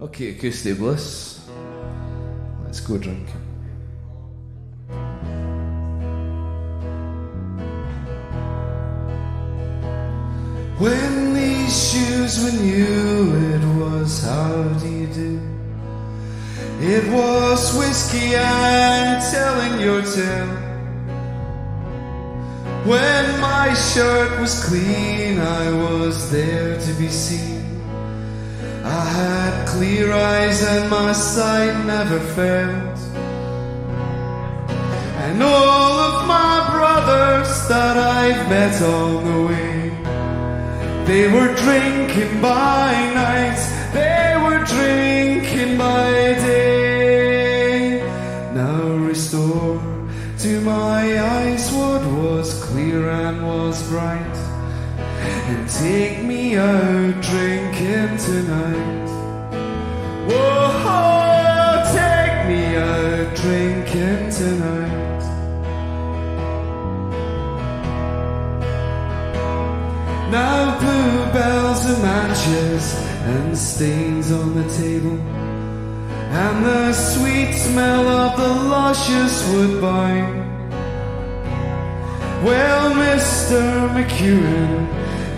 Okay, Acoustic Bliss. Let's go drink. When these shoes were new, it was how do you do? It was whiskey and telling your tale. When my shirt was clean, I was there to be seen. I had clear eyes and my sight never failed. And all of my brothers that I've met on the way, they were drinking by night, they were drinking by day. Now restore to my eyes what was clear and was bright, and take me out drinking tonight. Whoa, take me out drinking tonight. Now bluebells and matches and stains on the table, and the sweet smell of the luscious woodbine. Well, Mr. McEwen,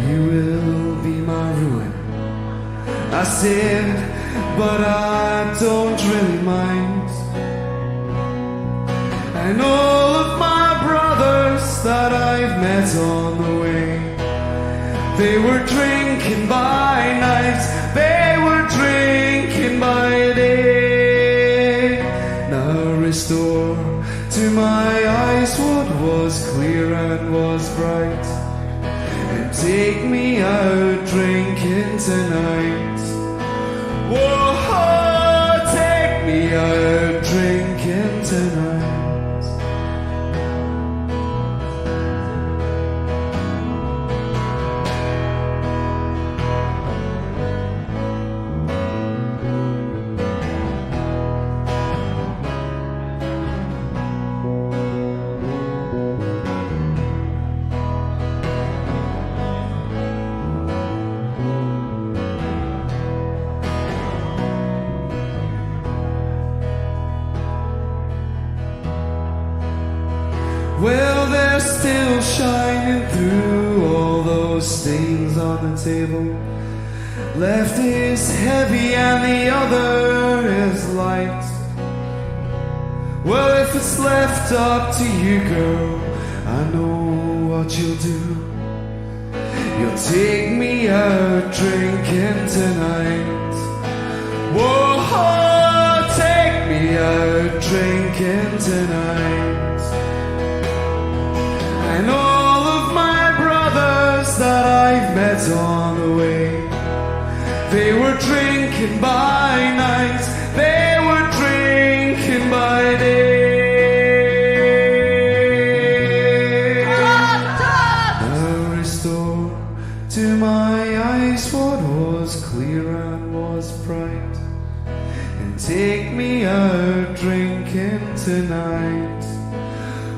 you will be my ruin, I said, but I don't really mind. And all of my brothers that I've met on the way, they were drinking by night, they were drinking by day. Now restore to my eyes what was clear and was bright, and take me out drinking tonight. Whoa, take me out drinking tonight. Well, they're still shining through all those stains on the table. Left is heavy and the other is light. Well, if it's left up to you, girl, I know what you'll do. You'll take me out drinking tonight. Whoa, take me out drinking tonight. And all of my brothers that I've met on the way, they were drinking by night, they were drinking by day. Now restore to my eyes what was clear and was bright, and take me out drinking tonight.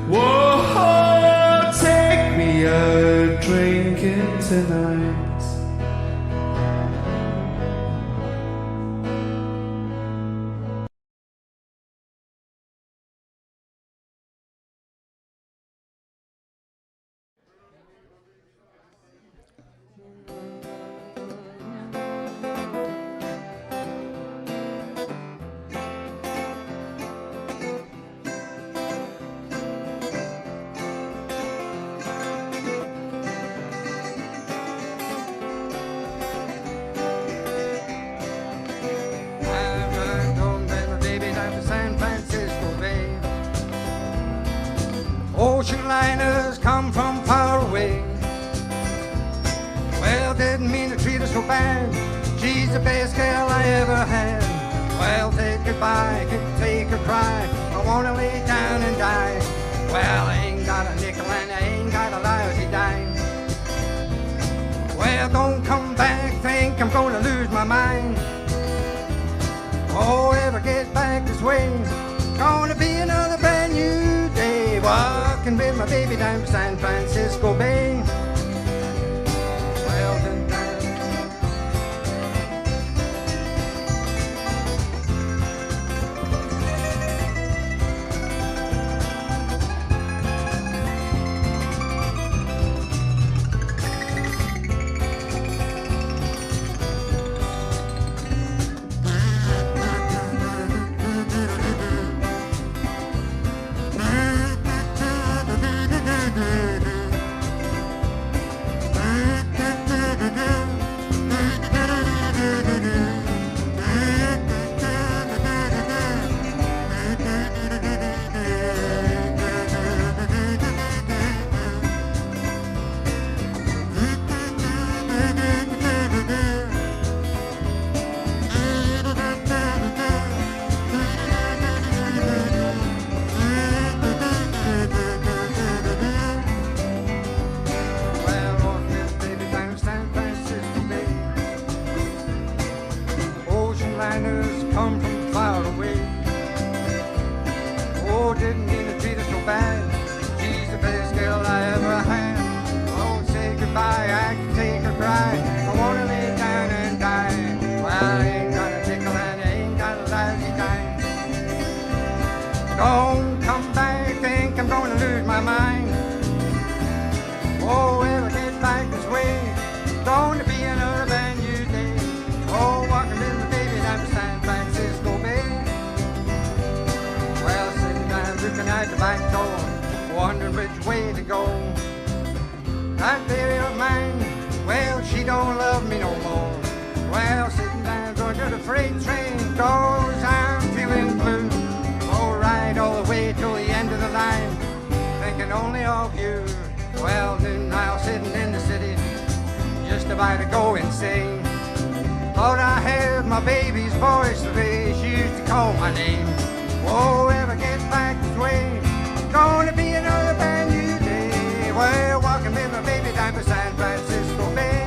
Whoa, take me out drinking tonight. Ocean liners come from far away. Well, didn't mean to treat her so bad. She's the best girl I ever had. Well, take goodbye, take her cry. I wanna lay down and die. Well, I ain't got a nickel and I ain't got a lousy dime. Well, don't come back, think I'm gonna lose my mind. Oh, ever get back this way, gonna be another brand new day. Walking with my baby down to San Francisco Bay. Well, go. That baby of mine, well, she don't love me no more. Well, sitting down going to the freight train, cause I'm feeling blue. Oh, ride all the way till the end of the line, thinking only of you. Well, then I'll sitting in the city, just about to go insane. Thought I heard my baby's voice the way she used to call my name. Oh, ever get back this way, gonna be another brand new day. Well, walking with my baby down to San Francisco Bay.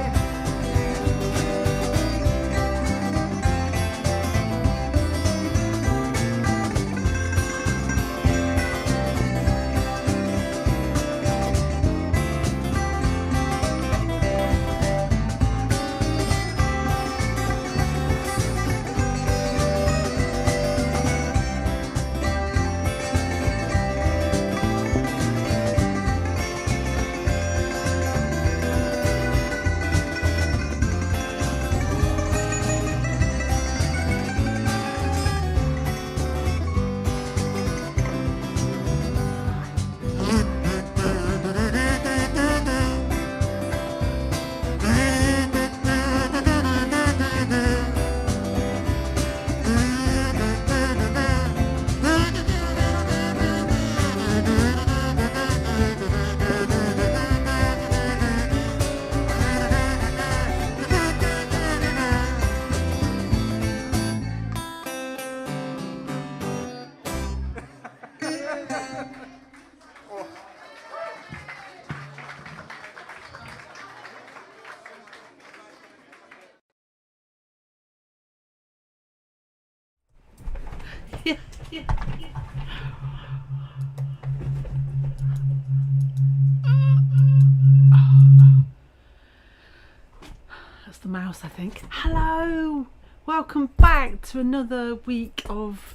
That's the mouse, I think. Hello, welcome back to another week of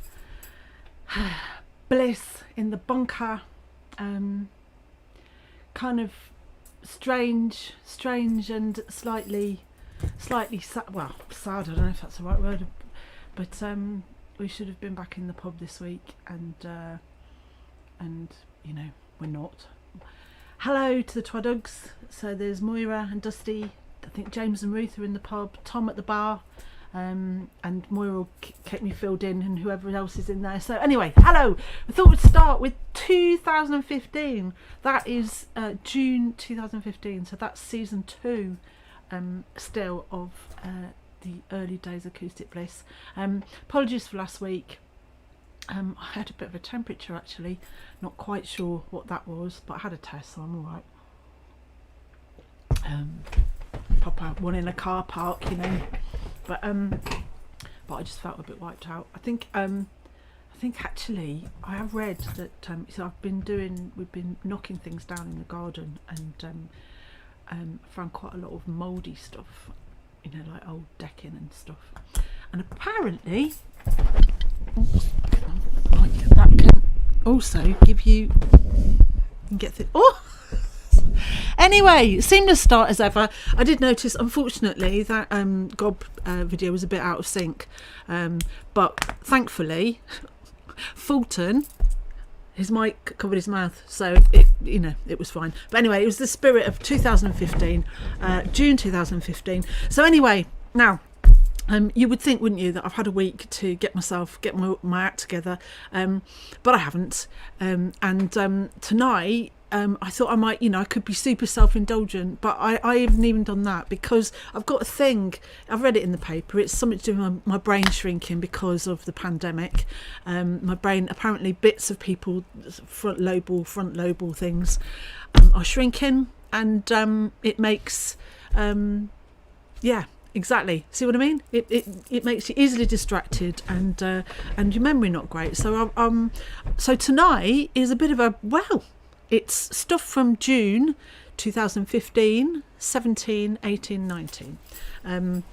bliss in the bunker. Kind of strange and slightly sad. Well, sad, I don't know if that's the right word, but we should have been back in the pub this week, and you know, we're not. Hello to the Twadugs. So there's Moira and Dusty. I think James and Ruth are in the pub. Tom at the bar, and Moira will keep me filled in, and whoever else is in there. So anyway, hello. I thought we'd start with 2015. That is June 2015. So that's season 2, still of the early days of Acoustic Bliss. Apologies for last week. I had a bit of a temperature actually, not quite sure what that was, but I had a test, so I'm alright. Pop out one in a car park, you know, but I just felt a bit wiped out. I think actually I have read that so we've been knocking things down in the garden, and found quite a lot of mouldy stuff, you know, like old decking and stuff, and apparently that can also give you get through. Oh, anyway, seamless start as ever. I did notice, unfortunately, that Gob video was a bit out of sync, but thankfully Fulton, his mic covered his mouth, so it was fine. But anyway, it was the spirit of 2015, June 2015. So anyway, now you would think, wouldn't you, that I've had a week to get my act together, but I haven't. And tonight, I thought I might, I could be super self-indulgent, but I haven't even done that, because I've got a thing. I've read it in the paper. It's something to do with my brain shrinking because of the pandemic. My brain, apparently, bits of people, front lobal things, are shrinking, and it makes, exactly. See what I mean? It makes you easily distracted, and your memory not great. So so tonight is a bit of a, it's stuff from June 2015, 17, 18, 19. Don't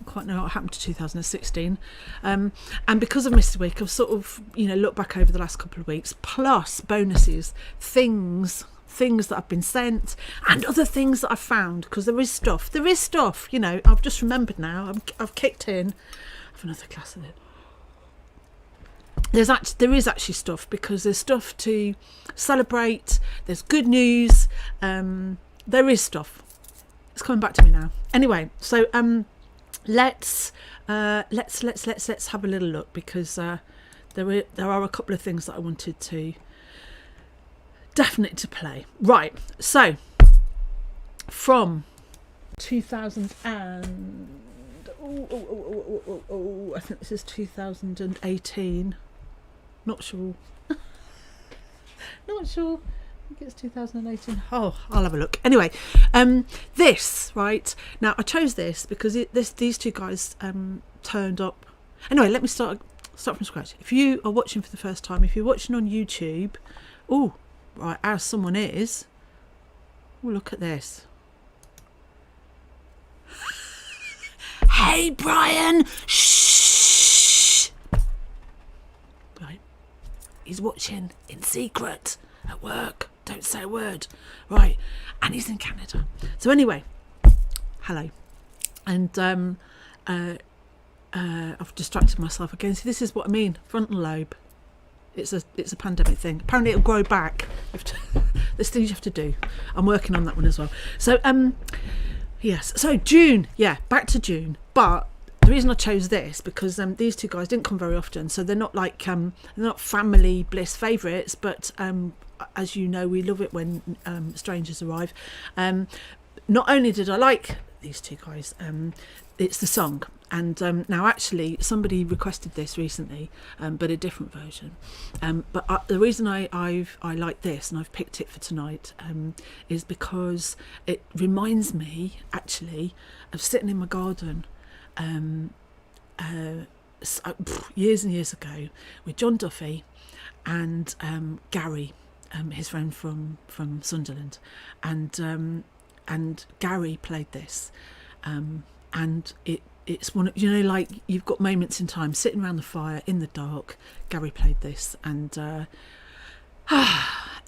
quite know what happened to 2016. And because I've missed a week, I've sort of, looked back over the last couple of weeks, plus bonuses, things that I've been sent, and other things that I've found, because there is stuff, I've just remembered now. I've kicked in. Have another glass of it. there is actually stuff, because there's stuff to celebrate. There's good news. There is stuff. It's coming back to me now. Anyway, so let's have a little look, because there are a couple of things that I wanted to definitely to play. Right, so from 2000 and I think this is 2018. Not sure. Not sure. I think it's 2018. Oh, I'll have a look. Anyway, this, right, now I chose this because these two guys turned up. Anyway, let me start from scratch. If you are watching for the first time, if you're watching on YouTube, oh, right, as someone is, oh, look at this. Hey, Brian! Shh! Right. He's watching in secret at work. Don't say a word. Right. And he's in Canada. So anyway, hello. And I've distracted myself again. See, this is what I mean. Frontal lobe. It's a pandemic thing. Apparently it'll grow back. There's things you have to do. I'm working on that one as well. So yes. So June. Yeah, back to June. But the reason I chose this, because these two guys didn't come very often, so they're not like they're not family Bliss favourites, but as you know, we love it when strangers arrive. Not only did I like these two guys, it's the song. And now actually somebody requested this recently, but a different version. But the reason I like this, and I've picked it for tonight, is because it reminds me actually of sitting in my garden years and years ago with John Duffy and Gary, his friend from Sunderland, and Gary played this, and it's one of, you know, like you've got moments in time sitting around the fire in the dark. Gary played this, and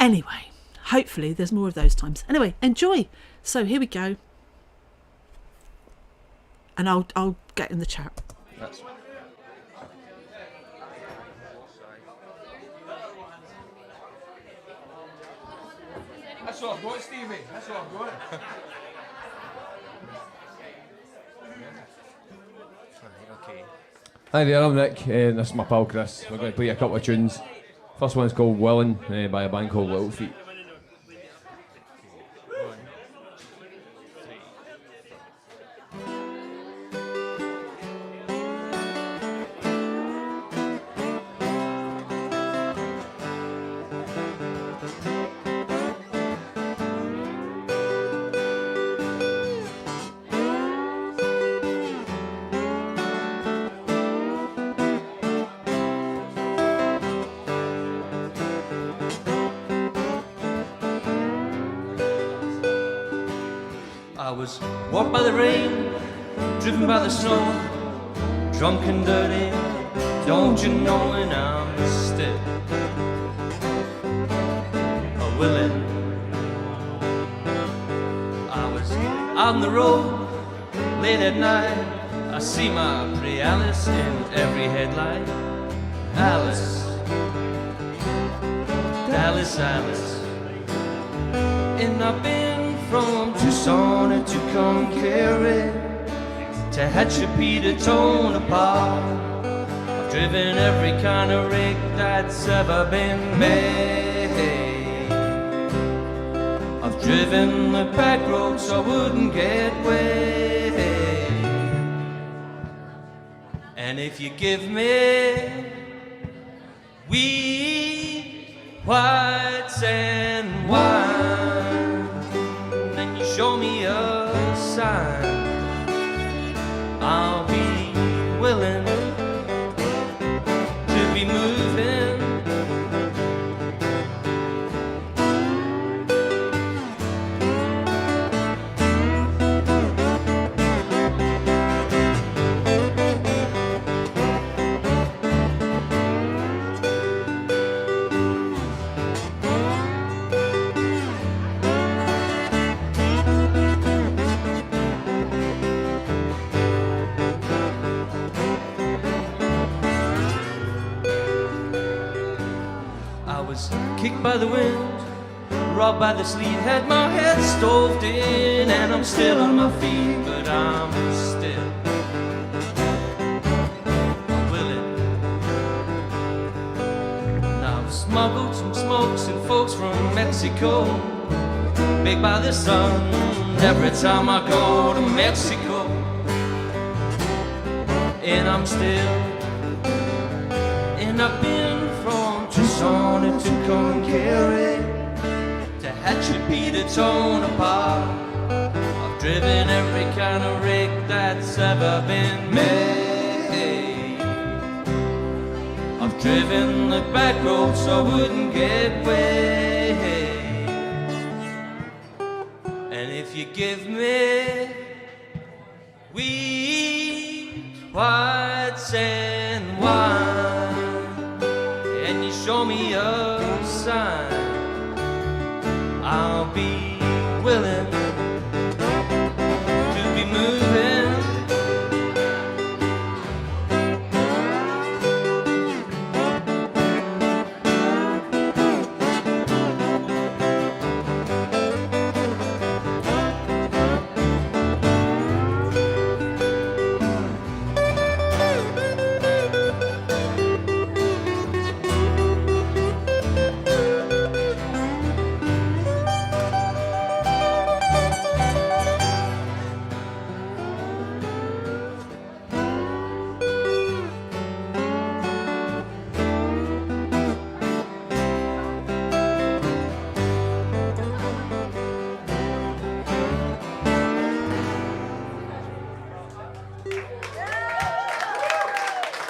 anyway, hopefully there's more of those times. Anyway, enjoy. So here we go, and I'll get in the chat. That's what I've got, Stevie. That's what I've got. Okay. Hi there, I'm Nick, and this is my pal Chris. We're going to play a couple of tunes. First one's called Willin' by a band called Little Feet. I was walked by the rain, driven by the snow, drunk and dirty, don't you know, and I'm still a willing. I was out on the road, late at night, I see my pretty Alice in every headlight. Alice, Alice, Alice, and I've been from Tucson to Conqueror to Hatshepsut to Tonopah. I've driven every kind of rig that's ever been made. I've driven the back roads so I wouldn't get wet. And if you give me weed, whites and wine, show me a sign, I'll be willing to be moving. kicked by the wind, robbed by the sleet, had my head stoved in, and I'm still on my feet, but I'm still willing. Now I've smuggled some smokes and folks from Mexico, baked by the sun every time I go to Mexico, and I'm still, and I've been from Tucson to Tucumcari, to Hatshepsut to Tonopah. I've driven every kind of rig that's ever been made. I've driven the back roads so I wouldn't get wet. And if you give me wheat, white sand wine, and you show me a sign, I'll be willing to be moving.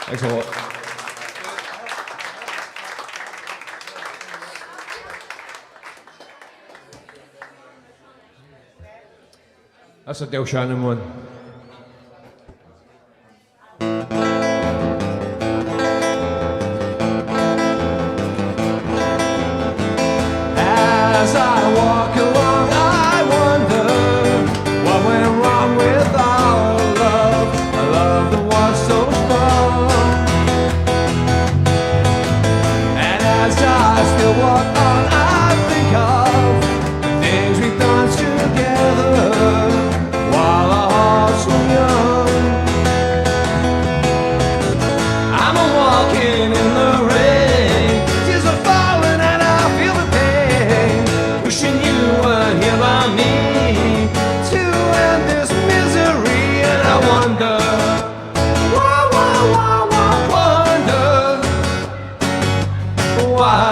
Thanks a lot. That's a Del Shannon one. As I walk along, I wonder what went wrong with our love, a love that was so strong. And as I still walk on, I think of the things we've done together while our hearts were young. I'm a walking in the rain, tears are falling and I feel the pain, wishing you were here by me to end this misery. And I wonder, wonder why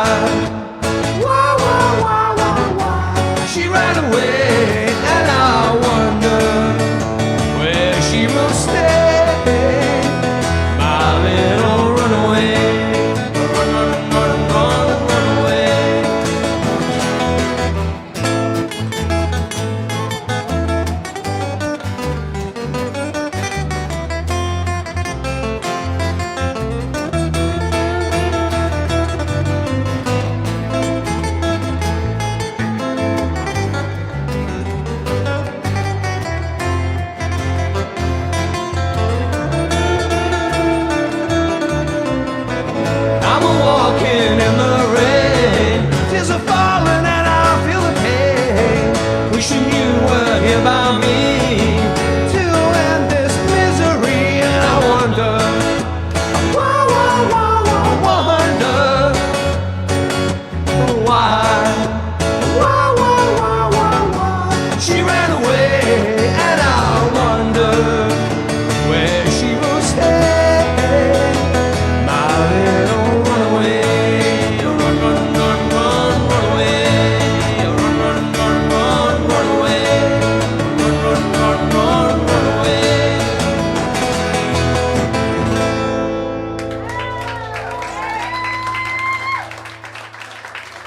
she ran away, and I wonder where she will stay, my little runaway. Run, run, run, run, run away. I'm walking in the rain, tears are falling and I feel the pain, wishing you were here by me to end this misery. And I wonder, wonder why she ran away, and I wonder where she will stay, my little runaway. Run, run, run, run, run away. Run, run, run, run, run away. Run, run, run, run, run away.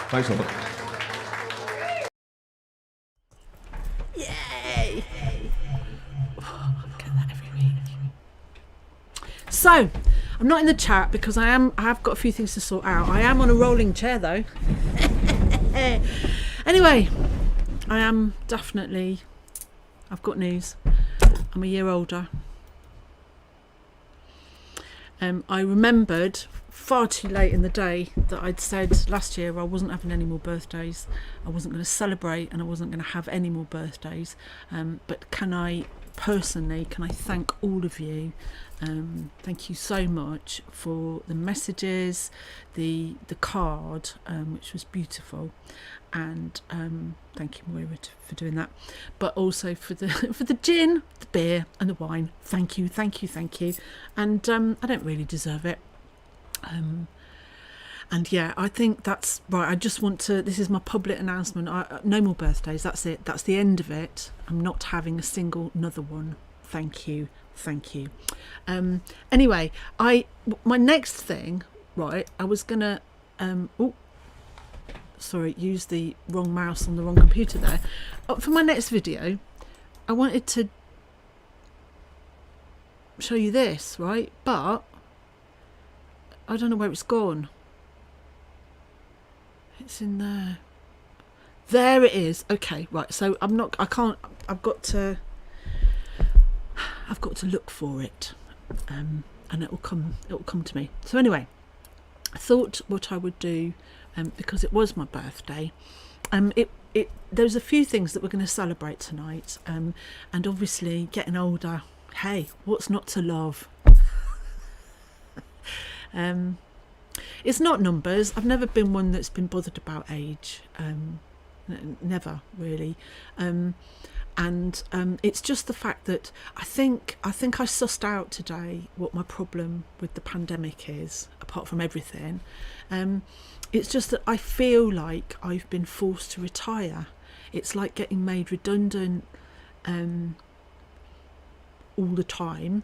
Thanks a lot. Yay! Get that every week. So, I'm not in the chat because I have got a few things to sort out. I am on a rolling chair though. Anyway, I am definitely, I've got news. I'm a year older. I remembered far too late in the day that I'd said last year I wasn't having any more birthdays. I wasn't going to celebrate and I wasn't going to have any more birthdays. But can I thank all of you? Thank you so much for the messages, the card, which was beautiful, and thank you, Moira, for doing that. But also for the gin, the beer, and the wine. Thank you. And I don't really deserve it. And yeah, I think that's right. I just want to. This is my public announcement. No more birthdays. That's it. That's the end of it. I'm not having a single another one. Thank you. Anyway, my next thing, right? I was gonna use the wrong mouse on the wrong computer there. For my next video, I wanted to show you this, right? But I don't know where it's gone. It's in there. There it is. Okay, right. So I've got to look for it, and it will come to me. So anyway, I thought what I would do, because it was my birthday, there's a few things that we're going to celebrate tonight, and obviously getting older, hey, what's not to love? It's not numbers. I've never been one that's been bothered about age, never really. And it's just the fact that I think I sussed out today what my problem with the pandemic is, apart from everything. It's just that I feel like I've been forced to retire. It's like getting made redundant all the time,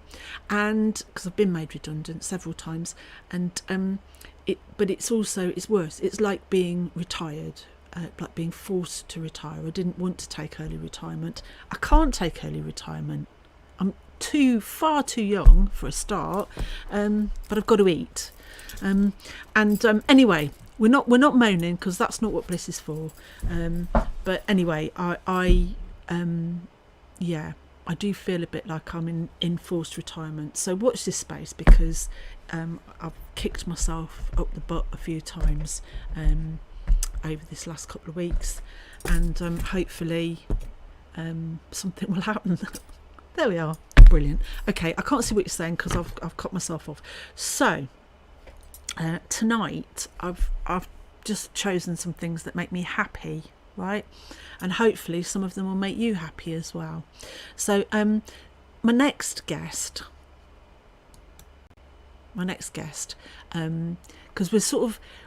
and because I've been made redundant several times, and but it's worse. It's like being retired. Like being forced to retire. I didn't want to take early retirement. I can't take early retirement. I'm far too young for a start, but I've got to eat. Anyway, we're not moaning, because that's not what Bliss is for. But anyway, I do feel a bit like I'm in forced retirement. So watch this space, because I've kicked myself up the butt a few times over this last couple of weeks, and hopefully something will happen. There we are. Brilliant. Okay, I can't see what you're saying because I've cut myself off. So tonight I've just chosen some things that make me happy, right? And hopefully some of them will make you happy as well. So my next guest, because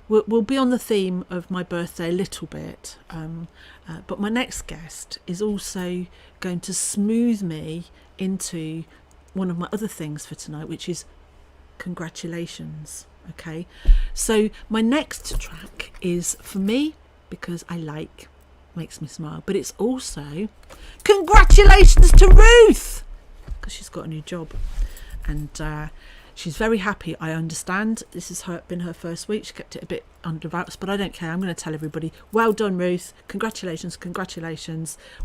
we'll be on the theme of my birthday a little bit, but my next guest is also going to smooth me into one of my other things for tonight, which is congratulations. Okay, so my next track is for me because makes me smile, but it's also congratulations to Ruth, because she's got a new job, and she's very happy. I understand this has been her first week. She kept it a bit under wraps, but I don't care. I'm going to tell everybody, well done, Ruth. Congratulations.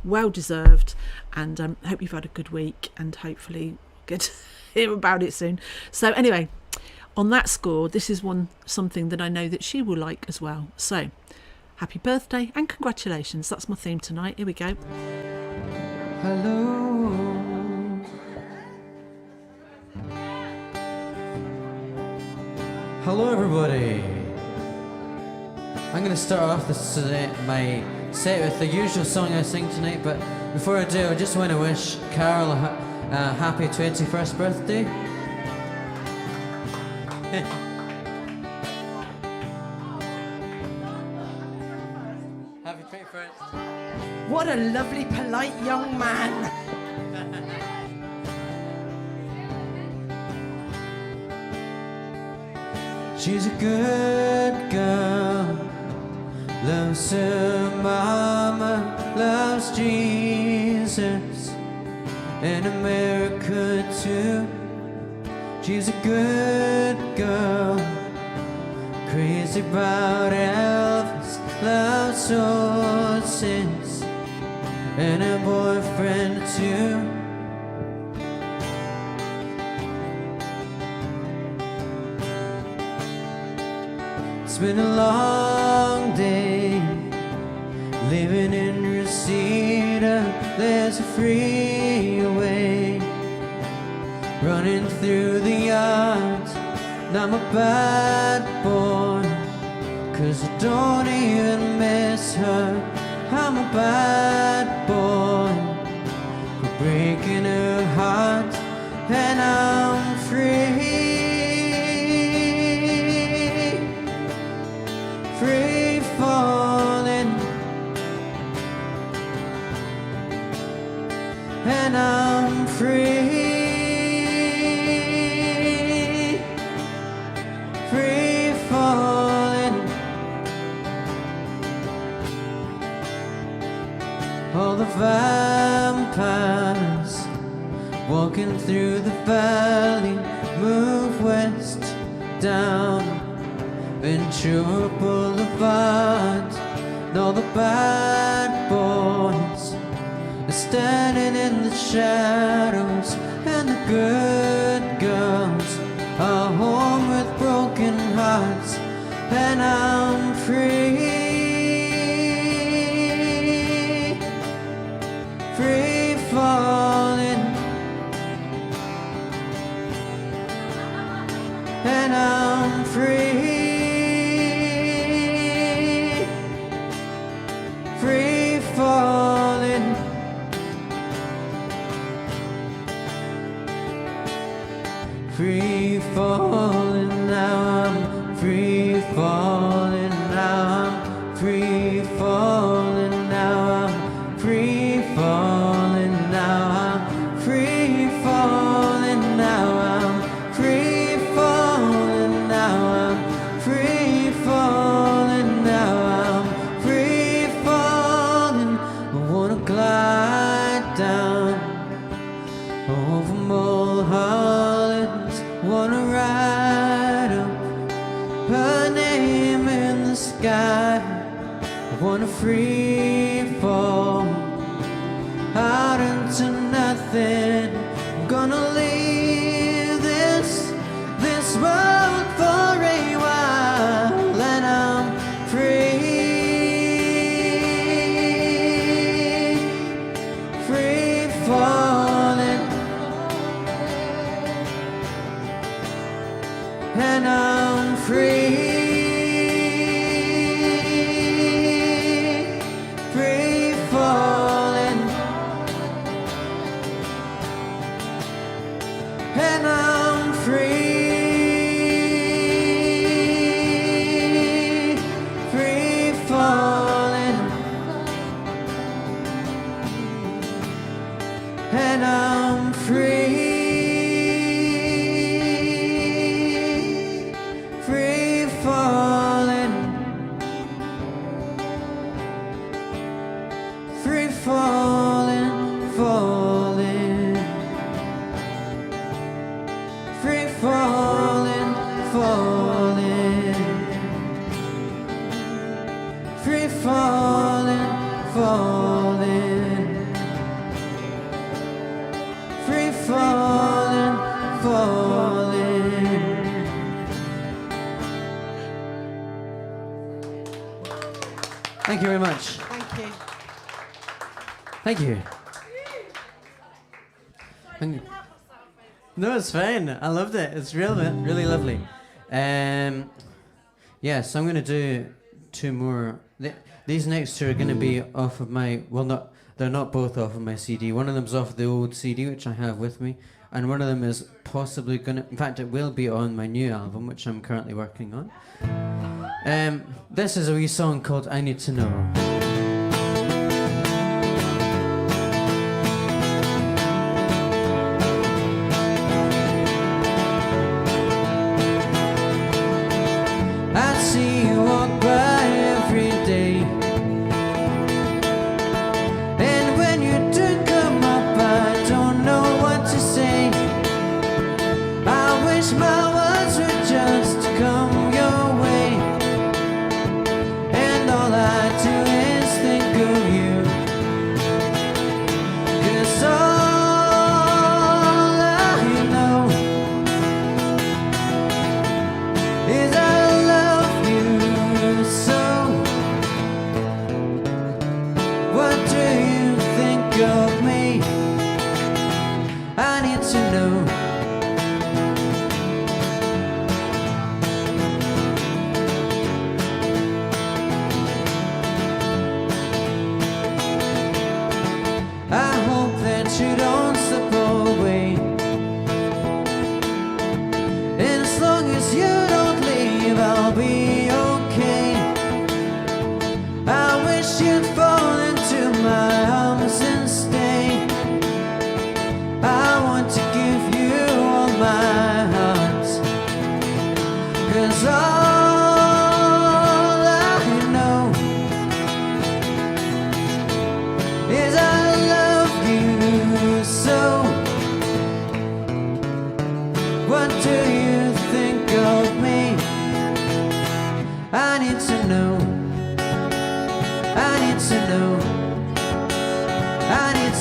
Well deserved. And hope you've had a good week, and hopefully get to hear about it soon. So anyway, on that score, this is something that I know that she will like as well. So happy birthday and congratulations. That's my theme tonight. Here we go. Hello everybody. I'm going to start off my set with the usual song I sing tonight, but before I do, I just want to wish Carol a happy 21st birthday. Happy 21st. What a lovely, polite young man. She's a good girl, loves her mama, loves Jesus, and America too. She's a good girl, crazy about Elvis, loves horses, and a boyfriend too. been a long day living in Reseda. There's a freeway running through the yards. And I'm a bad boy, 'cause I don't even miss her. I'm a bad boy for breaking her heart, and I'm free, free falling, and I'm free, free falling. All the vampires walking through the valley move west down Ventura Boulevard, and all the bad boys are standing in the shadows, and the good girls are home with broken hearts, and I'm free, free falling, and I'm free, free falling, free falling. Now I'm free falling. Now I'm free falling. Now I'm free falling. Now I'm free falling. Now I'm free falling. Now I'm free falling. Now I'm free falling. I wanna glide down over Mulholland, wanna ride up her name in the sky. I wanna free fall out into nothing. I'm gonna leave this world for a while, and I'm free, free falling, and I'm free, free falling, and I'm free, free falling, and I'm free, free falling, free falling, falling, free falling, falling, free falling, falling, free falling, falling. Thank you very much. Thank you. Thank you. No, it's fine. I loved it. It's really lovely. Yeah, so I'm going to do two more. These next two are going to be off of my, well, not, they're not both off of my CD. One of them's off the old CD, which I have with me, and one of them is possibly going to, in fact, it will be on my new album, which I'm currently working on. This is a wee song called I Need to Know. I see you walk by every day, and when you do come up, I don't know what to say. I wish my words would just come your way, and all I do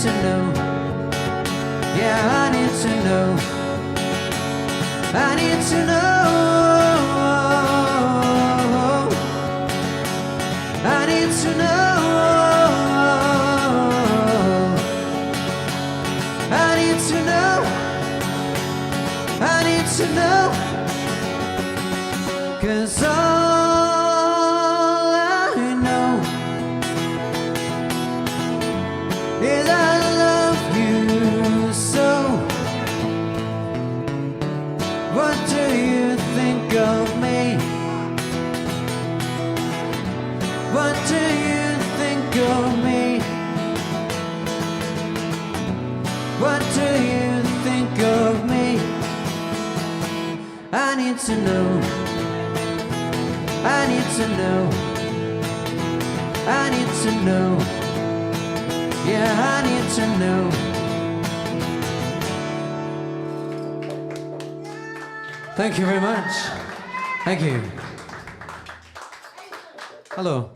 to know. Yeah, I need to know. I need to know. I need to know. I need to know. I need to know. 'Cause all I know is I love you so. What do you think of me? What do you think of me? What do you think of me? I need to know. I need to know. I need to know. Yeah, I need to know. Thank you very much. Thank you. Hello.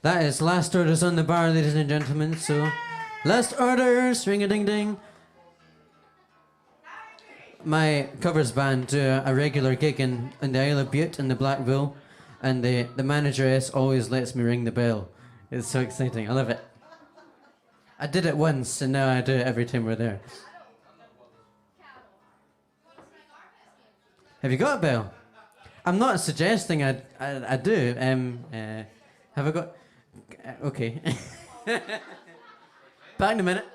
That is last orders on the bar, ladies and gentlemen. So, last orders, ring a ding ding. My covers band do a regular gig in the Isle of Bute in the Blackville, and the manageress always lets me ring the bell. It's so exciting. I love it. I did it once, and now I do it every time we're there. Have you got a bell? I'm not suggesting I do. Have I got? Okay. Back in a minute.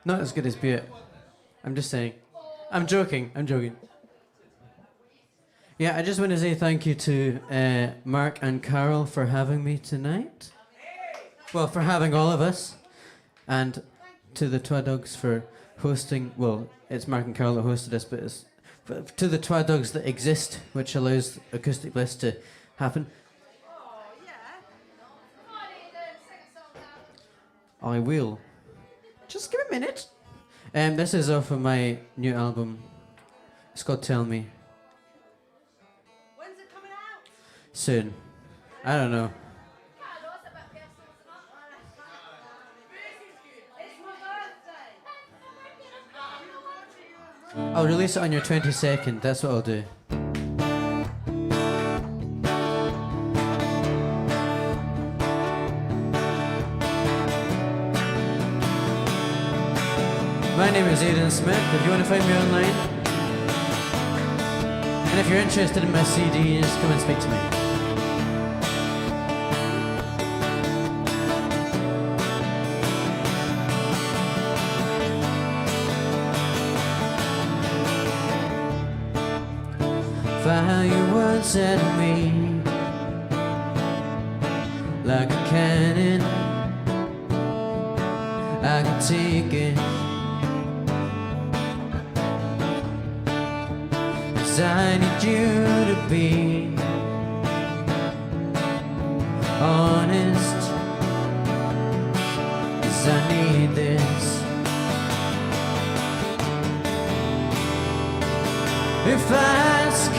Not as good as Butte. I'm just saying. I'm joking. I'm joking. Yeah, I just want to say thank you to Mark and Carol for having me tonight. Well, for having all of us. And to the Twa Dogs for hosting. Well, it's Mark and Carol that hosted us, but it's to the Twa Dogs that exist, which allows Acoustic Bliss to happen. I will. Just give me a minute. This is off of my new album. It's called Tell Me. When's it coming out? Soon. I don't know. It's my birthday. I'll release it on your 22nd. That's what I'll do. My name is Aidan Smith, if you want to find me online. And if you're interested in my CDs, come and speak to me. Fire your words at me like a cannon. I can take it. I need you to be honest, 'cause I need this. If I ask,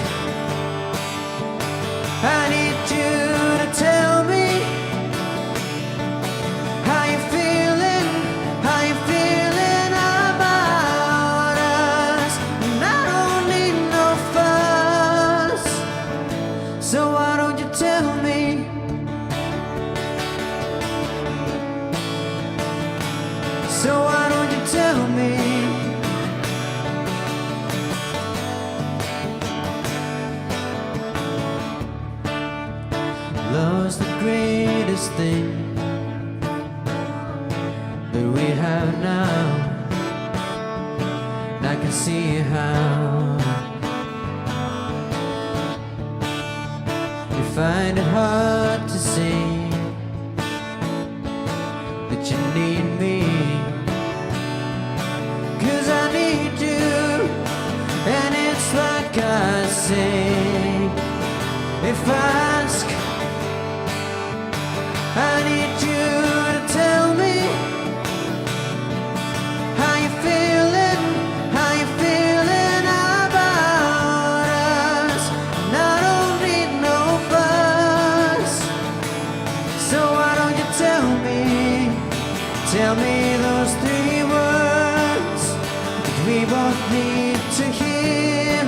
I need you to tell me how you feeling, how you feeling about us. And I don't need no fuss, so why don't you tell me? So why don't you tell me? Love's the greatest thing that we have now. And I can see how you find it hard to see that you need me. 'Cause I need you, and it's like I say, if I ask, need to hear.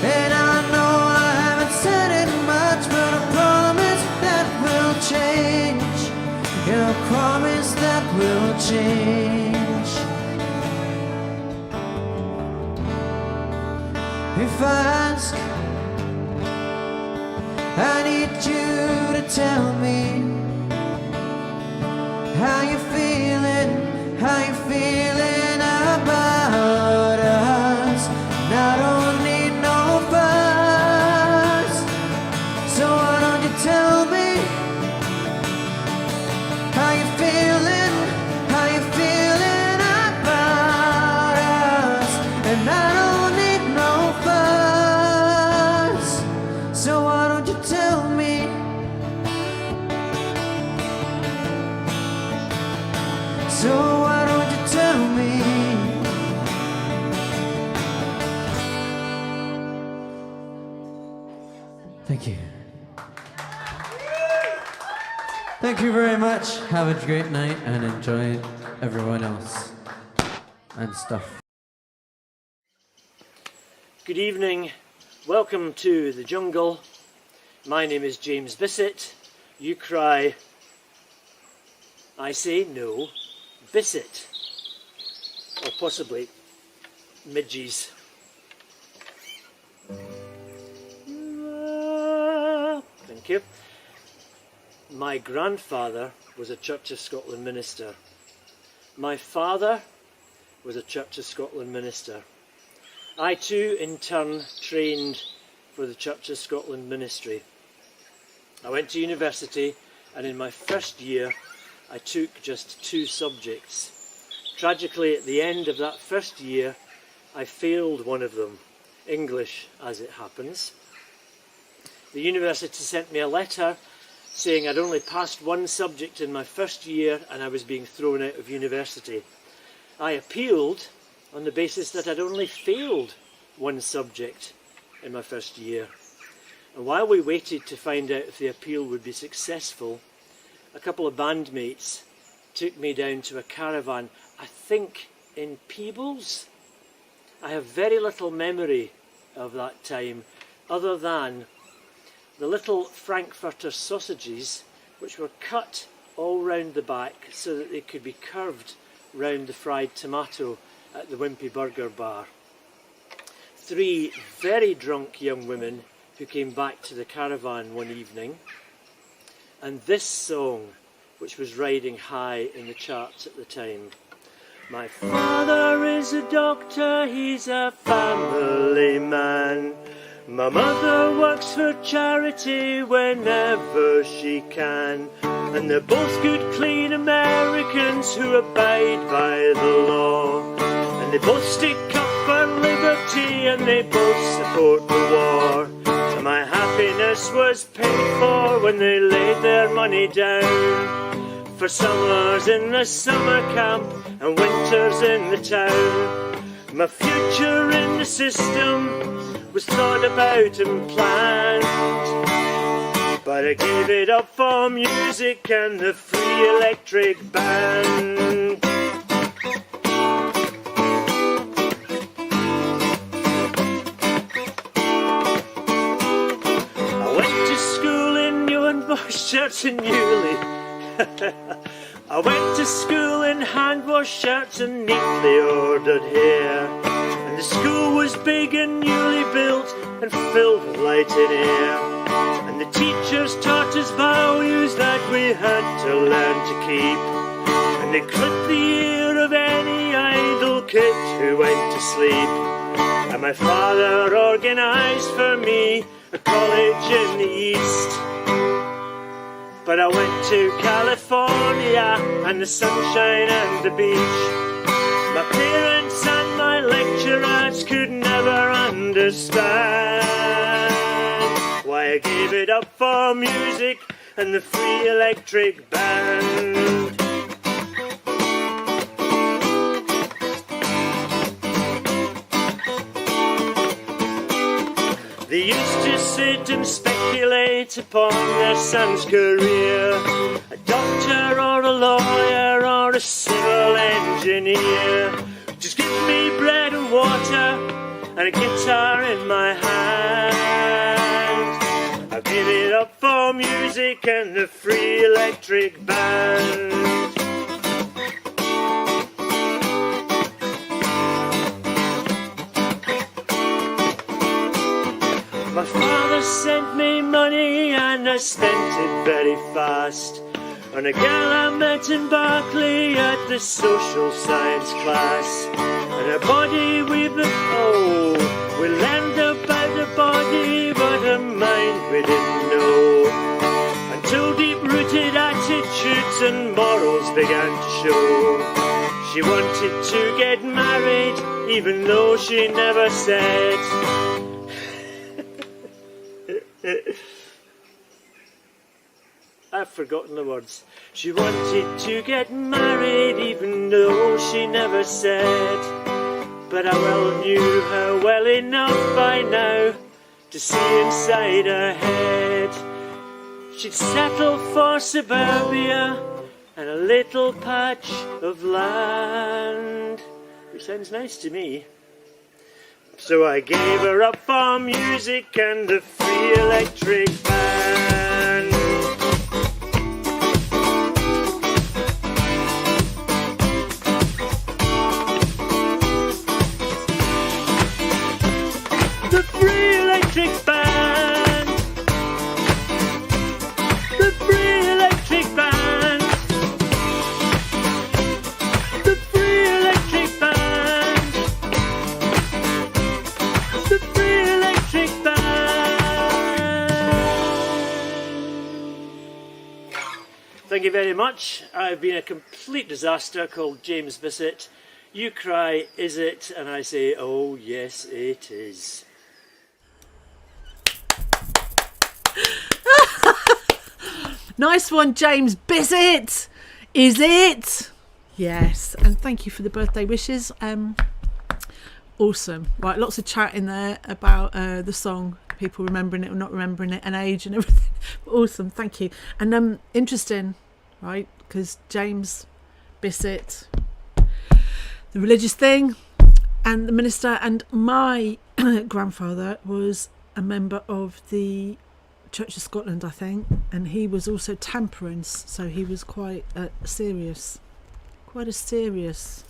And I know I haven't said it much, but I promise that will change. Yeah, I promise that will change. If I ask, I need you to tell me how you feeling about us. And I don't need no fuss, so why don't you tell me how you feeling about us. And I don't need no fuss, so why don't you tell me? So why don't you tell me? Thank you. Thank you very much. Have a great night and enjoy everyone else and stuff. Good evening. Welcome to the jungle. My name is James Bissett. You cry, I say no, Bissett. Or possibly midges. Thank you. My grandfather was a Church of Scotland minister. My father was a Church of Scotland minister. I too, in turn, trained for the Church of Scotland ministry. I went to university, and in my first year, I took just 2 subjects. Tragically, at the end of that first year, I failed one of them, English, as it happens. The university sent me a letter saying I'd only passed 1 subject in my first year and I was being thrown out of university. I appealed on the basis that I'd only failed 1 subject in my first year. And while we waited to find out if the appeal would be successful, a couple of bandmates took me down to a caravan, I think in Peebles. I have very little memory of that time, other than the little Frankfurter sausages, which were cut all round the back so that they could be curved round the fried tomato at the Wimpy Burger Bar. 3 very drunk young women who came back to the caravan one evening, and this song, which was riding high in the charts at the time. My father is a doctor, he's a family man. My mother works for charity whenever she can. And they're both good, clean Americans who abide by the law. And they both stick up for liberty and they both support the war. So my happiness was paid for when they laid their money down for summers in the summer camp and winters in the town. My future in the system was thought about and planned, but I gave it up for music and the free electric band. I went to school in Newinbosch shirts and Newley. I went to school in hand-wash shirts and neatly ordered hair. And the school was big and newly built and filled with light and air. And the teachers taught us values that we had to learn to keep. And they clipped the ear of any idle kid who went to sleep. And my father organised for me a college in the East. But I went to California and the sunshine and the beach. My parents and my lecturers could never understand why I gave it up for music and the free electric band. They used to sit and speculate upon their son's career, a doctor or a lawyer or a civil engineer. Just give me bread and water and a guitar in my hand. I'll give it up for music and the free electric band. My father sent me money and I spent it very fast on a girl I met in Berkeley at the social science class. And her body we we learned about her body, but her mind we didn't know. Until deep-rooted attitudes and morals began to show. She wanted to get married, even though she never said. I've forgotten the words. She wanted to get married even though she never said. But I well knew her well enough by now to see inside her head. She'd settle for suburbia and a little patch of land, which sounds nice to me. So I gave her up for music and the free electric band. The free electric band. The free electric band. The free electric band. The free electric band. Thank you very much. I've been a complete disaster called James Bissett. You cry, is it? And I say, oh yes it is. Nice one, James Bissett. Is it? Yes. And thank you for the birthday wishes. Awesome. Right, lots of chat in there about the song, people remembering it or not remembering it, and age and everything. Awesome, thank you. And interesting, right? Because James Bissett, the religious thing, and the minister, and my grandfather was a member of the Church of Scotland, I think, and he was also temperance, so he was quite serious. Quite a serious.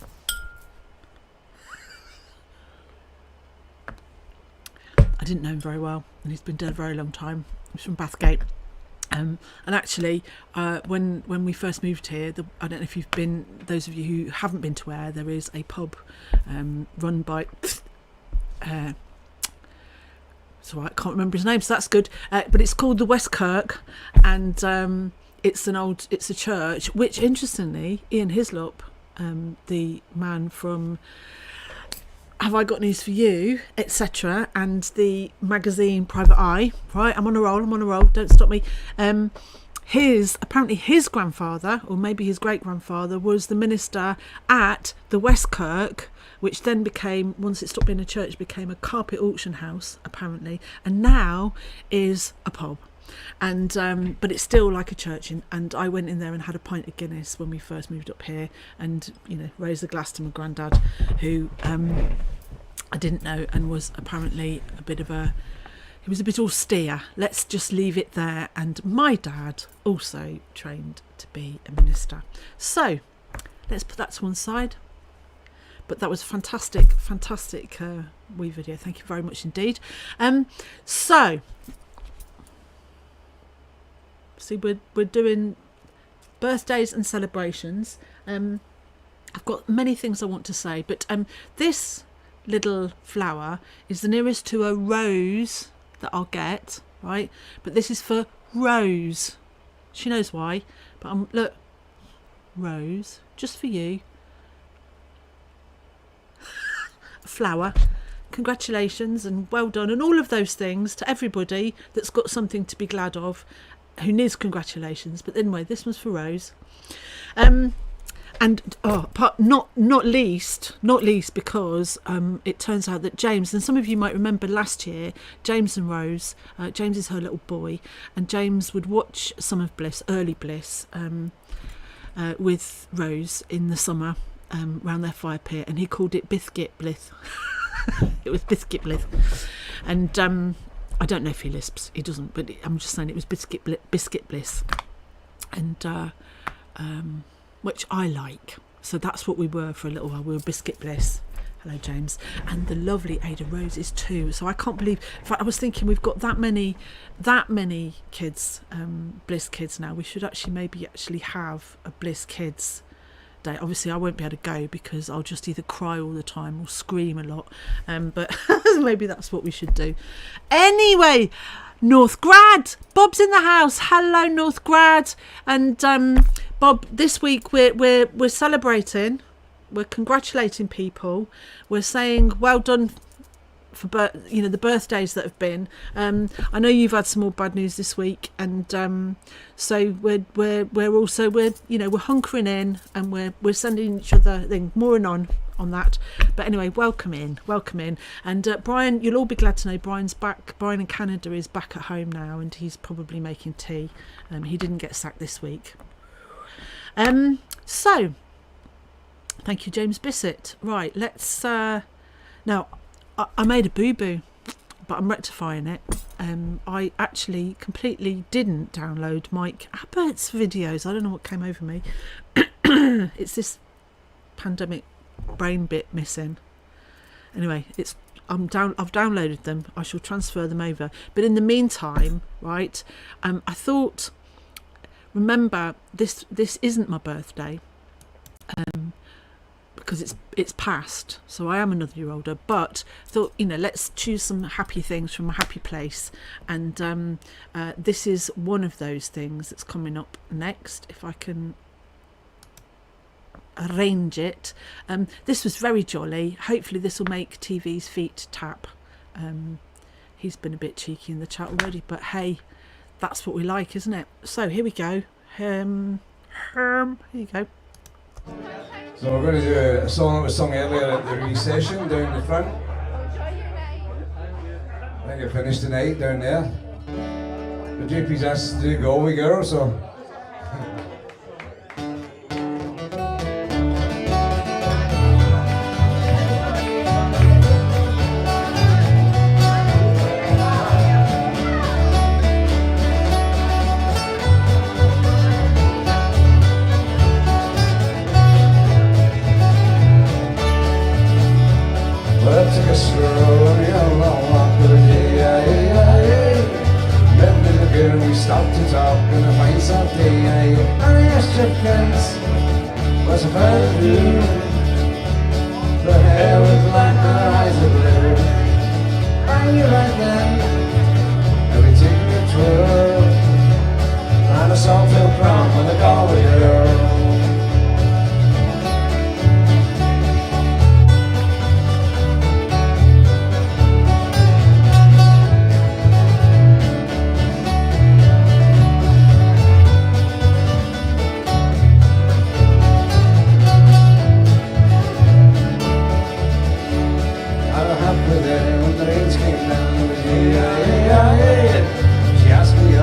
I didn't know him very well, and he's been dead a very long time. He's from Bathgate. And actually, when we first moved here, I don't know if you've been, those of you who haven't been to Ayr, there is a pub run by... So I can't remember his name, so that's good. But it's called the West Kirk, and it's a church, which interestingly, Ian Hislop, the man from Have I Got News for You, etc., and the magazine Private Eye, right? I'm on a roll, don't stop me. Apparently his grandfather, or maybe his great grandfather, was the minister at the West Kirk, which then became, once it stopped being a church, became a carpet auction house, apparently, and now is a pub. And but it's still like a church, and I went in there and had a pint of Guinness when we first moved up here, and raised a glass to my granddad, who I didn't know, and was apparently he was a bit austere. Let's just leave it there. And my dad also trained to be a minister. So let's put that to one side. But that was fantastic wee video. Thank you very much indeed. So see, we're doing birthdays and celebrations. I've got many things I want to say, but this little flower is the nearest to a rose that I'll get, right? But this is for Rose. She knows why. But look, Rose, just for you. A flower. Congratulations and well done and all of those things to everybody that's got something to be glad of, who needs congratulations. But anyway, this one's for Rose. And not least because it turns out that James, and some of you might remember last year, James and Rose, James is her little boy, and James would watch some of Bliss, early Bliss, with Rose in the summer, round their fire pit, and he called it Biscuit Bliss. It was Biscuit Bliss. And I don't know if he lisps, he doesn't, but I'm just saying it was Biscuit Bliss. And which I like. So that's what we were for a little while. We were Biscuit Bliss. Hello, James. And the lovely Ada Roses too. So I can't believe, in fact, I was thinking we've got that many kids, Bliss kids now. We should maybe have a Bliss Kids Day. Obviously I won't be able to go because I'll just either cry all the time or scream a lot. But maybe that's what we should do. Anyway, North Grad, Bob's in the house. Hello, North Grad. And Bob, this week we're celebrating. We're congratulating people. We're saying well done for the birthdays that have been. I know you've had some more bad news this week, and so we're hunkering in, and we're sending each other things more and on that. But anyway, welcome in, and Brian, you'll all be glad to know Brian's back. Brian in Canada is back at home now, and he's probably making tea. He didn't get sacked this week. So thank you, James Bissett. Right, let's now I made a boo-boo, but I'm rectifying it. I actually completely didn't download Mike Abbott's videos. I don't know what came over me. It's this pandemic brain bit missing. Anyway, I've downloaded them. I shall transfer them over. But in the meantime, right, I thought, remember, this isn't my birthday. Because it's past, so I am another year older, but thought, let's choose some happy things from a happy place, and this is one of those things that's coming up next, if I can arrange it. This was very jolly. Hopefully this will make TV's feet tap. He's been a bit cheeky in the chat already, but hey, that's what we like, isn't it? So here we go. Here you go. So we're going to do a song that was sung earlier at the recession down the front. I think it finished tonight down there. The JP's asked to go with girl, so. Stopped to talk and I find something I asked your friends what's a fun to do. Her hair was black and her eyes were blue. Are you right then? And we took a tour and a Saltfield prom on the Galway girl. She asked me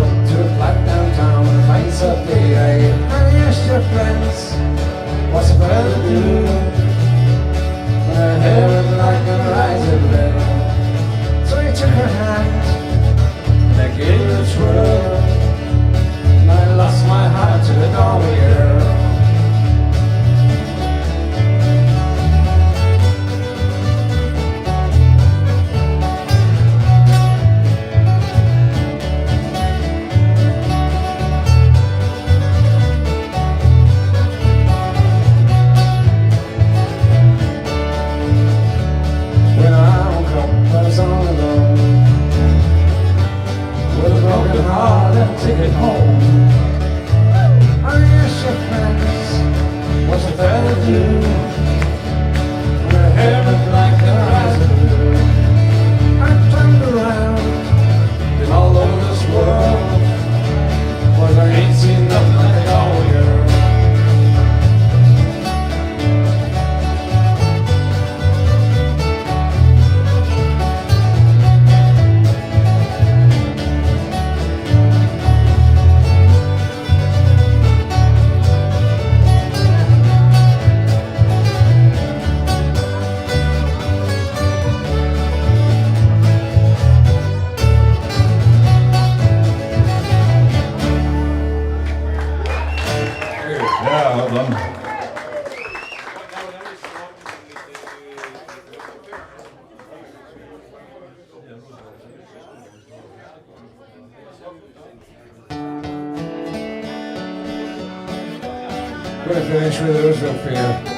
Well done. We're going to finish with Roosevelt for you.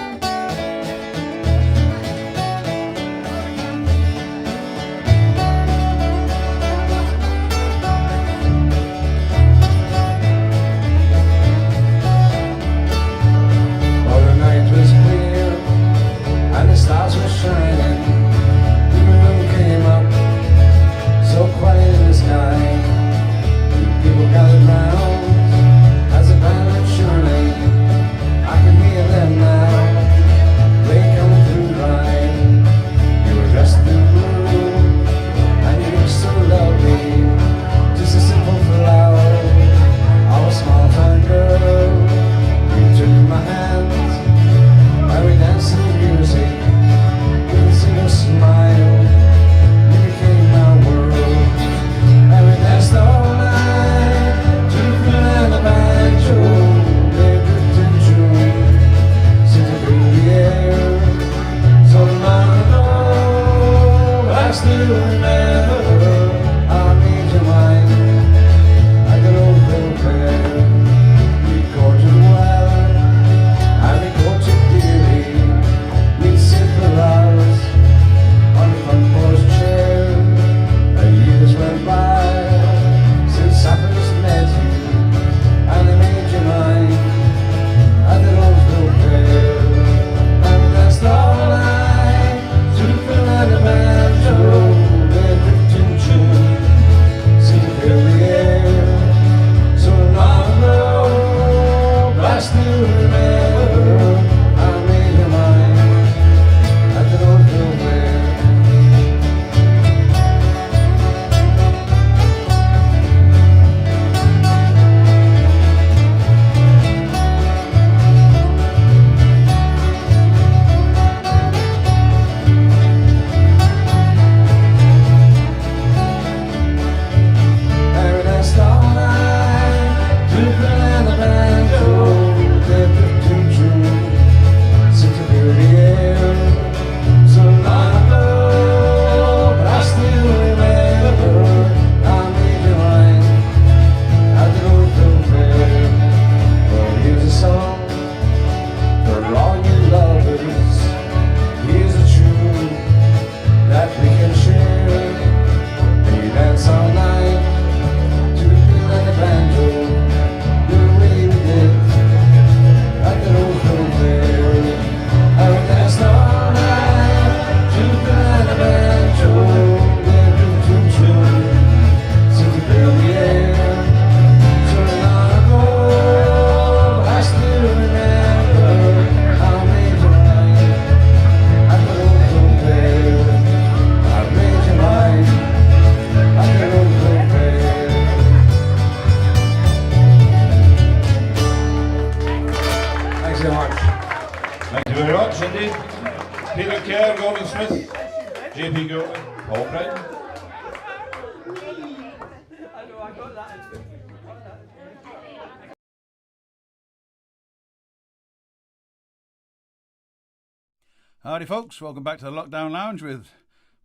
Howdy folks, welcome back to the Lockdown Lounge with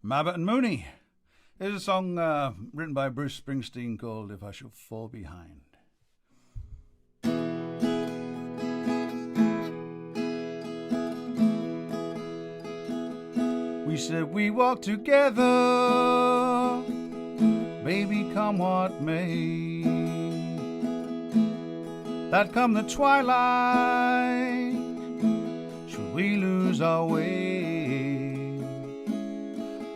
Mabbott and Mooney. Here's a song written by Bruce Springsteen called If I Should Fall Behind. We said we walk together, baby, come what may. That come the twilight, should we lose our way?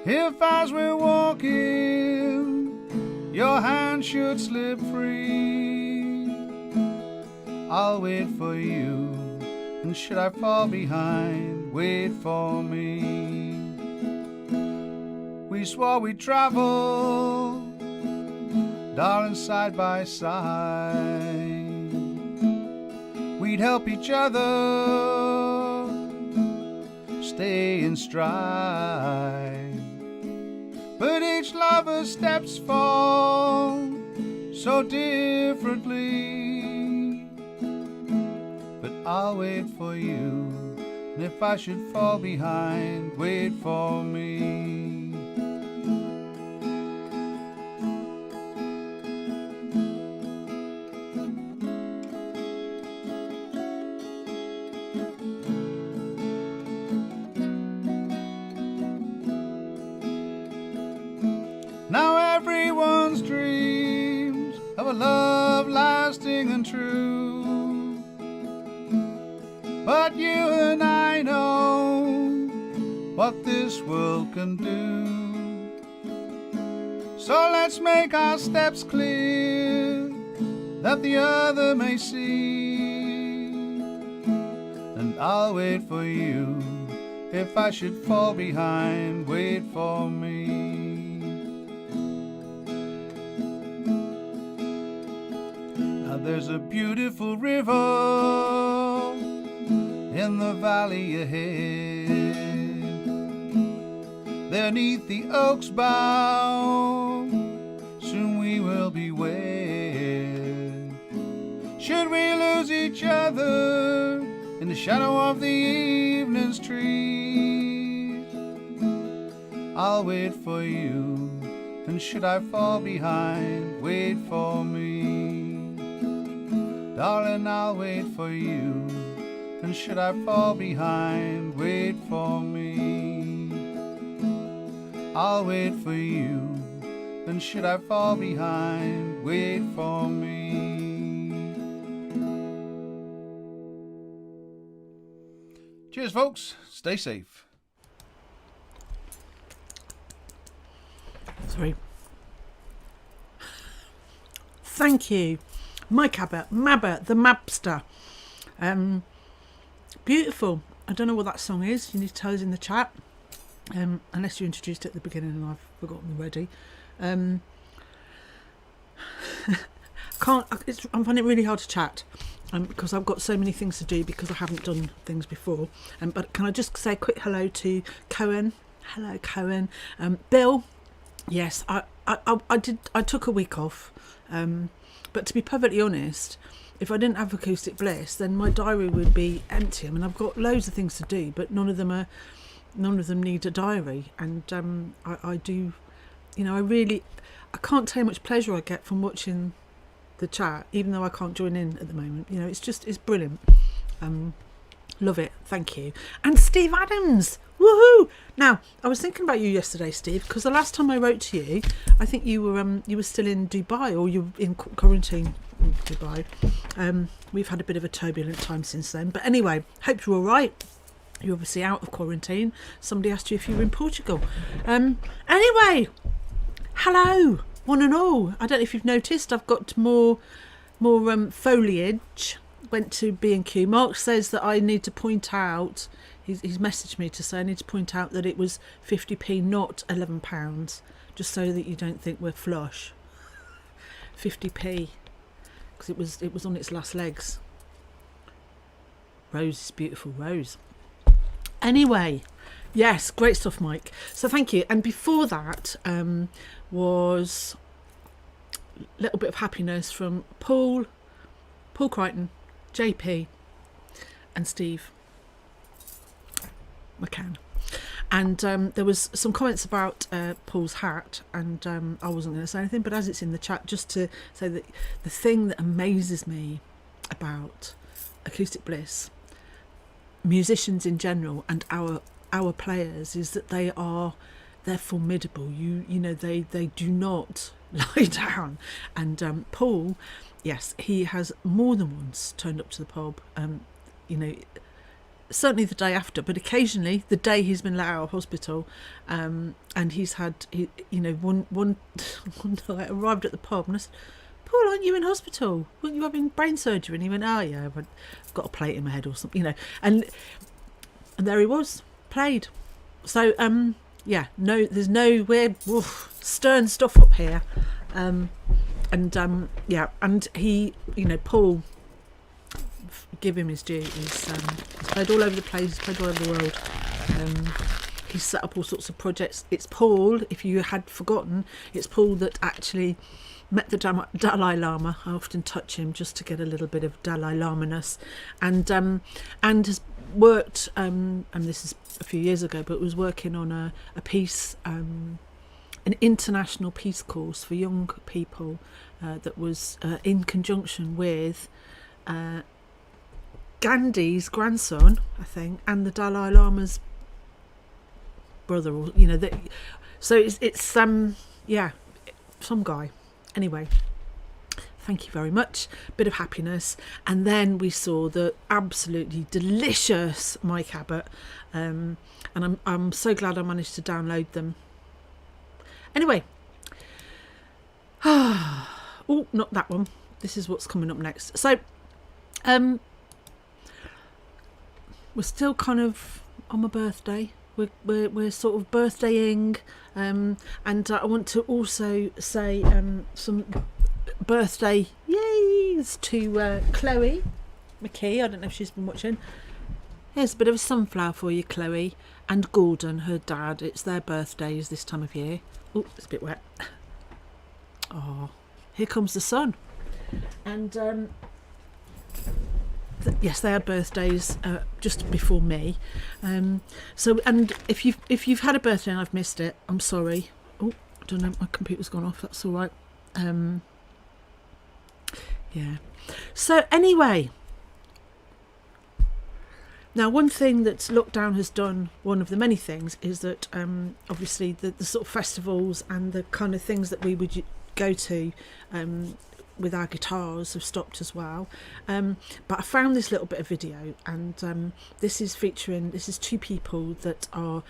If as we're walking, your hand should slip free, I'll wait for you, and should I fall behind, wait for me. We swore we'd travel, darling, side by side. We'd help each other stay in stride. But each lover's steps fall so differently. But I'll wait for you. And if I should fall behind, wait for me. Now everyone's dreams of a love lasting and true, but you and I know what this world can do. So let's make our steps clear, that the other may see. And I'll wait for you. If I should fall behind, wait for me. There's a beautiful river in the valley ahead. There 'neath the oak's bough, soon we will be wed. Should we lose each other in the shadow of the evening's trees, I'll wait for you. And should I fall behind, wait for me. Darling, I'll wait for you. And should I fall behind, wait for me. I'll wait for you. And should I fall behind, wait for me. Cheers, folks. Stay safe. Sorry. Thank you. Mike Abbott, the Mabster. Beautiful. I don't know what that song is. You need to tell us in the chat. Unless you introduced it at the beginning and I've forgotten already. I'm finding it really hard to chat because I've got so many things to do because I haven't done things before. But can I just say a quick hello to Cohen? Hello, Cohen. Bill. Yes, I took a week off. But to be perfectly honest, if I didn't have Acoustic Bliss, then my diary would be empty. I mean, I've got loads of things to do, but none of them need a diary. And I do, I can't tell you how much pleasure I get from watching the chat, even though I can't join in at the moment. It's brilliant. Love it. Thank you. And Steve Adams. Woohoo! Now, I was thinking about you yesterday, Steve, because the last time I wrote to you, I think you were still in Dubai, or you were in quarantine in Dubai. We've had a bit of a turbulent time since then. But anyway, hope you're all right. You're obviously out of quarantine. Somebody asked you if you were in Portugal. Anyway, hello, one and all. I don't know if you've noticed, I've got more foliage. Went to B&Q. Mark says that I need to point out, he's messaged me to say I need to point out that it was 50p, not £11, just so that you don't think we're flush. 50p, because it was on its last legs. Rose is beautiful, Rose. Anyway, yes, great stuff, Mike. So thank you. And before that was a little bit of happiness from Paul Crichton, JP and Steve McCann. And there was some comments about Paul's hat, and I wasn't going to say anything, but as it's in the chat, just to say that the thing that amazes me about Acoustic Bliss, musicians in general, and our players, is that they're formidable. They do not lie down. And Paul, yes, he has more than once turned up to the pub. Certainly the day after, but occasionally the day he's been let out of hospital, and he's had, one night I arrived at the pub and I said, Paul, aren't you in hospital? Weren't you having brain surgery? And he went, oh yeah, I've got a plate in my head or something, and there he was, played. So there's no weird stern stuff up here, and he, Paul, give him his due. He's played all over the place, he's played all over the world. he's set up all sorts of projects. It's Paul, if you had forgotten, it's Paul that actually met the Dalai Lama. I often touch him just to get a little bit of Dalai Lama-ness, and has worked, and this is a few years ago, but was working on a peace, an international peace course for young people that was in conjunction with Gandhi's grandson, I think, and the Dalai Lama's brother, or so it's yeah, some guy. Anyway, thank you very much. Bit of happiness. And then we saw the absolutely delicious Mike Abbott, and I'm so glad I managed to download them. Anyway, oh, not that one. This is what's coming up next. So we're still kind of on my birthday. We're sort of birthdaying, and I want to also say some birthday yays to Chloe McKee. I don't know if she's been watching. Here's a bit of a sunflower for you, Chloe, and Gordon, her dad. It's their birthdays this time of year. Oh, it's a bit wet. Oh, here comes the sun. And yes, they had birthdays just before me. So, and if you've had a birthday and I've missed it, I'm sorry. Oh, I don't know, my computer's gone off. That's all right. Yeah. So anyway, now one thing that lockdown has done, one of the many things, is that obviously the sort of festivals and the kind of things that we would go to with our guitars have stopped as well, but I found this little bit of video, and this is two people that are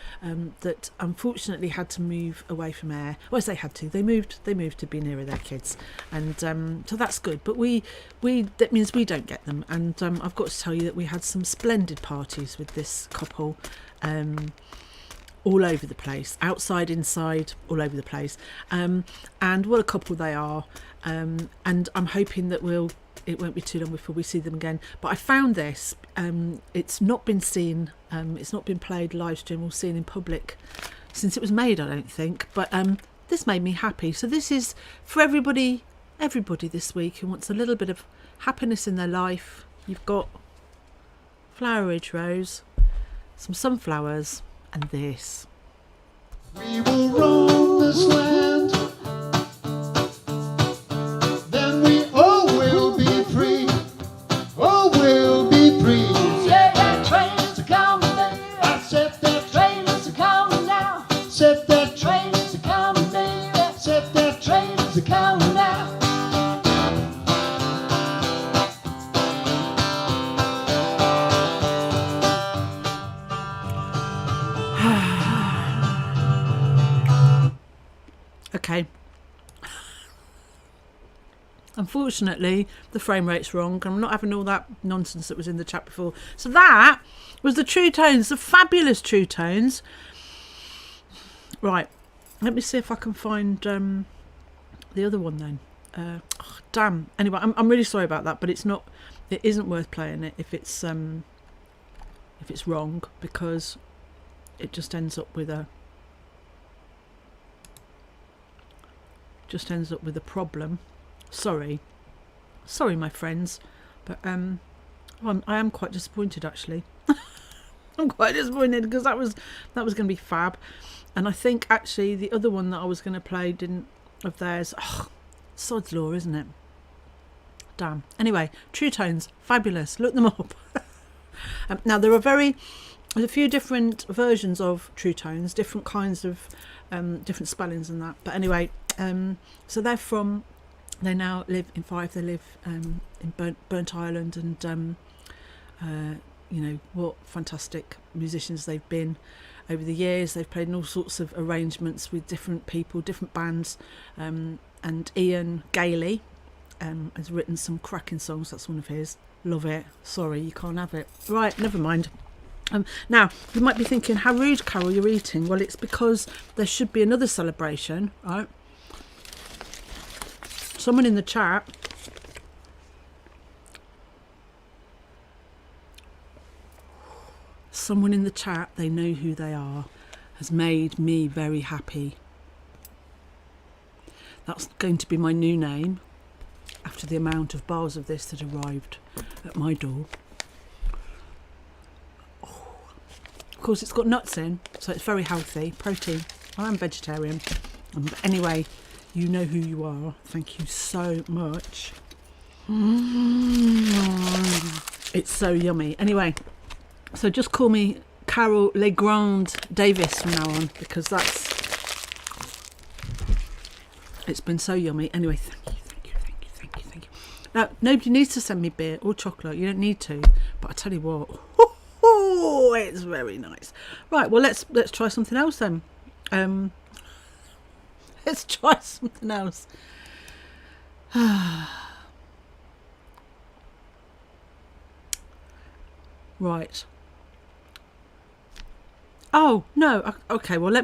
that unfortunately had to move away from air. Well, they had to. They moved to be nearer their kids, and so that's good. But that means we don't get them. And I've got to tell you that we had some splendid parties with this couple. All over the place, outside, inside, all over the place, and what a couple they are, and I'm hoping that it won't be too long before we see them again. But I found this, it's not been seen, it's not been played live stream or seen in public since it was made, I don't think, but this made me happy. So this is for everybody this week who wants a little bit of happiness in their life. You've got Flower Ridge Rose, some sunflowers, and this. We will roam this land, then we all will be free, all will be free. Yeah, that train's a-coming, baby. I said that Train's a-coming now. said that Train's a-coming, baby. said that Train's a-coming now. Okay. Unfortunately, the frame rate's wrong. I'm not having all that nonsense that was in the chat before. So that was the True Tones, the fabulous True Tones. Right. Let me see if I can find the other one then. Damn. Anyway, I'm really sorry about that, but it isn't worth playing it if it's wrong, because it just ends up with a problem. Sorry my friends, but I am quite disappointed, actually. I'm quite disappointed, because that was going to be fab, and I think actually the other one that I was going to play didn't, of theirs. Sod's law, isn't it? Damn. Anyway, True Tones, fabulous. Look them up. Now there's a few different versions of True Tones, different kinds of different spellings and that. But anyway, so they now live in Fife. They live in Burnt Island, and you know what fantastic musicians they've been over the years. They've played in all sorts of arrangements with different people, different bands, and Ian Gailey has written some cracking songs. That's one of his. Love it. Sorry, you can't have it. Right, never mind. Now, you might be thinking, how rude, Carol, you're eating. Well, it's because there should be another celebration, right? Someone in the chat they know who they are. has made me very happy. That's going to be my new name after the amount of bars of this that arrived at my door. Oh. Of course, it's got nuts in, so it's very healthy, protein. I am vegetarian. But anyway, you know who you are. Thank you so much. It's so yummy. Anyway, so just call me Carol Legrand Davis from now on, because it's been so yummy. Anyway, thank you. Now, nobody needs to send me beer or chocolate. You don't need to. But I tell you what, it's very nice. Right, well, let's try something else then. Let's try something else. Right. Oh, no. Okay, well,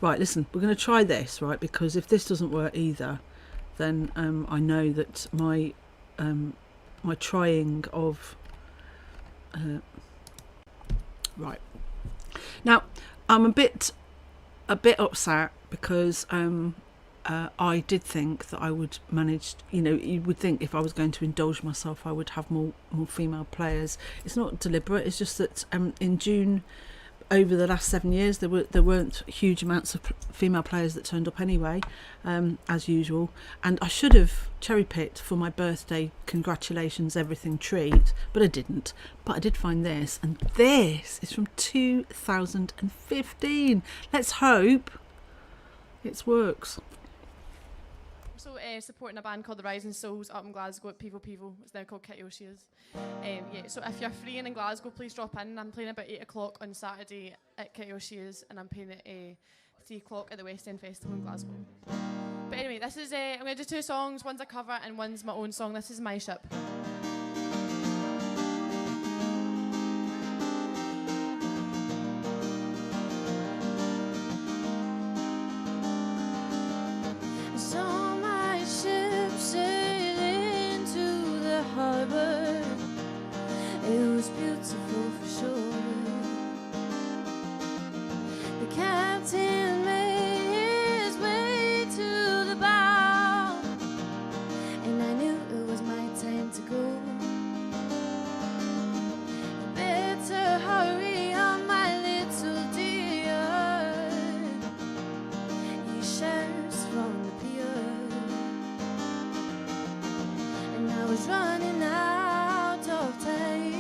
right, listen, we're going to try this, right? Because if this doesn't work either, then I know that my trying of... right. Now, I'm a bit upset because I did think that I would manage, you would think if I was going to indulge myself, I would have more female players. It's not deliberate, it's just that in June, over the last 7 years, there weren't huge amounts of female players that turned up anyway, as usual. And I should have cherry-picked for my birthday congratulations everything treat, but I didn't. But I did find this, and this is from 2015. Let's hope it works. Also supporting a band called the Rising Souls up in Glasgow at Pivo. It's now called Kitoshia's. So if you're free and in Glasgow, please drop in. I'm playing about 8 o'clock on Saturday at Kitoshia's, and I'm playing at 3 o'clock at the West End Festival in Glasgow. But anyway, this is I'm going to do 2 songs. One's a cover and one's my own song. This is My Ship. It was beautiful for sure. The captain made his way to the bow, and I knew it was my time to go. You better hurry on, my little dear. He shares from the pier, and I was running out of time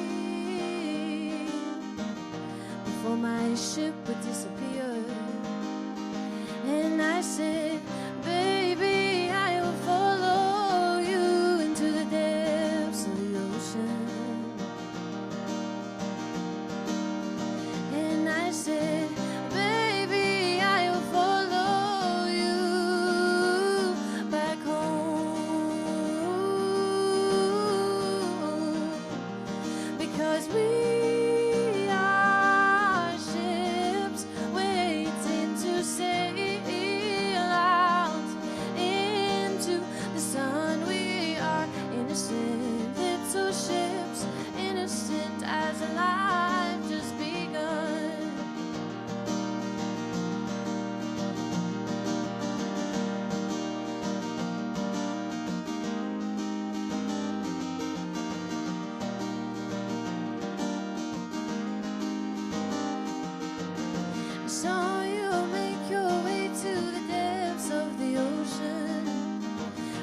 before my ship would disappear. And I said, baby, I will follow you into the depths of the ocean. And I said, baby, I will follow you back home, because we are ships waiting to sail out into the sun. We are innocent little ships, innocent as a life just begun. I saw you make your way to the depths of the ocean.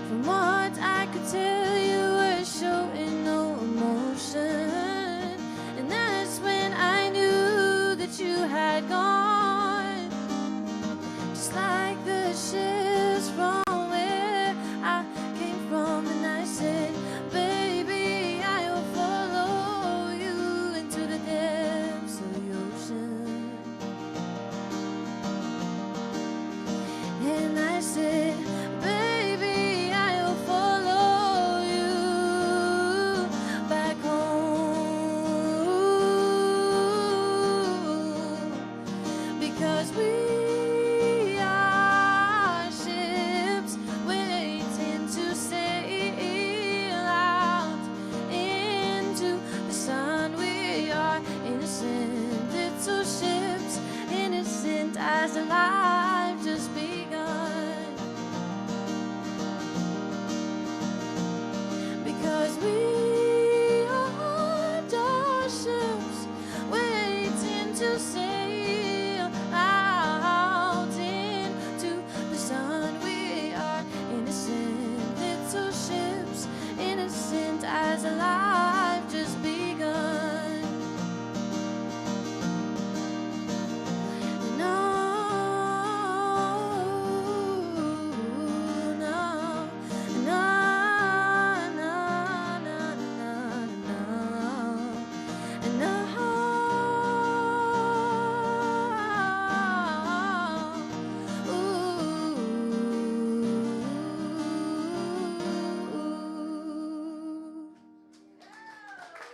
From what I could tell, you were showing no emotion, and that's when I knew that you had gone. Just like the ships from where I came from. And I said, baby, I will follow you into the depths of the ocean.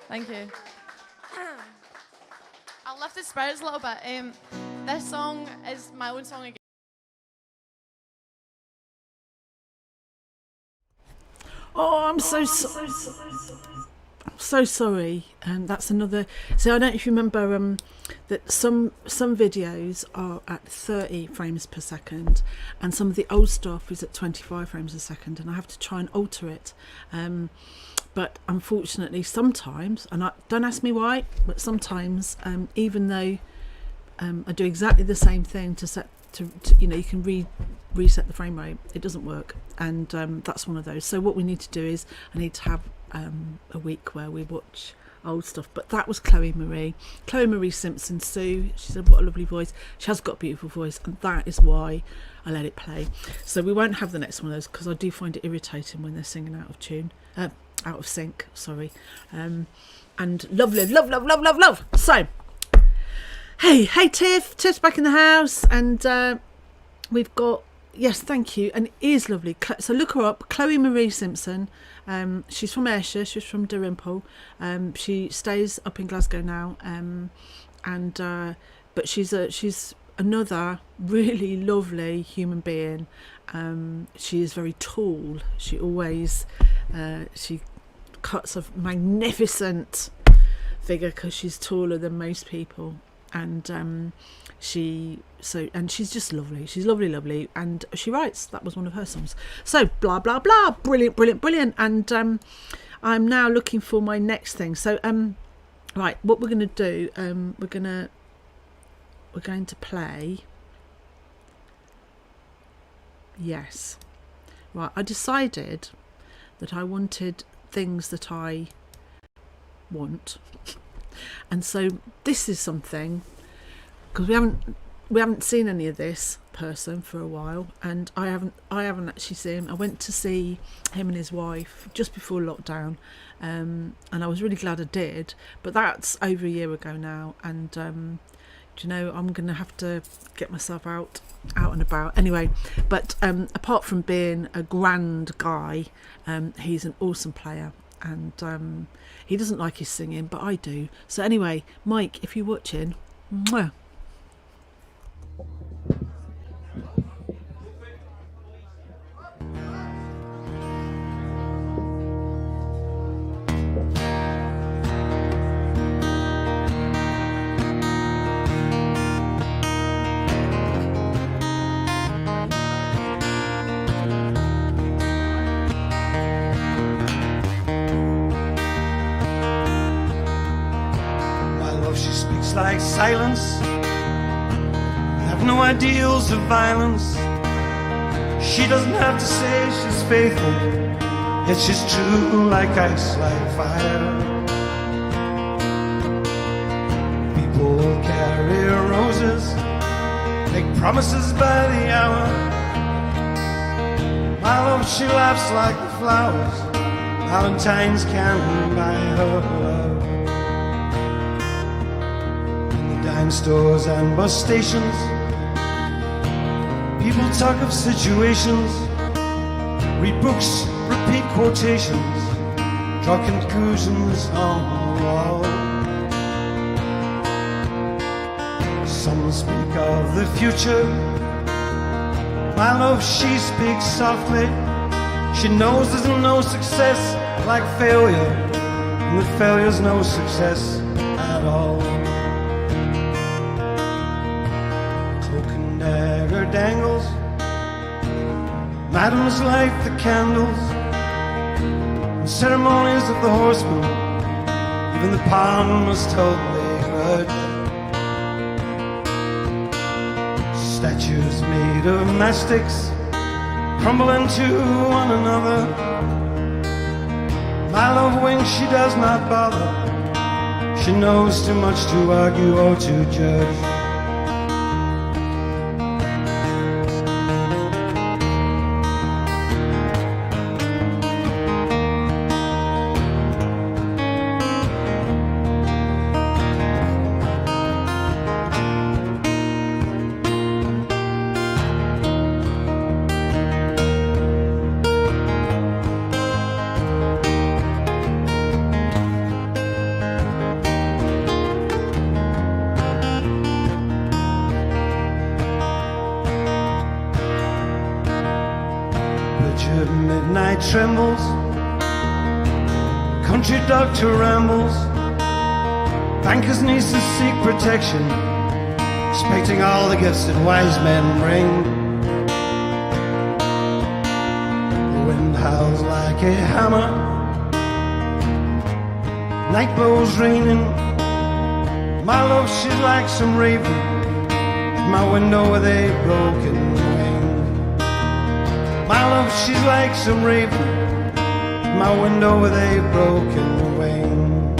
Thank you. I'll lift the spirits a little bit. This song is my own song again. Oh, I'm so sorry. That's another. So I don't know if you remember that some videos are at 30 frames per second, and some of the old stuff is at 25 frames a second, and I have to try and alter it. But unfortunately, sometimes, and don't ask me why, but sometimes, even though I do exactly the same thing to you can reset the frame rate, it doesn't work, and that's one of those. So what we need to do is I need to have a week where we watch old stuff. But that was Chloe Marie Simpson. Sue, she said, what a lovely voice. She has got a beautiful voice, and that is why I let it play. So we won't have the next one of those, because I do find it irritating when they're singing out of tune, out of sync, sorry. And love. So hey Tiff's back in the house, and we've got, yes, thank you, and it is lovely. So look her up, Chloe Marie Simpson. She's from Ayrshire, she's from Dalrymple. She stays up in Glasgow now, but she's another really lovely human being. She is very tall. She always she cuts a magnificent figure because she's taller than most people, and she's just lovely. She's lovely, and she writes. That was one of her songs. So blah blah blah, brilliant. And I'm now looking for my next thing. So right, what we're going to do, we're going to play. Yes, right. I decided that I wanted things that I want, and so this is something, because we haven't seen any of this person for a while, and I haven't actually seen him. I went to see him and his wife just before lockdown, and I was really glad I did, but that's over a year ago now, and do you know, I'm gonna have to get myself out and about anyway. But apart from being a grand guy, he's an awesome player, and he doesn't like his singing, but I do. So anyway, Mike, if you're watching, mwah. Like silence, have no ideals of violence. She doesn't have to say she's faithful, yet she's true like ice, like fire. People carry roses, make promises by the hour. My love, she laughs like the flowers Valentines can buy her love. Dime stores and bus stations, people talk of situations, read books, repeat quotations, draw conclusions on the wall. Some speak of the future, my love, she speaks softly. She knows there's no success like failure, and that failure's no success at all. Dangles, madams light the candles, and ceremonies of the horsemen, even the palm must hold a grudge. Statues made of mastics crumble into one another. My love, when she does not bother, she knows too much to argue or to judge. trembles, country doctor rambles, bankers' nieces seek protection, expecting all the gifts that wise men bring. The wind howls like a hammer, night blows raining. My love, she's like some raven at my window with a broken wing. My love, she's like some raven at my window with a broken wing.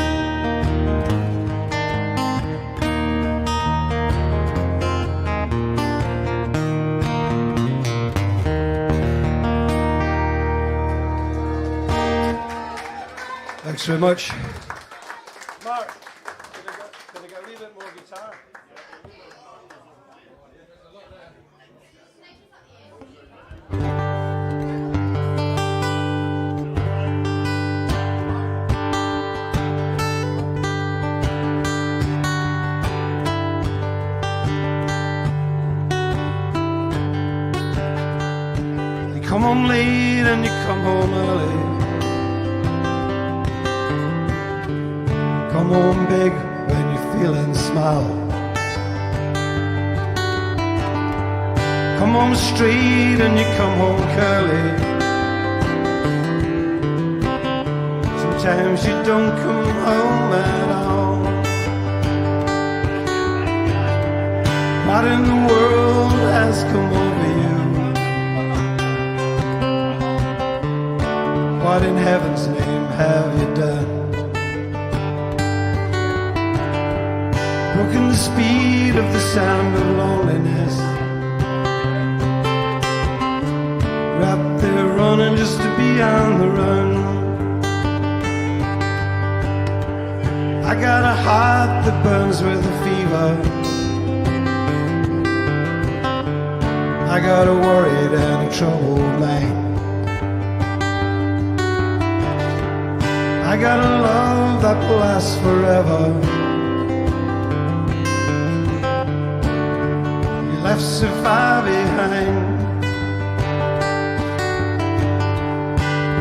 Thanks very much. Mark, can I get a wee bit more guitar? You come home late and you come home early. Come home big when you're feeling small. Come home straight and you come home curly. Sometimes you don't come home at all. What in the world has come over you? What in heaven's name have you done? Broken the speed of the sound of loneliness. You're out there running just to be on the run. I got a heart that burns with a fever. I got a worried and a troubled mind. I got a love that will last forever. Left so far behind.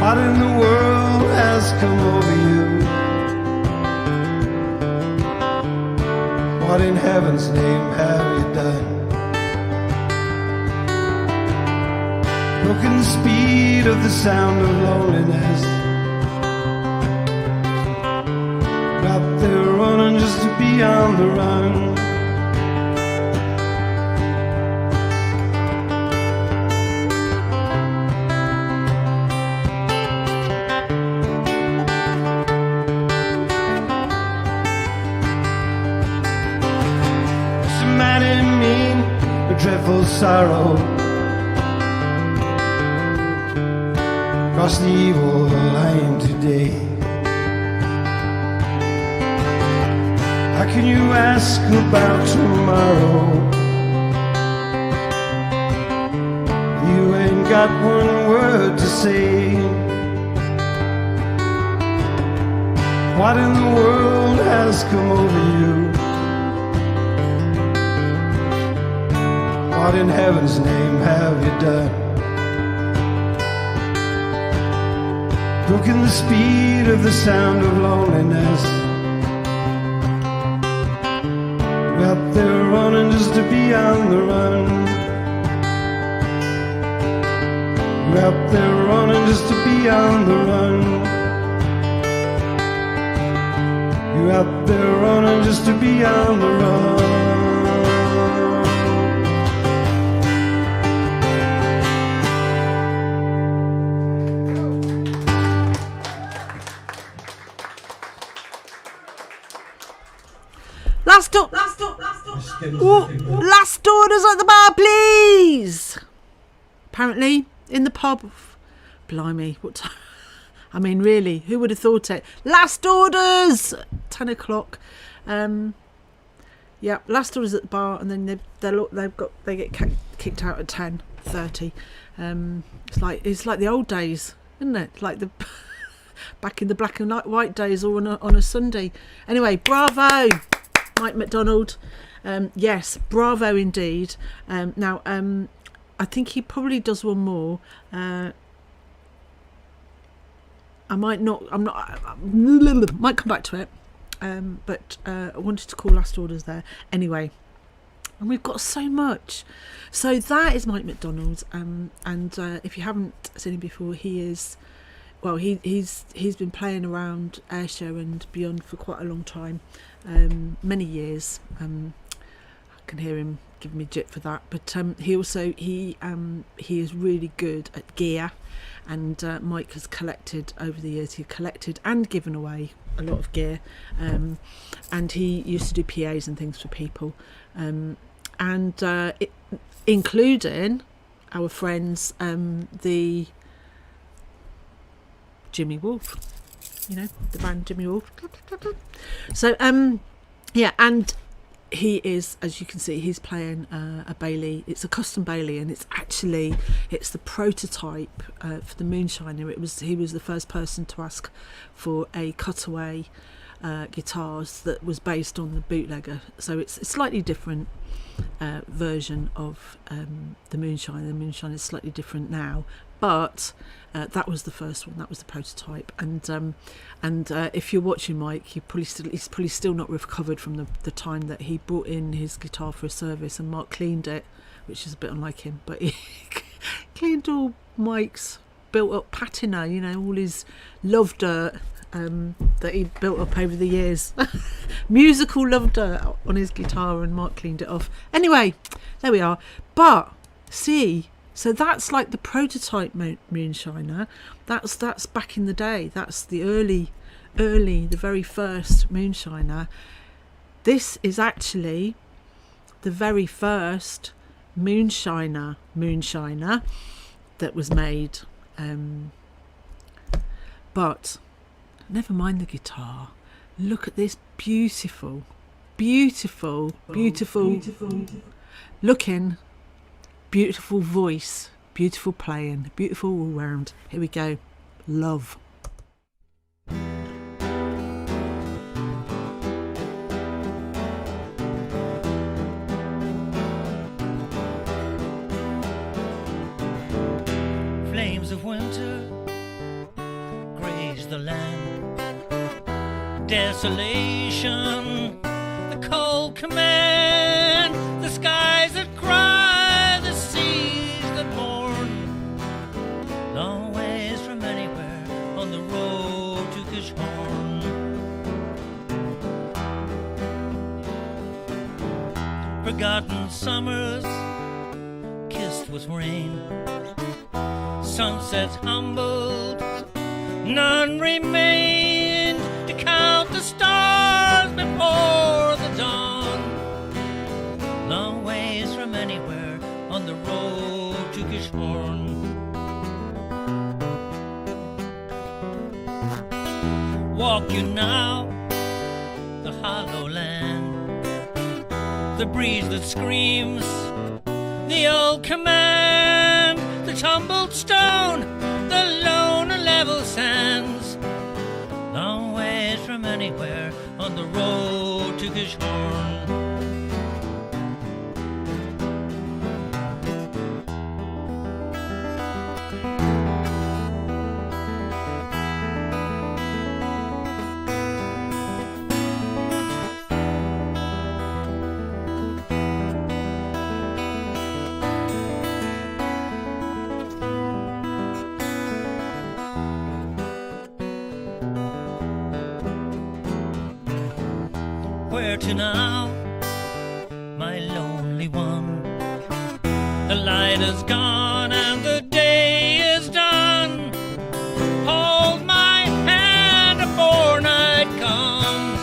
What in the world has come over you? What in heaven's name have you done? Broken the speed of the sound of loneliness. Out there running just to be on the run. Dreadful sorrow cross the evil line today. How can you ask about tomorrow? You ain't got one word to say. What in the world has come over you? What in heaven's name have you done? Broken the speed of the sound of loneliness. We're out there running just to be on the run. We're out there running just to be on the run. You're out there running just to be on the run. Last orders at the bar, please. Apparently, in the pub. Blimey, what time? I mean, really, who would have thought it? Last orders, 10 o'clock. Yeah, last orders at the bar, and then they get kicked out at 10:30. It's like the old days, isn't it? Like the back in the black and white days, or on a Sunday. Anyway, bravo, Mike McDonald. Yes, bravo indeed. Now, I think he probably does one more. might come back to it, but I wanted to call Last Orders there anyway. And we've got so much. So that is Mike McDonald, and if you haven't seen him before, he's been playing around Airshow and beyond for quite a long time, many years. I can hear him giving me jip for that, but he is really good at gear, and Mike has collected over the years. He collected and given away a lot of gear, and he used to do PAs and things for people, including our friends, the Jimmy Wolf, the band Jimmy Wolf. So yeah, and he is, as you can see, he's playing a Bailey. It's a custom Bailey, and it's the prototype for the Moonshiner. He was the first person to ask for a cutaway guitars that was based on the bootlegger. So it's a slightly different version of the Moonshiner. The Moonshiner is slightly different now, but that was the first one. That was the prototype. And if you're watching Mike, he's probably still not recovered from the time that he brought in his guitar for a service, and Mark cleaned it, which is a bit unlike him. But he cleaned all Mike's built-up patina, all his love dirt that he built up over the years. Musical love dirt on his guitar, and Mark cleaned it off. Anyway, there we are. But see. So that's like the prototype Moonshiner. That's back in the day. That's the the very first Moonshiner. This is actually the very first Moonshiner that was made. But never mind the guitar. Look at this beautiful looking, beautiful voice, beautiful playing, beautiful all round. Here we go. Love. Flames of winter graze the land. Desolation, the cold command, the skies that cry, the seas that mourn. Long ways from anywhere on the road to Kishorn. Forgotten summers kissed with rain. Sunsets humbled, none remained to count the stars before the dawn. Long ways from anywhere on the road to Kishorn. Walk you now the hollow land, the breeze that screams, the old command, the tumbled stone, the lone and level sands. Long ways from anywhere on the road to Kishorn. Where to now, my lonely one? The light is gone and the day is done. Hold my hand before night comes.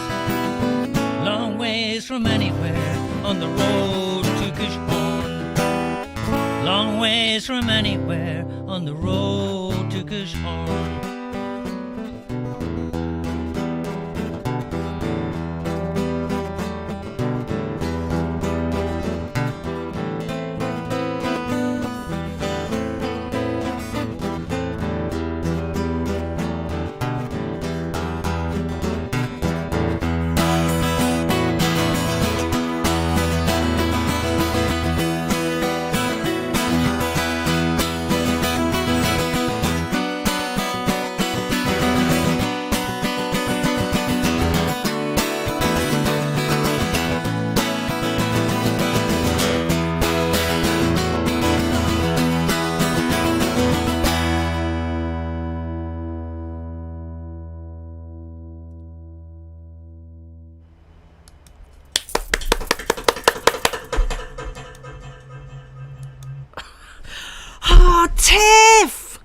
Long ways from anywhere on the road to Kishorn. Long ways from anywhere on the road to Kishorn. Tiff!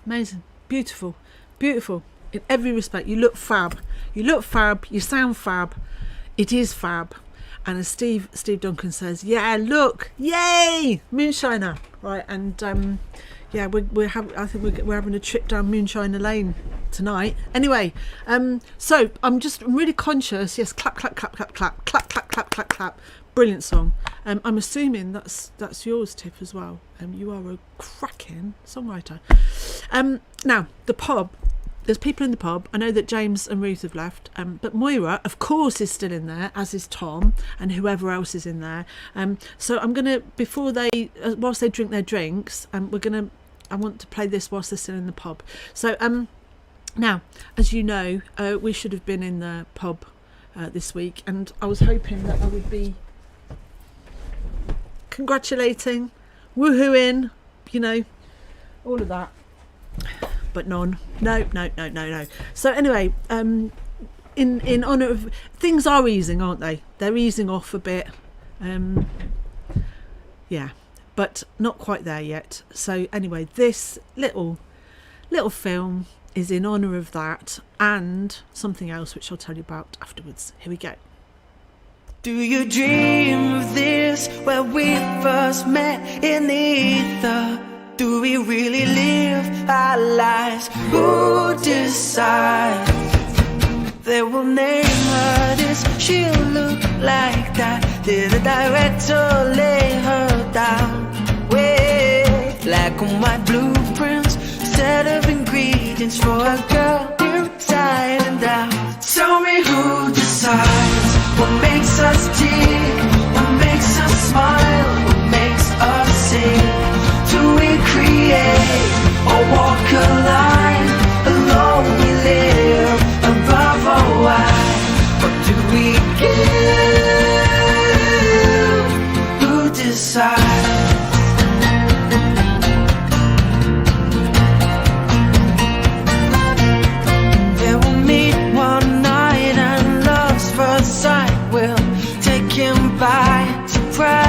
Amazing. Beautiful. Beautiful. In every respect. You look fab. You look fab. You sound fab. It is fab. And as Steve Duncan says, yeah, look, yay, Moonshiner, right? And yeah, I think we're having a trip down Moonshiner Lane tonight. Anyway, so I'm really conscious. Yes, clap, clap, clap, clap, clap, clap, clap, clap, clap, clap. Brilliant song. I'm assuming that's yours, Tiff, as well. You are a cracking songwriter. Now the pub. There's people in the pub. I know that James and Ruth have left, but Moira, of course, is still in there, as is Tom and whoever else is in there. So I'm gonna, before they, whilst they drink their drinks, I want to play this whilst they're still in the pub. So now, as you know, we should have been in the pub this week, and I was hoping that I would be congratulating, woohooing, you know, all of that. But none. No. So anyway, in honour of, things are easing, aren't they? They're easing off a bit. Yeah, but not quite there yet. So anyway, this little film is in honour of that and something else which I'll tell you about afterwards. Here we go. Do you dream of this, where we first met in the ether? Do we really live our lives? Who decides? They will name her this, she'll look like that. Did the director lay her down? Wait, black and white blueprints, set of ingredients for a girl inside and out. Tell me who decides what makes us tick, what makes us smile, what makes us sing. Do we create or walk a line? Alone we live, above our why. What do we give? Who decides? They will meet one night and love's first sight will take him by surprise.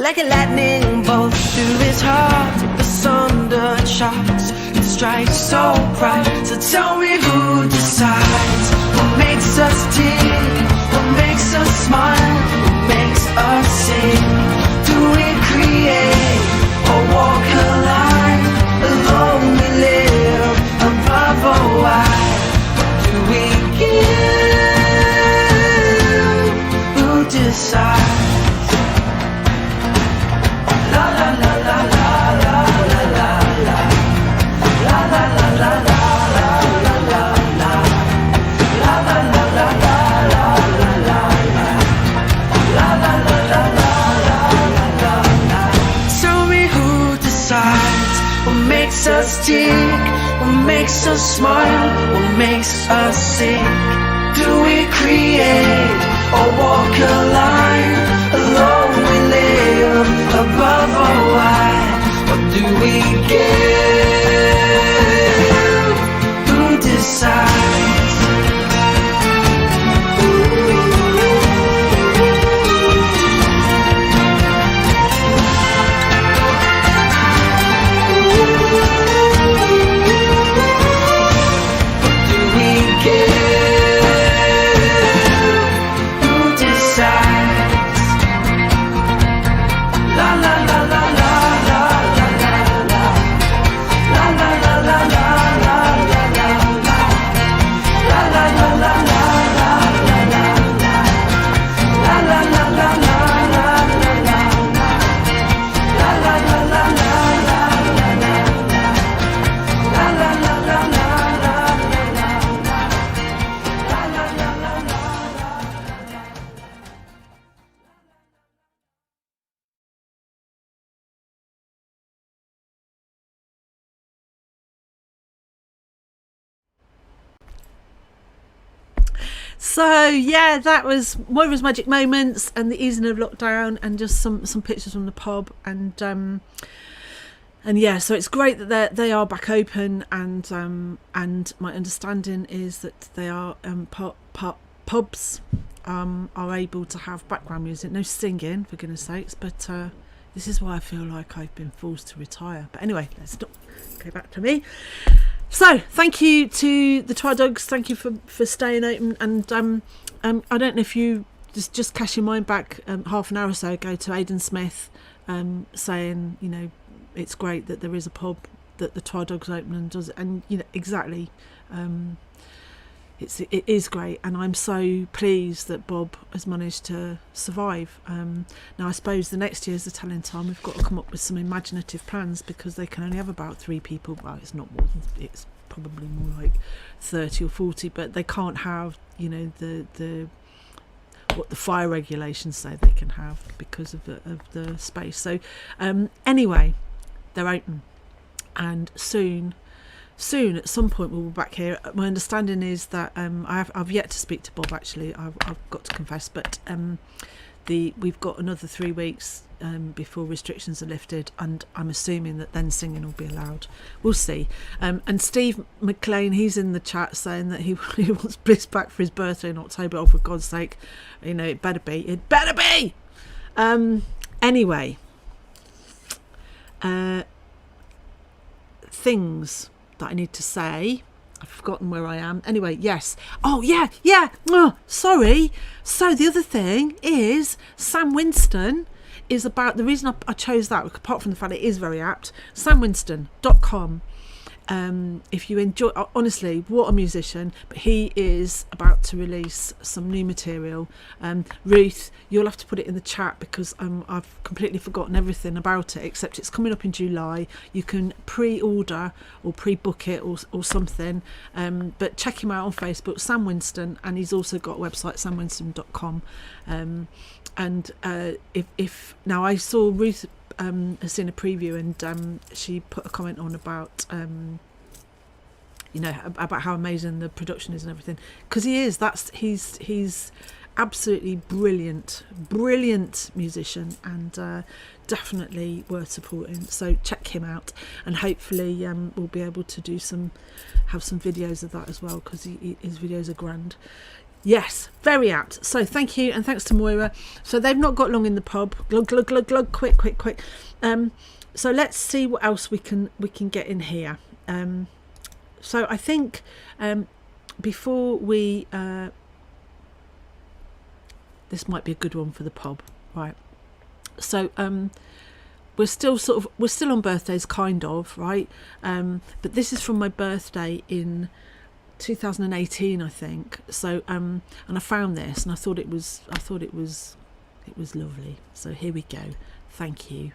Like a lightning bolt through his heart, the thunder charts, it strikes so bright. So tell me who decides what makes us tick, what makes us smile, what makes us sing. Do we create or walk a line? Alone we live, above or wide. What do we give? Who decides? Us tick, what makes us smile, what makes us sick? Do we create or walk a line? Alone we live, above or wide. What do we give? Who decides? So yeah, that was Moira's Magic Moments and the easing of lockdown, and just some pictures from the pub, and yeah, so it's great that they are back open, and my understanding is that they are pubs are able to have background music, no singing for goodness sakes, but this is why I feel like I've been forced to retire. But anyway, let's not go back to me. So thank you to the Try Dogs, thank you for staying open, and I don't know if you just cast your mind back half an hour or so ago to Aidan Smith saying, you know, it's great that there is a pub that the Try Dogs open and does, and you know exactly, it is great, and I'm so pleased that Bob has managed to survive. Now I suppose the next year's the telling time. We've got to come up with some imaginative plans because they can only have about 3 people. Well, it's not more than, it's probably more like 30 or 40, but they can't have, you know, the what the fire regulations say they can have because of the space. So anyway, they're open, and soon at some point we'll be back here. My understanding is that I've yet to speak to Bob, actually. I've got to confess, but we've got another 3 weeks before restrictions are lifted, and I'm assuming that then singing will be allowed. We'll see. And Steve McLean, he's in the chat saying that he wants Bliss back for his birthday in October. Oh, for God's sake, you know, it better be. Anyway, things that I need to say. I've forgotten where I am. Anyway, yes. Oh, yeah. Oh, sorry. So the other thing is Sam Winston is about, the reason I chose that, apart from the fact it is very apt, samwinston.com. If you enjoy, honestly, what a musician, but he is about to release some new material. Ruth, you'll have to put it in the chat because I've completely forgotten everything about it, except it's coming up in July. You can pre-order or pre-book it or something, but check him out on Facebook, Sam Winston, and he's also got a website, samwinston.com. And if now I saw Ruth has seen a preview, and she put a comment on about you know, about how amazing the production is and everything, because he's absolutely brilliant musician, and definitely worth supporting. So check him out, and hopefully we'll be able to have some videos of that as well, because his videos are grand. Yes, very apt. So thank you, and thanks to Moira. So they've not got long in the pub. Glug glug glug glug. Quick. So let's see what else we can get in here. So I think before we this might be a good one for the pub, right? So we're still on birthdays, kind of, right? But this is from my birthday in 2018, I think. So and I found this, and I thought it was lovely. So here we go. Thank you.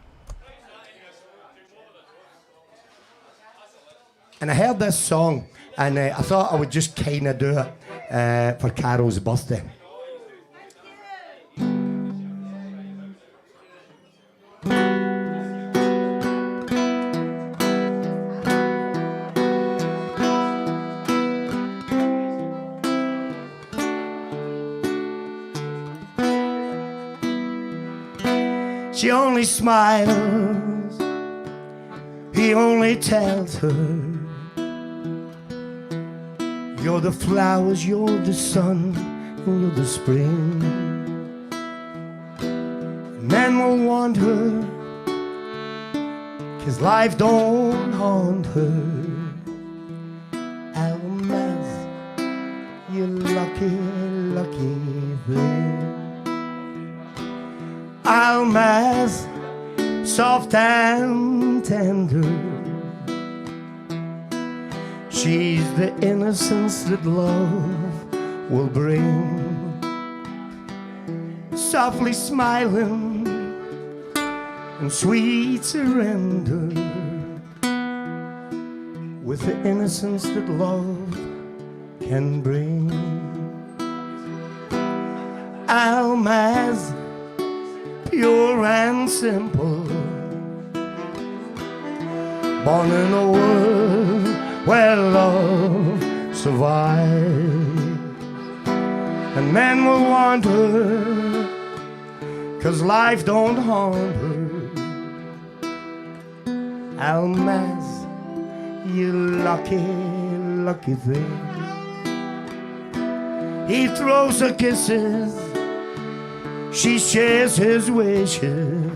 And I heard this song, and I thought I would just kind of do it for Carol's birthday. She only smiles, he only tells her, you're the flowers, you're the sun, and you're the spring. Men will want her, 'cause life don't haunt her. Almas, you lucky thing. Almas, soft and tender, she's the innocence that love will bring. Softly smiling and sweet surrender, with the innocence that love can bring. Almas, pure and simple, born in a world where love survives. And men will want her, 'cause life don't haunt her. Almas, you lucky thing. He throws her kisses, she shares his wishes.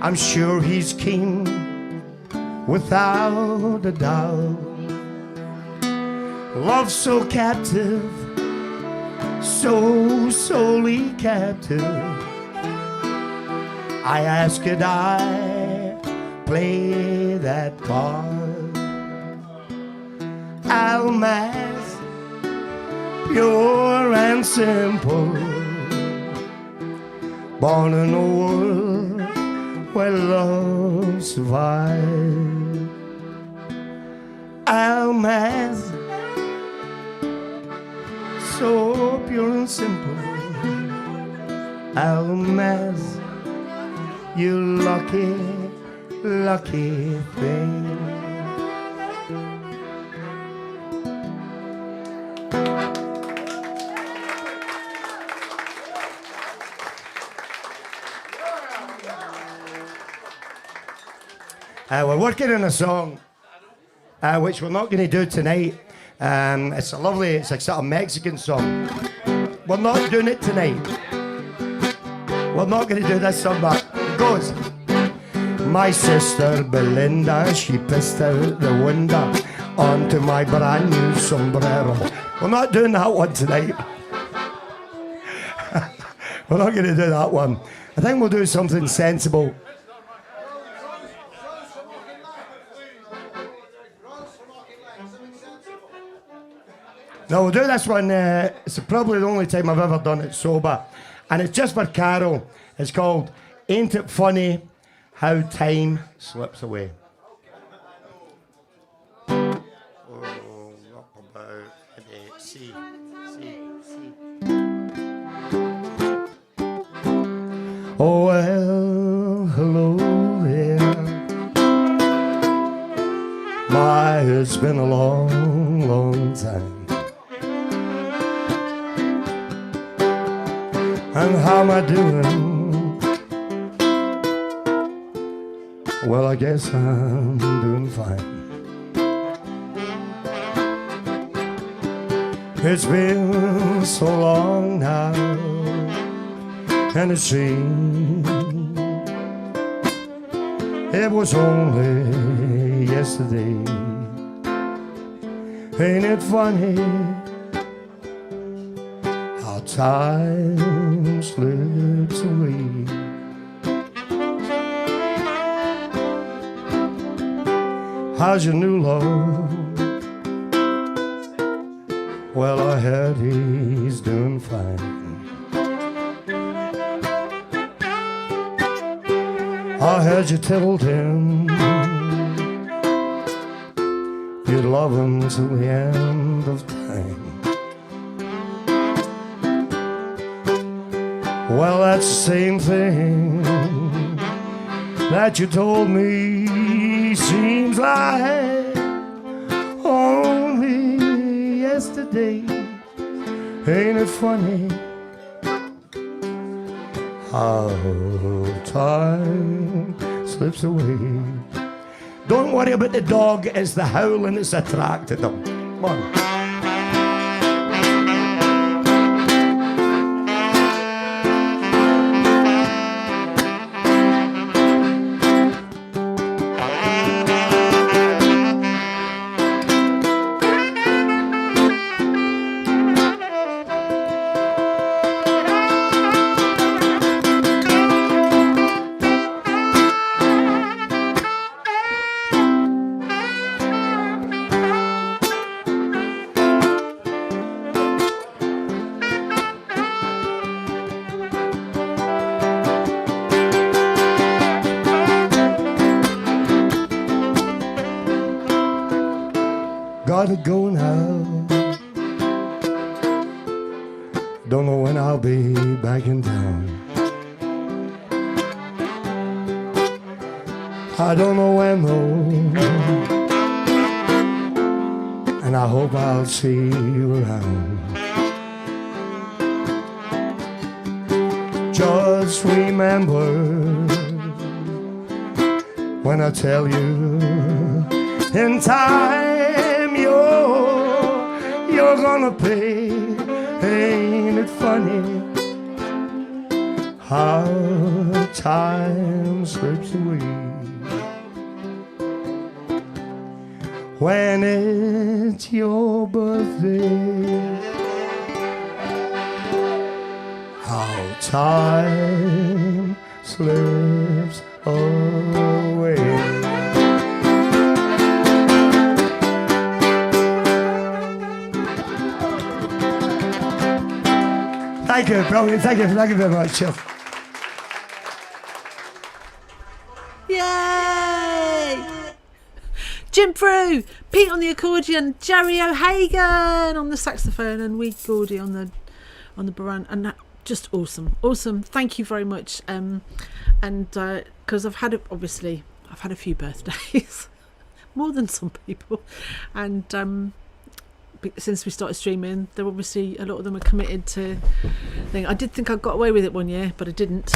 I'm sure he's keen, without a doubt. Love so captive, so solely captive. I ask, could I play that part? Alma's pure and simple, born in a world where love survives. Alma's so pure and simple. Alma's, you lucky, lucky thing. We're working on a song which we're not going to do tonight. It's a sort of Mexican song. We're not doing it tonight. We're not going to do this song, but it goes. My sister Belinda, she pissed out the window onto my brand new sombrero. We're not doing that one tonight. We're not going to do that one. I think we'll do something sensible. No, we'll do this one. It's probably the only time I've ever done it sober. And it's just for Carol. It's called Ain't It Funny How Time Slips Away. Oh, up about C. Oh, well, hello there. My, it's been a long, long time. And how am I doing? Well, I guess I'm doing fine. It's been so long now, and it seems it was only yesterday. Ain't it funny? Time slips away. How's your new love? Well, I heard he's doing fine. I heard you told him you'd love him till the end of time. Well, that's the same thing that you told me. Seems like only yesterday. Ain't it funny how time slips away? Don't worry about the dog, it's the howling that's attracted them. Come on. Gotta go now. Don't know when I'll be back in town. I don't know when though, and I hope I'll see you around. Just remember when I tell you in time you're you're gonna pay. Ain't it funny how time slips away when it's your birthday? How time slips away. Thank you, brilliant. Thank you very much. Cheers. Yay! Jim Frew, Pete on the accordion, Jerry O'Hagan on the saxophone, and Wee Gordy on the baran, and that, just awesome. Thank you very much. And because I've had a few birthdays, more than some people, and since we started streaming, they're obviously, a lot of them are committed to thing. I did think I got away with it one year, but I didn't.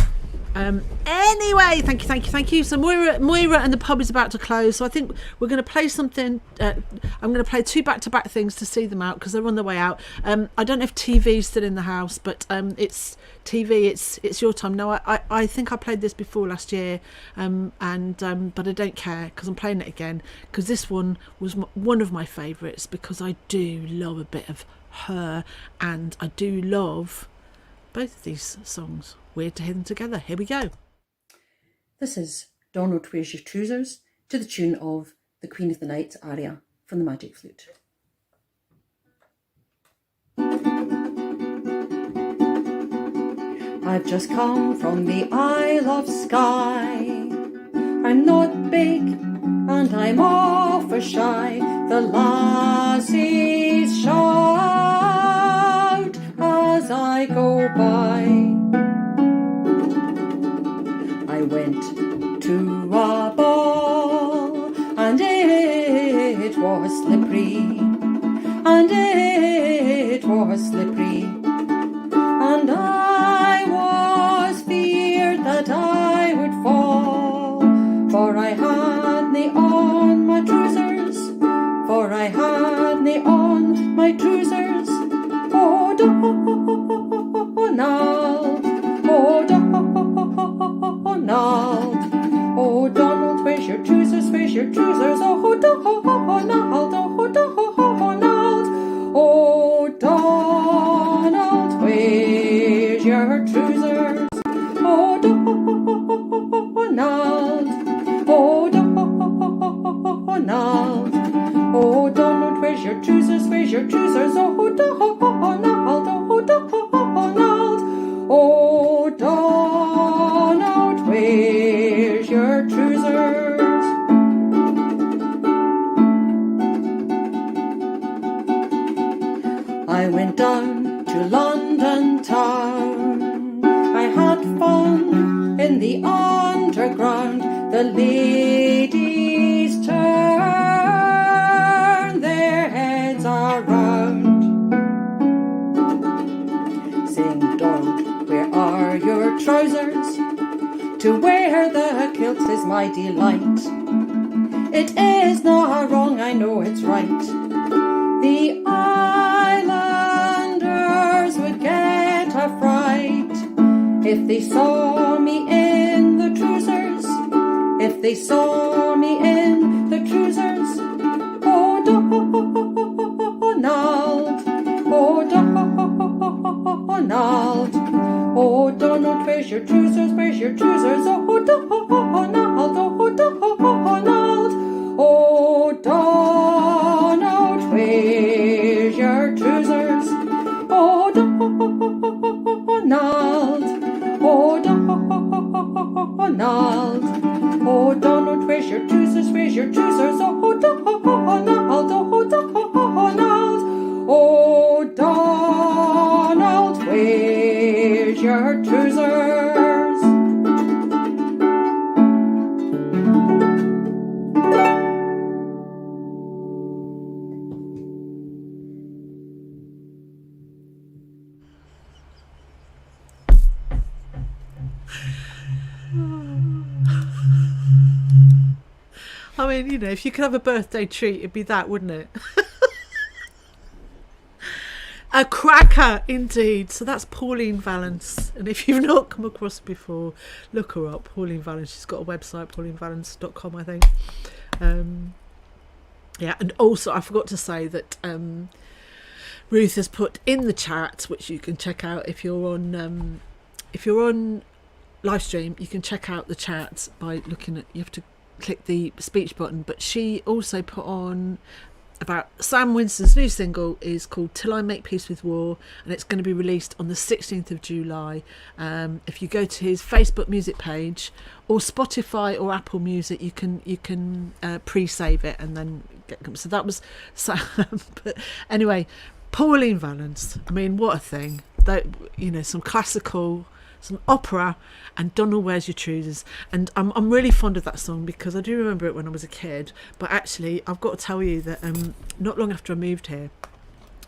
Anyway, thank you. So Moira and the pub is about to close, so I think we're going to play something. I'm going to play 2 back-to-back things to see them out because they're on their way out. I don't know if TV's still in the house, but it's TV. It's your time. No, I think I played this before last year, but I don't care because I'm playing it again because this one was one of my favourites because I do love a bit of her, and I do love both of these songs. Weird to hear them together. Here we go. This is Donald Where's Your Trousers to the tune of the Queen of the Night aria from the Magic Flute. I've just come from the Isle of Skye. I'm not big and I'm awful shy. The lassies shout as I go by. I went to a ball and it was slippery, and it was slippery, and I was feared that I would fall, for I had me on my trousers, for I had me on my trousers. Oh, Donald, oh, Donald, oh, Donald, where's your trousers, where's your trousers? Oh, Donald, oh, Donald, oh, Donald, where's your trousers? Oh, Donald, oh, Donald, oh, Donald, where's your trousers, where's your trousers? Oh, Donald, oh, Donald, oh, Donald, where's your trousers? I went down to London town. I had fun in the underground. The ladies turn their heads around, saying, Donald, where are your trousers? To wear the kilts is my delight. It is not wrong, I know it's right. The islanders would get a fright if they saw me in the trousers, if they saw me in the trousers. Oh, Donald, oh, Donald, oh, Donald, where's your trousers, where's your trousers? Oh, Donald, oh, Donald, oh, Donald, where's your trousers? Oh, Donald, oh, Donald, oh, Donald, where's your trousers, where's your trousers? Oh, Donald, oh, Donald, oh, Donald, where's your trousers? I mean, you know, if you could have a birthday treat, it'd be that, wouldn't it? A cracker indeed. So that's Pauline Valance, and if you've not come across her before, look her up. Pauline Valance. She's got a website, paulinevalance.com, I think. Yeah, and also I forgot to say that Ruth has put in the chat, which you can check out if you're on live stream. You can check out the chat by looking at. You have to click the speech button, but she also put on about Sam Winston's new single is called Till I Make Peace with War, and it's going to be released on the 16th of July. If you go to his Facebook music page or Spotify or Apple Music, you can pre-save it and then get them. So that was Sam. But anyway, Pauline Valance, I mean, what a thing. That, you know, some classical, some opera, and Donald Where's Your Trousers. And I'm really fond of that song because I do remember it when I was a kid. But actually, I've got to tell you that not long after I moved here,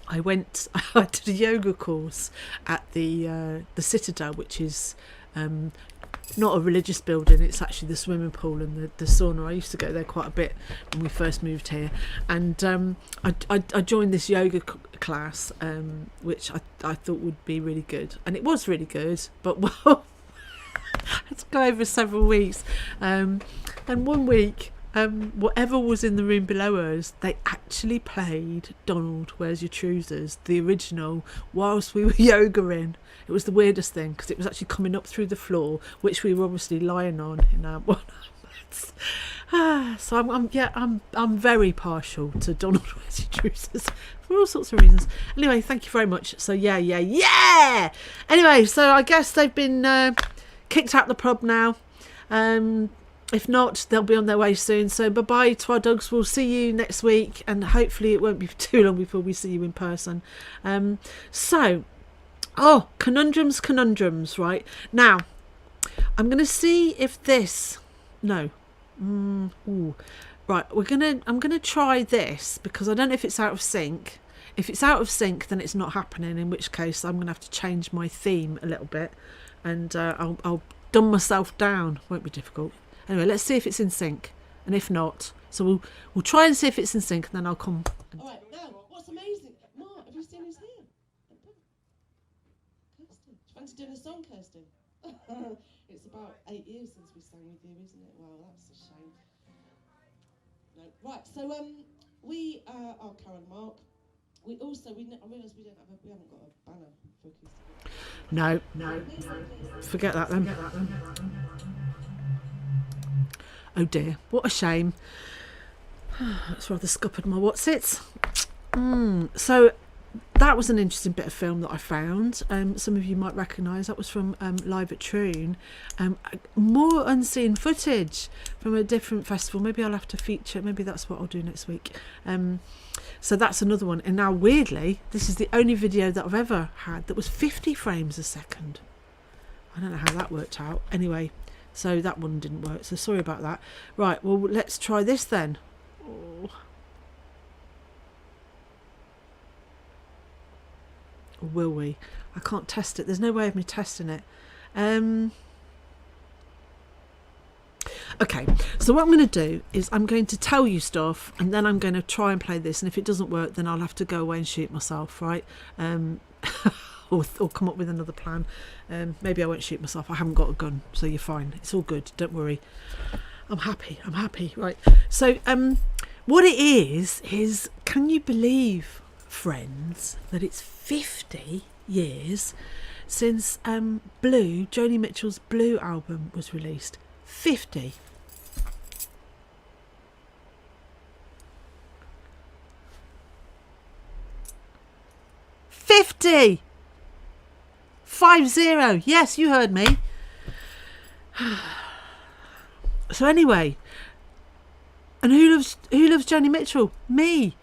I did a yoga course at the Citadel, which is not a religious building. It's actually the swimming pool and the sauna. I used to go there quite a bit when we first moved here, and I joined this yoga class, which I thought would be really good, and it was really good. But well, I had to go over several weeks, and one week, whatever was in the room below us, they actually played Donald Where's Your Trousers, the original, whilst we were yogaing. It was the weirdest thing because it was actually coming up through the floor, which we were obviously lying on in our mats. So I'm very partial to Donald Where's Your Trousers for all sorts of reasons. Anyway, thank you very much. So yeah. Anyway, so I guess they've been kicked out the pub now. If not, they'll be on their way soon. So bye-bye to our dogs. We'll see you next week, and hopefully it won't be too long before we see you in person. Conundrums, right? Now, I'm going to see if this... No. Right, I'm going to try this because I don't know if it's out of sync. If it's out of sync, then it's not happening, in which case I'm going to have to change my theme a little bit, and I'll dumb myself down. Won't be difficult. Anyway, let's see if it's in sync, and if not, so we'll try and see if it's in sync, and then I'll come. All right, now, what's amazing, Mark, have you seen who's here? Kirsten. Do you fancy doing a song, Kirsten? It's about 8 years since we sang with you, isn't it? Well, that's a shame. No. Right, so we are Carol and Mark. I realised we haven't got a banner for Acoustic. No. Forget that then. Oh dear, what a shame. That's rather scuppered my whatsits. So that was an interesting bit of film that I found. Some of you might recognise that was from Live at Troon. More unseen footage from a different festival. Maybe I'll have to feature. Maybe that's what I'll do next week. So that's another one. And now, weirdly, this is the only video that I've ever had that was 50 frames a second. I don't know how that worked out. Anyway, so that one didn't work. So sorry about that. Right, well, let's try this then. Oh. Or will we? I can't test it. There's no way of me testing it. Okay, so what I'm going to do is I'm going to tell you stuff, and then I'm going to try and play this, and if it doesn't work, then I'll have to go away and shoot myself, right? Or come up with another plan. Maybe I won't shoot myself. I haven't got a gun, so you're fine. It's all good. Don't worry. I'm happy. Right. So what it is can you believe, friends, that it's 50 years since Joni Mitchell's Blue album was released? 50. $50. 50. Yes, you heard me. So anyway, and who loves Joni Mitchell? Me.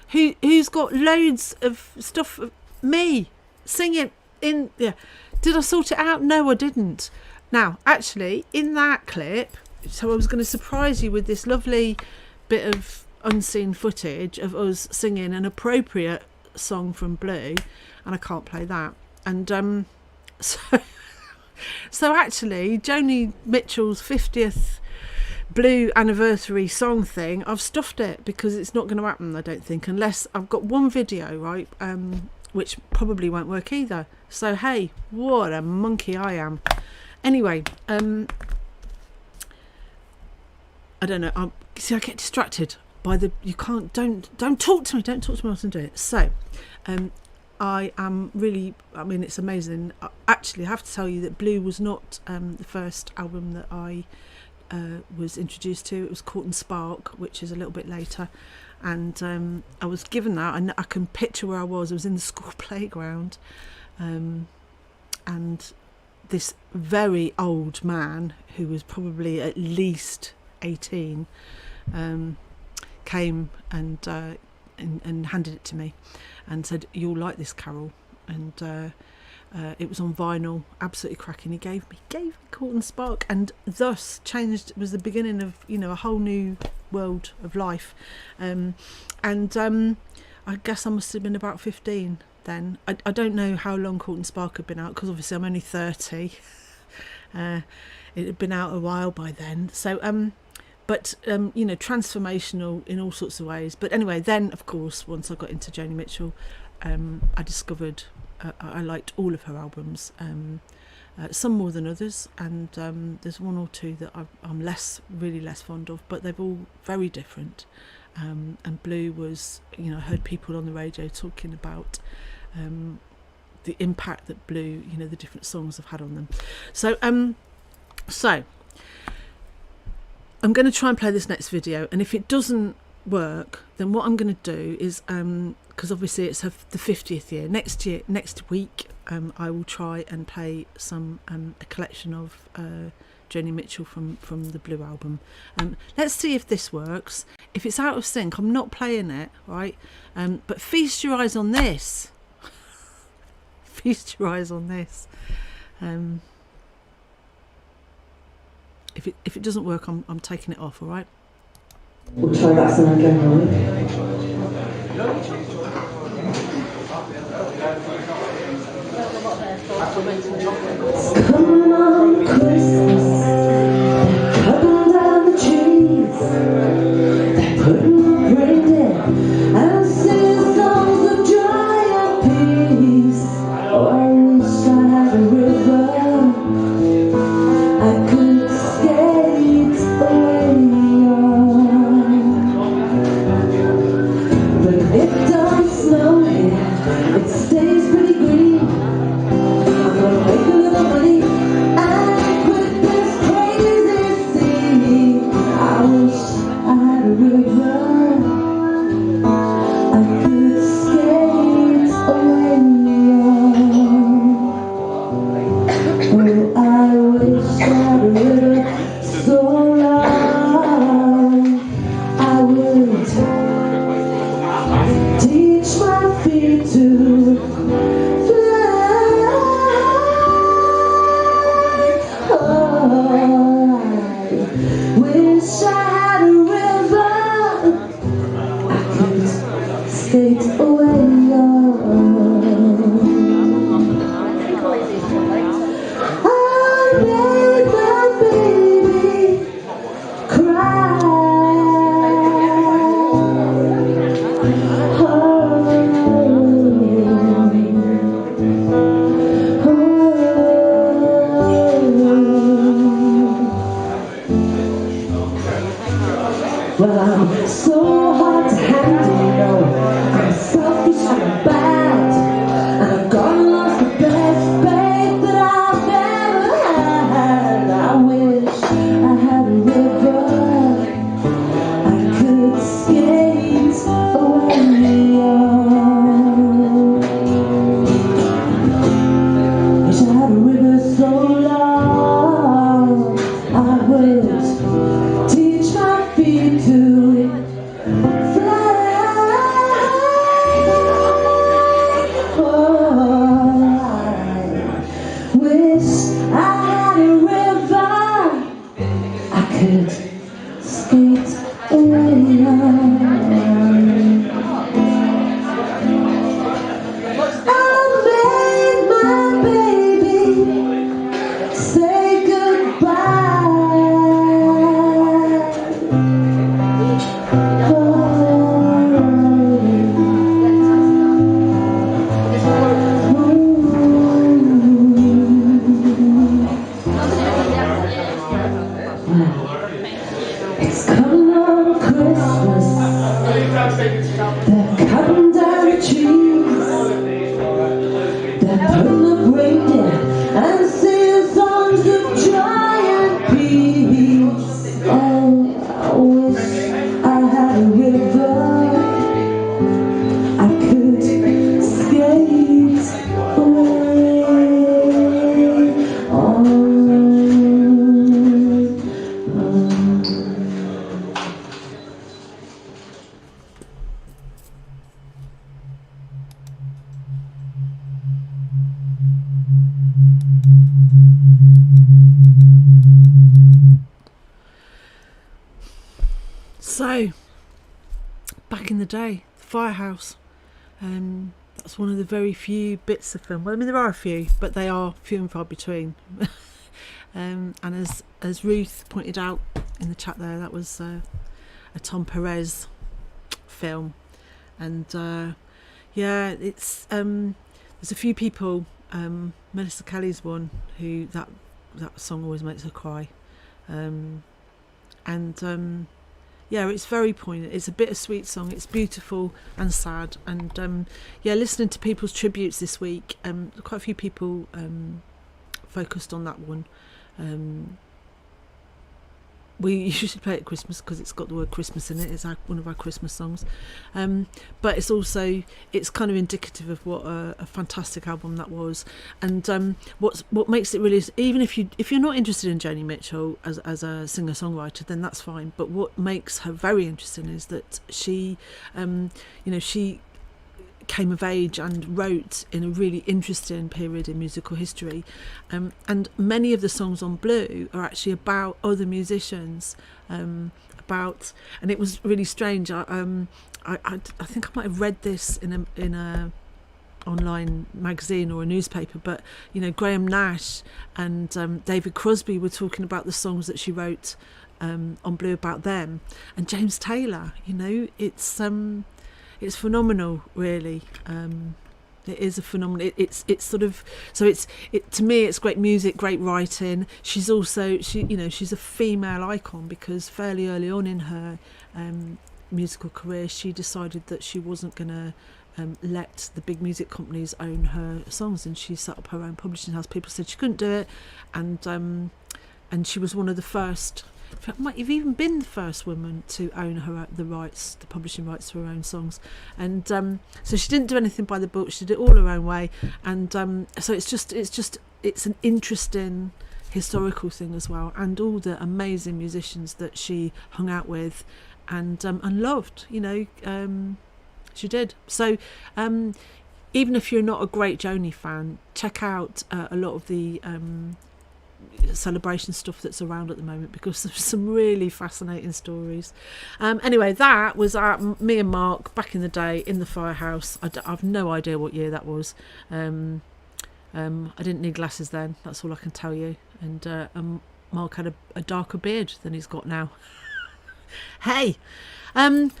Who's got loads of stuff? Me singing in. Yeah. Did I sort it out? No, I didn't. Now, actually, in that clip, so I was going to surprise you with this lovely bit of unseen footage of us singing an appropriate song from Blue, and I can't play that. And so actually, Joni Mitchell's 50th Blue anniversary song thing, I've stuffed it because it's not going to happen, I don't think, unless I've got one video, right, which probably won't work either. So hey, what a monkey I am. Anyway, I don't know. See, I get distracted by the. You can't. Don't talk to me. Don't talk to me whilst I'm doing it. So, I am really. I mean, it's amazing. Actually, I have to tell you that Blue was not the first album that I was introduced to. It was Court and Spark, which is a little bit later. And I was given that, and I can picture where I was. I was in the school playground, and this very old man, who was probably at least 18, came and handed it to me, and said, "You'll like this, Carol." And it was on vinyl, absolutely cracking. He gave me Court and Spark, and thus changed. It was the beginning of, you know, a whole new world of life. I guess I must have been about 15 then. I don't know how long Court and Spark had been out, because obviously I'm only 30. It had been out a while by then. So but you know, transformational in all sorts of ways. But anyway, then of course, once I got into Joni Mitchell, I discovered I liked all of her albums, some more than others, and there's one or two that I'm really less fond of, but they're all very different. And Blue was, you know, I heard people on the radio talking about the impact that Blue, you know, the different songs have had on them. So I'm going to try and play this next video, and if it doesn't work, then what I'm going to do is, because obviously it's the 50th year, next week, I will try and play a collection of Joni Mitchell from the Blue album. Let's see if this works. If it's out of sync, I'm not playing it, right? But feast your eyes on this. Feast your eyes on this. If it doesn't work, I'm taking it off, all right? We'll try that some again, Come on, Christmas, cutting down the trees, they're putting reindeer and singing songs of joy and peace. Oh, I wish I had a river I could skate away on. But it don't snow here, it stays pretty green. I'm gonna make a little money and quit this crazy scene. I wish I had a river I could skate away on. Oh, I wish I had a river so long I would teach my feet to fly. Oh, I wish I had a river I could skate away on. I made my baby cry. Well, I'm so hard to handle, you know. I'm self-restrained. the day, the firehouse. That's one of the very few bits of film. Well, I mean, there are a few, but they are few and far between. And as Ruth pointed out in the chat there, that was a Tom Perez film. And yeah, it's there's a few people. Melissa Kelly's one who that song always makes her cry. Yeah, it's very poignant. It's a bittersweet song. It's beautiful and sad. And yeah, listening to people's tributes this week, quite a few people focused on that one. We usually play it at Christmas because it's got the word Christmas in it. It's one of our Christmas songs. But it's kind of indicative of what a fantastic album that was. And what makes it really, even if you're not interested in Joni Mitchell as a singer-songwriter, then that's fine. But what makes her very interesting is that she, she came of age and wrote in a really interesting period in musical history, and many of the songs on Blue are actually about other musicians, and it was really strange. I think I might have read this in a online magazine or a newspaper, but Graham Nash and David Crosby were talking about the songs that she wrote on Blue about them, and James Taylor. It's phenomenal, really. It is a phenomenal. It's sort of, so to me it's great music, great writing. She's also she's a female icon because fairly early on in her musical career she decided that she wasn't going to let the big music companies own her songs, and she set up her own publishing house. People said she couldn't do it, and she was one of the first. In fact, might have even been the first woman to own the publishing rights to her own songs, and so she didn't do anything by the book. She did it all her own way, and so it's an interesting historical thing as well, and all the amazing musicians that she hung out with, and loved. She did. So even if you're not a great Joni fan, check out a lot of the celebration stuff that's around at the moment, because there's some really fascinating stories. Anyway, that was me and Mark back in the day in the firehouse. I've no idea what year that was. I didn't need glasses then, that's all I can tell you. And Mark had a darker beard than he's got now. Hey,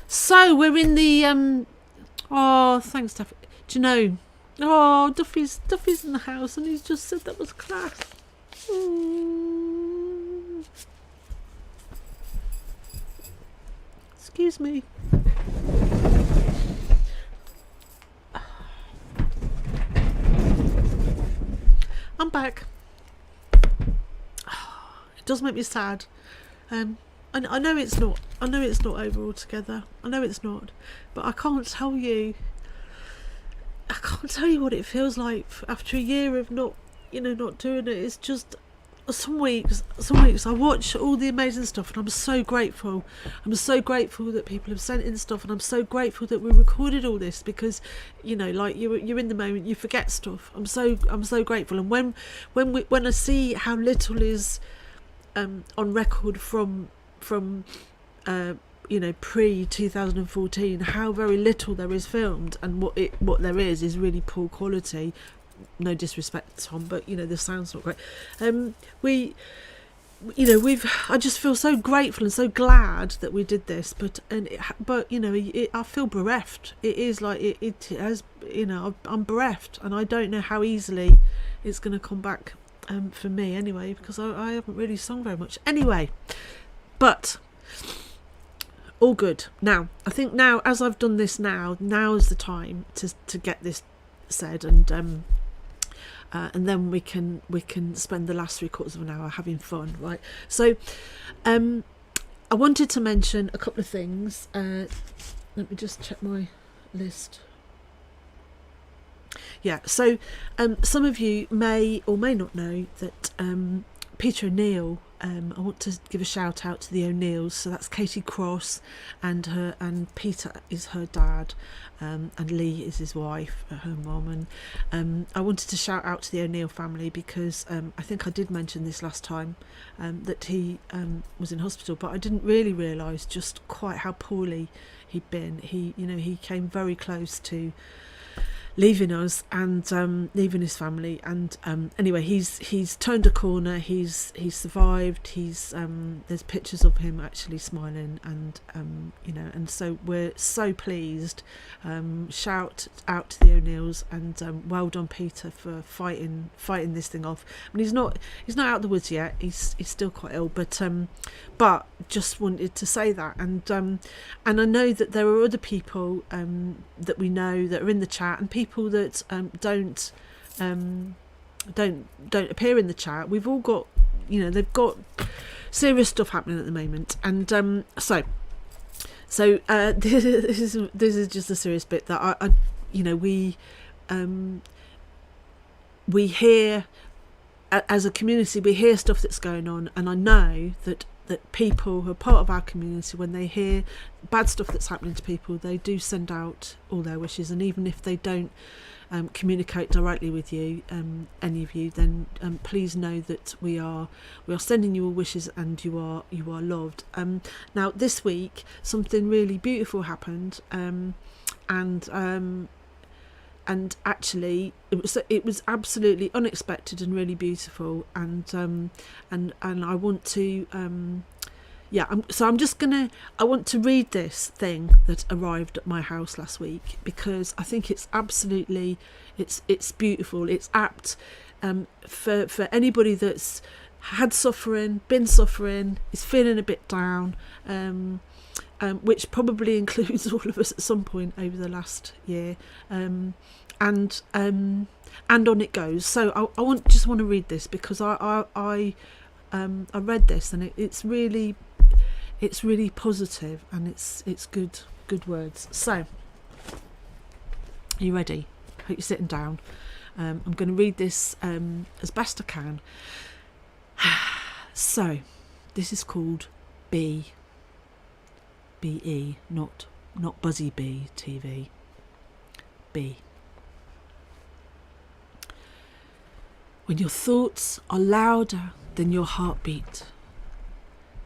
so we're in the oh, thanks, Duffy. Do you know, Duffy's in the house, and he's just said that was class. Excuse me. I'm back. It does make me sad. I know it's not. I know it's not over altogether. I know it's not. But I can't tell you. I can't tell you what it feels like after a year of not doing it. It's just some weeks I watch all the amazing stuff, and I'm so grateful. I'm so grateful that people have sent in stuff, and I'm so grateful that we recorded all this, because like you're in the moment, you forget stuff. I'm so grateful. And when I see how little is on record from pre 2014, how very little there is filmed, and what there is really poor quality. No disrespect, Tom, but the sound's not great. I just feel so grateful and so glad that we did this, but I feel bereft. It is like it has, I'm bereft, and I don't know how easily it's going to come back for me anyway, because I haven't really sung very much anyway. But all good. Now I think as I've done this, now's the time to get this said, and then we can spend the last 3/4 of an hour having fun, right? So I wanted to mention a couple of things. Let me just check my list. Yeah, so some of you may or may not know that Peter O'Neill, I want to give a shout out to the O'Neills. So that's Katie Cross, and Peter is her dad, and Lee is his wife, her mum. And I wanted to shout out to the O'Neill family because I think I did mention this last time, that he was in hospital, but I didn't really realise just quite how poorly he'd been. He came very close to leaving us and leaving his family, and anyway, he's turned a corner. He's survived. There's pictures of him actually smiling, and and so we're so pleased. Shout out to the O'Neills, and well done, Peter, for fighting this thing off. I mean, he's not out of the woods yet. He's still quite ill, but just wanted to say that, and I know that there are other people that we know that are in the chat, and people that don't appear in the chat. We've all got, they've got serious stuff happening at the moment, and so this is just a serious bit that we hear as a community. We hear stuff that's going on, and I know that people who are part of our community, when they hear bad stuff that's happening to people, they do send out all their wishes, and even if they don't communicate directly with you, any of you, then please know that we are sending you all wishes, and you are loved. Now this week something really beautiful happened, and actually it was absolutely unexpected and really beautiful, and I want to I want to read this thing that arrived at my house last week, because I think it's absolutely it's beautiful. It's apt for anybody that's had suffering, been suffering, is feeling a bit down, which probably includes all of us at some point over the last year, and on it goes. So I just want to read this, because I read this, and it's really positive, and it's good words. So, are you ready? Hope you're sitting down. I'm going to read this as best I can. So, this is called B. B-E, not Buzzy Bee TV. B. When your thoughts are louder than your heartbeat,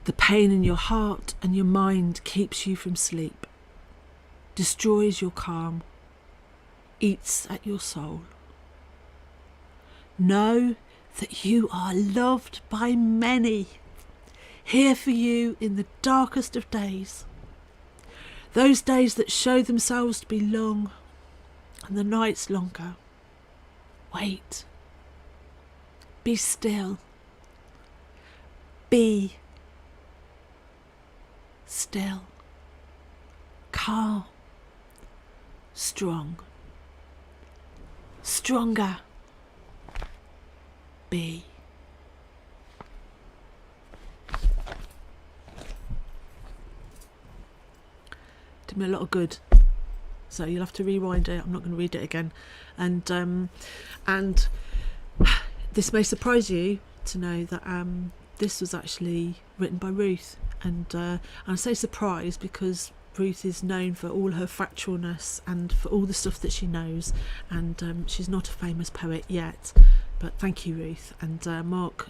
the pain in your heart and your mind keeps you from sleep, destroys your calm, eats at your soul. Know that you are loved by many, here for you in the darkest of days, those days that show themselves to be long and the nights longer. Wait. Be still. Be still. Calm. Strong. Stronger. Be. Did me a lot of good. So you'll have to rewind it. I'm not going to read it again. And this may surprise you to know that this was actually written by Ruth. And I say surprise because Ruth is known for all her factualness and for all the stuff that she knows. And she's not a famous poet yet. But thank you, Ruth. And Mark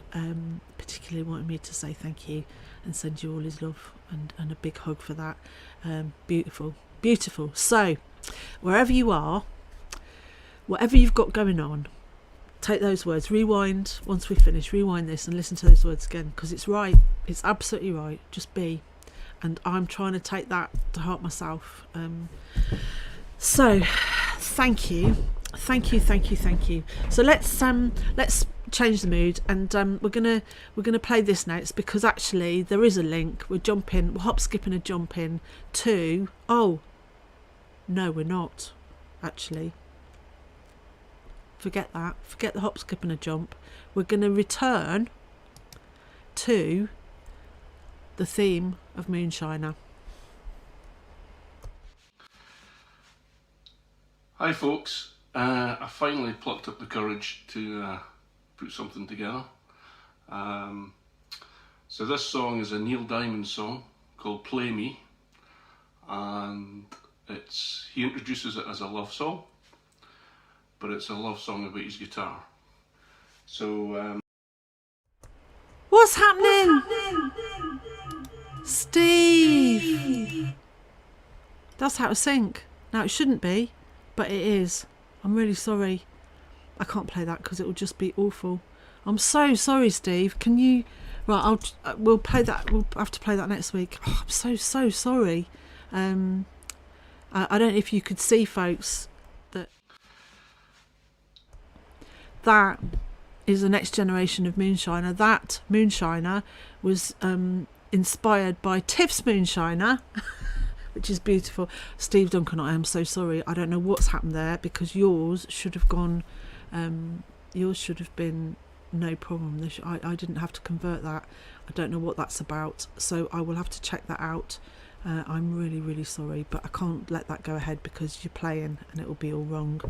particularly wanted me to say thank you and send you all his love and a big hug for that. Beautiful, beautiful. So, wherever you are, whatever you've got going on, take those words, rewind once we finish, rewind this and listen to those words again, because it's right. It's absolutely right. Just be. And I'm trying to take that to heart myself. So, thank you. Thank you. So let's change the mood, and we're gonna play this now. It's because actually there is a link. We're hop, skipping a jump in to. Oh, no, we're not. Actually, forget that. Forget the hop, skip and a jump. We're gonna return to the theme of Moonshiner. Hi folks, I finally plucked up the courage to put something together. So this song is a Neil Diamond song called Play Me, and he introduces it as a love song, but it's a love song about his guitar. So what's happening? Steve! That's out of sync. Now, it shouldn't be, but it is. I'm really sorry. I can't play that because it will just be awful. I'm so sorry, Steve. Can you... Right, we'll play that. We'll have to play that next week. Oh, I'm so sorry. I don't know if you could see, folks, that is the next generation of moonshiner. That moonshiner was inspired by Tiff's moonshiner, which is beautiful. Steve Duncan, I am so sorry. I don't know what's happened there, because yours should have gone. Yours should have been no problem. I didn't have to convert that. I don't know what that's about, so I will have to check that out. I'm really sorry, but I can't let that go ahead because you're playing and it will be all wrong.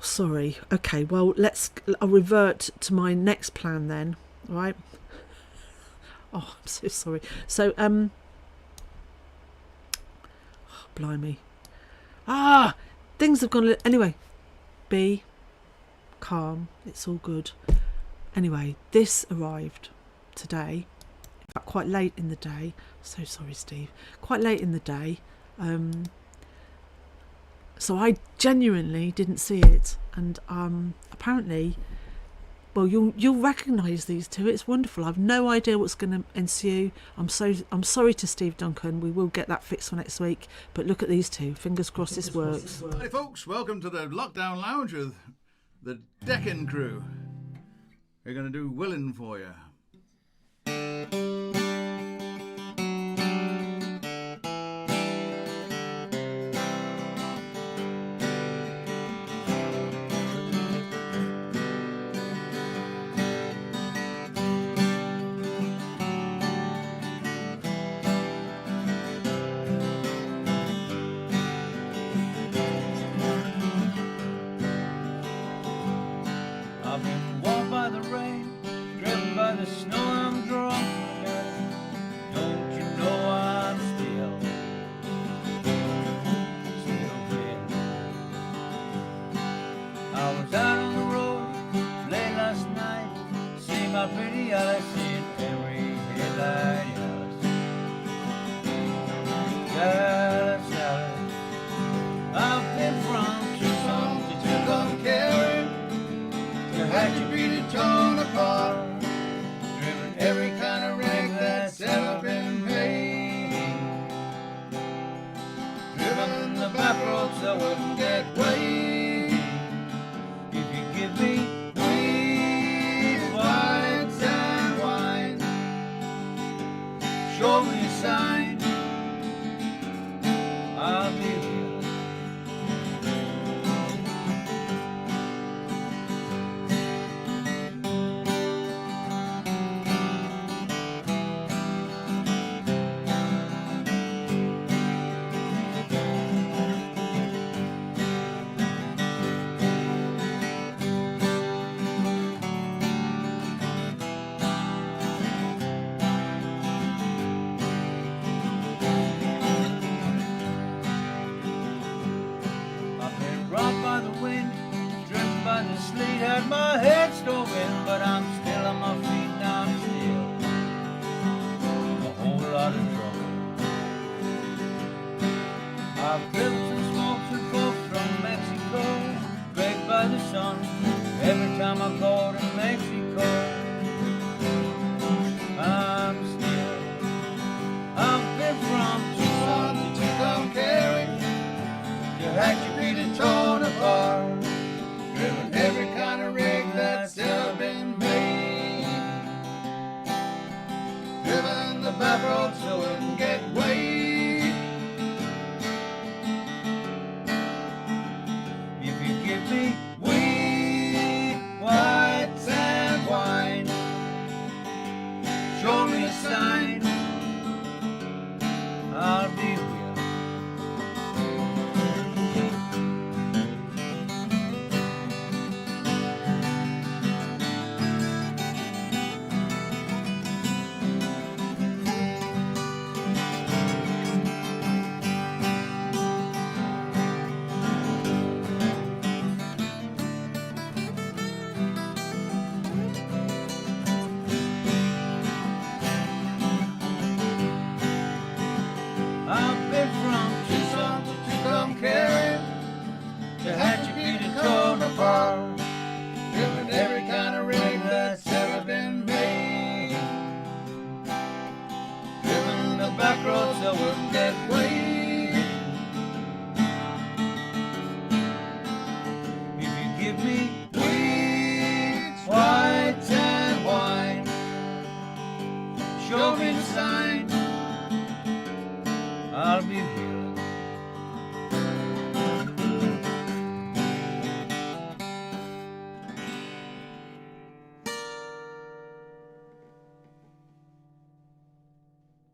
Sorry. Okay, well, I'll revert to my next plan then, right? Oh, I'm so sorry. So, oh, blimey. Things have gone... Anyway, be calm. It's all good. Anyway, this arrived today. In fact, quite late in the day. So sorry, Steve. Quite late in the day. So I genuinely didn't see it, and apparently, well, you'll recognise these two. It's wonderful. I've no idea what's going to ensue. I'm sorry to Steve Duncan. We will get that fixed for next week. But look at these two. Fingers crossed this works. Hi folks, welcome to the Lockdown Lounge with the Deccan crew. We're going to do Willin' for you. I've been warmed by the rain, driven by the snow, I'm drunk. Don't you know I'm still playing? I was out on the road late last night, seeing my pretty Alice in every headlight. Alice, Alice, I've been from Tucson to Tucumcari. Had you beat it torn apart, driven every kind of rig that's ever been made, driven the back roads I wouldn't get way. If you give me weed, white and wine, show me a sign, I'll be here. Had my head stove in, but I'm still on my feet now. I'm still a whole lot of trouble. I've driven some smokes and folks from Mexico, baked by the sun every time I go to Mexico. I've been from Tucson to Tucumcari, you had your beat it torn apart, driven every kind of rig that's ever been made, driven the back roads so it wouldn't get weighed. If you give me weed, white and wine, show me a sign, I'll be with you.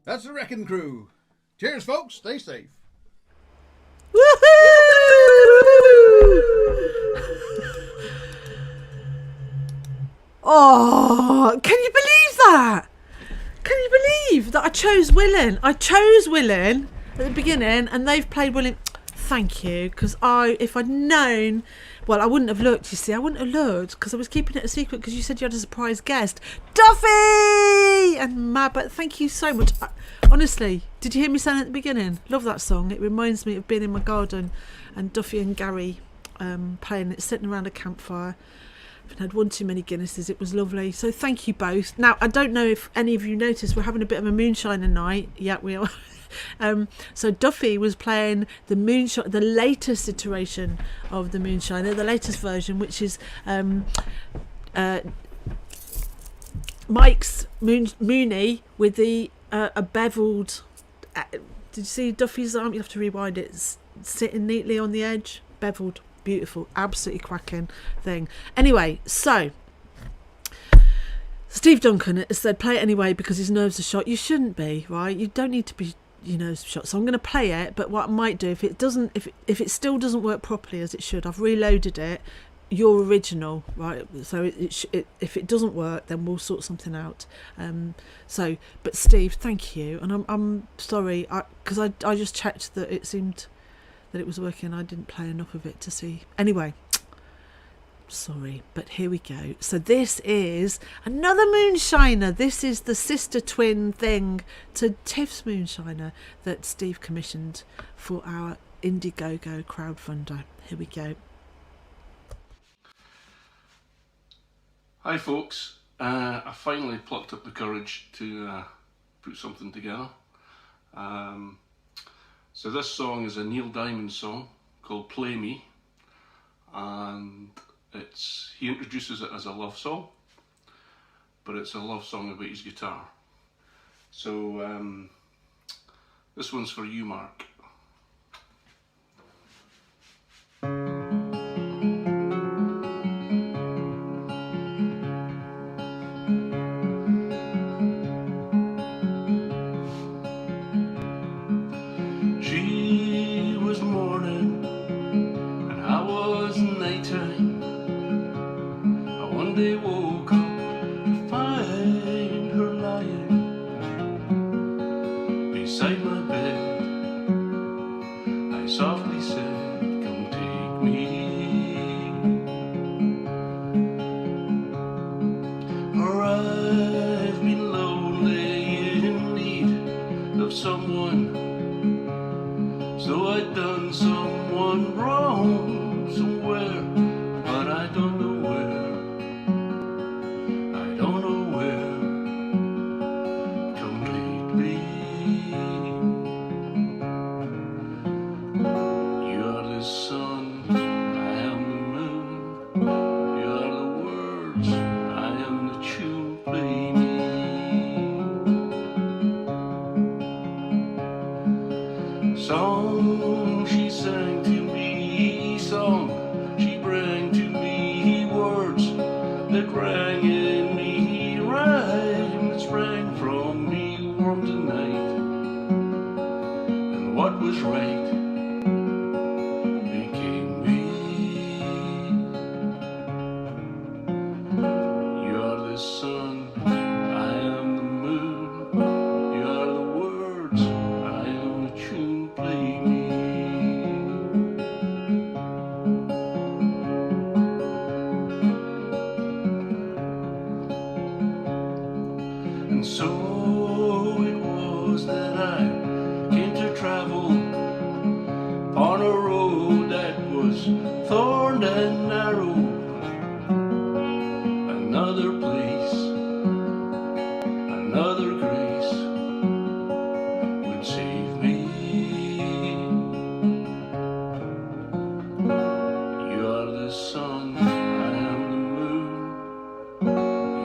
That's the Wrecking Crew. Cheers, folks. Stay safe. Oh, can you believe that? Can you believe that I chose Willing? I chose Willing at the beginning, and they've played Willing. Thank you, because if I'd known, well, I wouldn't have looked. You see, I wouldn't have looked because I was keeping it a secret because you said you had a surprise guest, Duffy and Mad. But thank you so much. Honestly, did you hear me saying at the beginning? Love that song. It reminds me of being in my garden and Duffy and Gary playing it, sitting around a campfire. I've had one too many Guinnesses. It was lovely. So thank you both. Now, I don't know if any of you noticed, we're having a bit of a moonshiner night. Yeah, we are. So Duffy was playing the latest iteration of the Moonshiner, the latest version, which is Mike's Mooney with the a beveled. Did you see Duffy's arm? You have to rewind it. It's sitting neatly on the edge, beveled, beautiful, absolutely cracking thing. Anyway, so Steve Duncan said play it anyway because his nerves are shot. You shouldn't be, right? You don't need to be your nerves shot. So I'm going to play it, but what I might do if it still doesn't work properly as it should, I've reloaded it. Your original, right? So if it doesn't work, then we'll sort something out. But Steve, thank you, and I'm sorry because I just checked that it seemed that it was working. I didn't play enough of it to see. Anyway, sorry, but here we go. So this is another Moonshiner. This is the sister twin thing to Tiff's Moonshiner that Steve commissioned for our Indiegogo crowdfunder. Here we go. Hi folks, I finally plucked up the courage to put something together. So this song is a Neil Diamond song called Play Me, and he introduces it as a love song, but it's a love song about his guitar. So this one's for you, Mark. She was morning and I was nighttime. I one day woke up to find her lying beside my bed. I softly said, come take me. For I've been lonely in need of someone. So I'd done someone wrong somewhere, but I don't know where. I don't know where. Completely. You are the sun, I am the moon. You are the words, I am the tune. Play me. Song she sang to me, song she bring to me, words that rang in me, rhyme that sprang from me, warm tonight. And what was right became me. You are the sun, I am the moon. You are the words, I am the tune. Play me. And so it was that I came to travel on a road that was thorned and narrow. Another place, another grace would save me. You are the sun, I am the moon.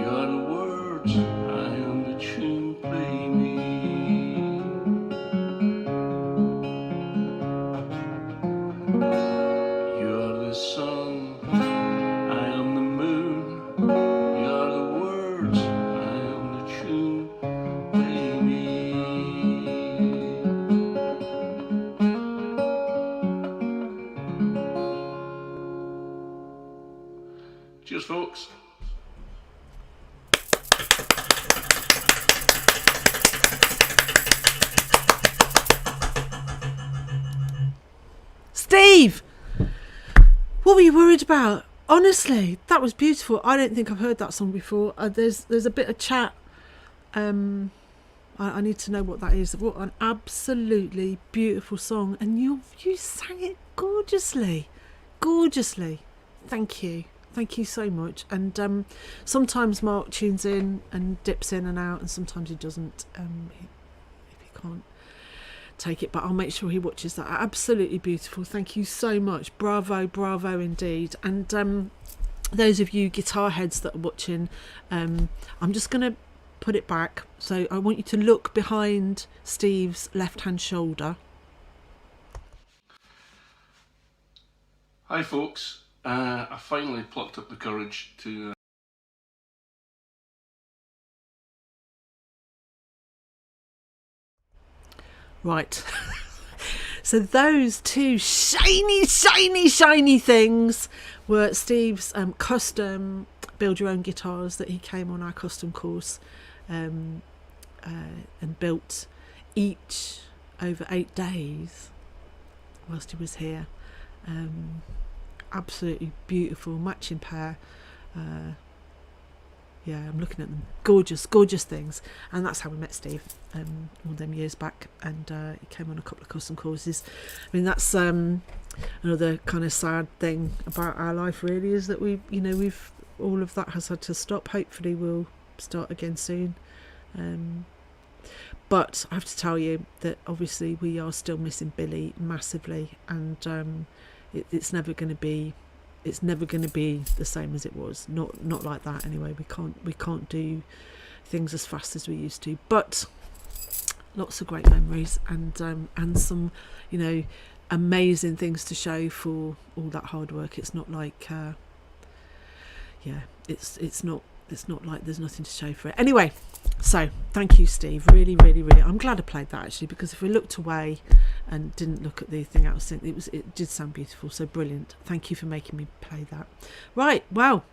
You are the words, I am the tune. Play me. You are the sun, I am the moon. You are the words, I am the tune. Play me. Cheers, folks. Steve, what were you worried about? Honestly, that was beautiful. I don't think I've heard that song before. There's a bit of chat. I need to know what that is. What an absolutely beautiful song, and you sang it gorgeously. Thank you so much. And sometimes Mark tunes in and dips in and out, and sometimes he doesn't. If he can't take it, but I'll make sure he watches that. Absolutely beautiful. Thank you so much. Bravo indeed. And those of you guitar heads that are watching, I'm just going to put it back. So I want you to look behind Steve's left hand shoulder. Hi, folks. I finally plucked up the courage to Right. So those two shiny things were Steve's custom build your own guitars that he came on our custom course and built each over 8 days whilst he was here. Absolutely beautiful matching pair. Yeah, I'm looking at them. Gorgeous things. And that's how we met Steve all them years back. And he came on a couple of custom courses. I mean, that's another kind of sad thing about our life, really, is that we've all of that has had to stop. Hopefully we'll start again soon. But I have to tell you that obviously we are still missing Billy massively, and it's never going to be the same as it was. Not like that anyway. We can't do things as fast as we used to. But lots of great memories and some amazing things to show for all that hard work. It's not like it's not like there's nothing to show for it. Anyway, so thank you, Steve. Really. I'm glad I played that actually, because if we looked away and didn't look at the thing I was thinking, it did sound beautiful. So brilliant. Thank you for making me play that. Right, well,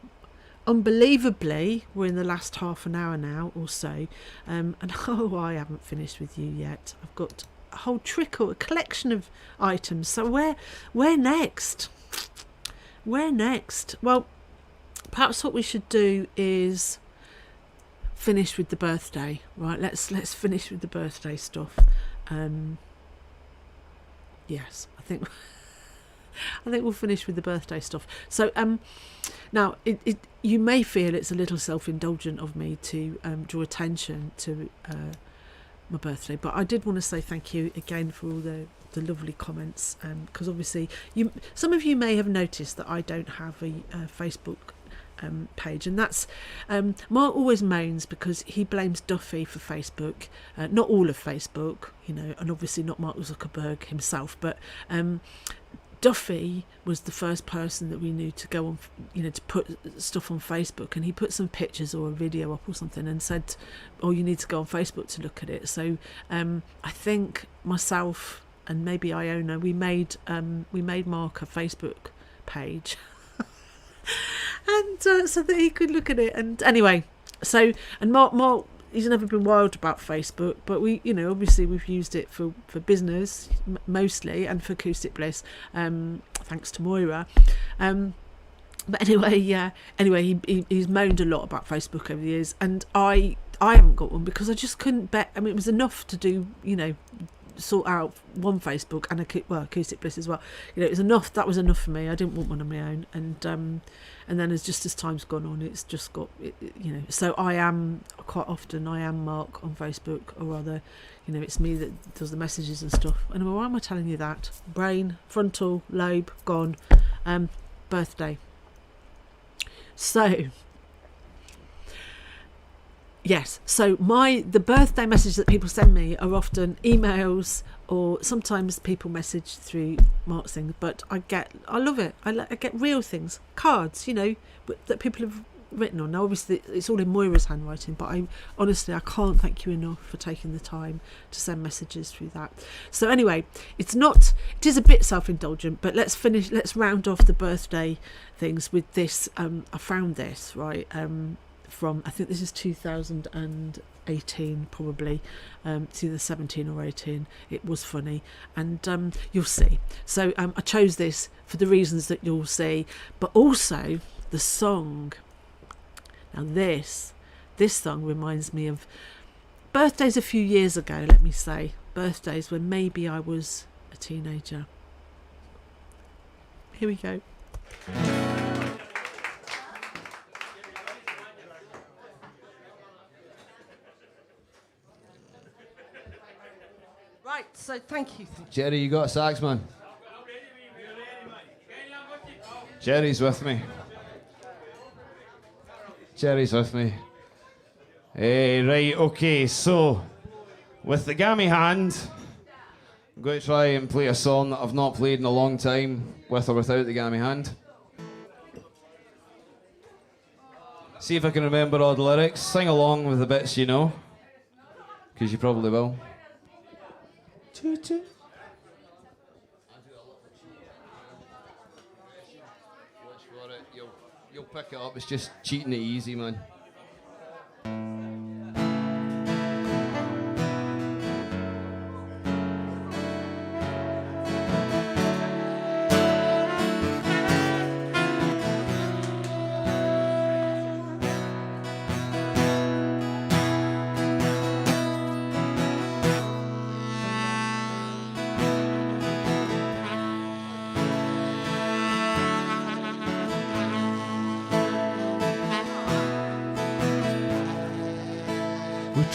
unbelievably, we're in the last half an hour now or so, and I haven't finished with you yet. I've got a whole a collection of items. So where next? Well, perhaps what we should do is finish with the birthday, right? Let's finish with the birthday stuff. Yes, I think we'll finish with the birthday stuff. So now you may feel it's a little self-indulgent of me to draw attention to my birthday, but I did want to say thank you again for all the lovely comments, because obviously some of you may have noticed that I don't have a Facebook page, and that's Mark always moans because he blames Duffy for Facebook, not all of Facebook, and obviously not Mark Zuckerberg himself, but Duffy was the first person that we knew to go on, to put stuff on Facebook, and he put some pictures or a video up or something and said, oh, you need to go on Facebook to look at it. So I think myself and maybe Iona, we made Mark a Facebook page and so that he could look at it. And anyway, so, and Mark he's never been wild about Facebook, but we, obviously we've used it for business mostly, and for Acoustic Bliss, thanks to Moira. But anyway, he's moaned a lot about Facebook over the years, and I haven't got one because I just couldn't bet. I mean, it was enough to do, sort out one Facebook and Acoustic Bliss as well. It was enough. That was enough for me. I didn't want one on my own, and then as time's gone on, it's just got so I am Mark on Facebook, or rather, it's me that does the messages and stuff. Anyway, why am I telling you that? Brain, frontal lobe gone. Birthday. So yes, so the birthday messages that people send me are often emails, or sometimes people message through Mark's thing, but I love it. I get real things, cards, that people have written on. Now, obviously, it's all in Moira's handwriting, but I can't thank you enough for taking the time to send messages through that. So anyway, it is a bit self-indulgent, but let's round off the birthday things with this. I found this, right, from, I think this is 2018, probably. It's either 17 or 18. It was funny, and you'll see. So I chose this for the reasons that you'll see, but also the song. Now this song reminds me of birthdays a few years ago, let me say. Birthdays when maybe I was a teenager. Here we go. Right, so thank you. Jerry, you got a sax, man? Jerry's with me. Jerry's with me. Right, okay, so with the gammy hand, I'm going to try and play a song that I've not played in a long time, with or without the gammy hand. See if I can remember all the lyrics. Sing along with the bits you know, because you probably will. You'll pick it up, it's just cheating it easy, man.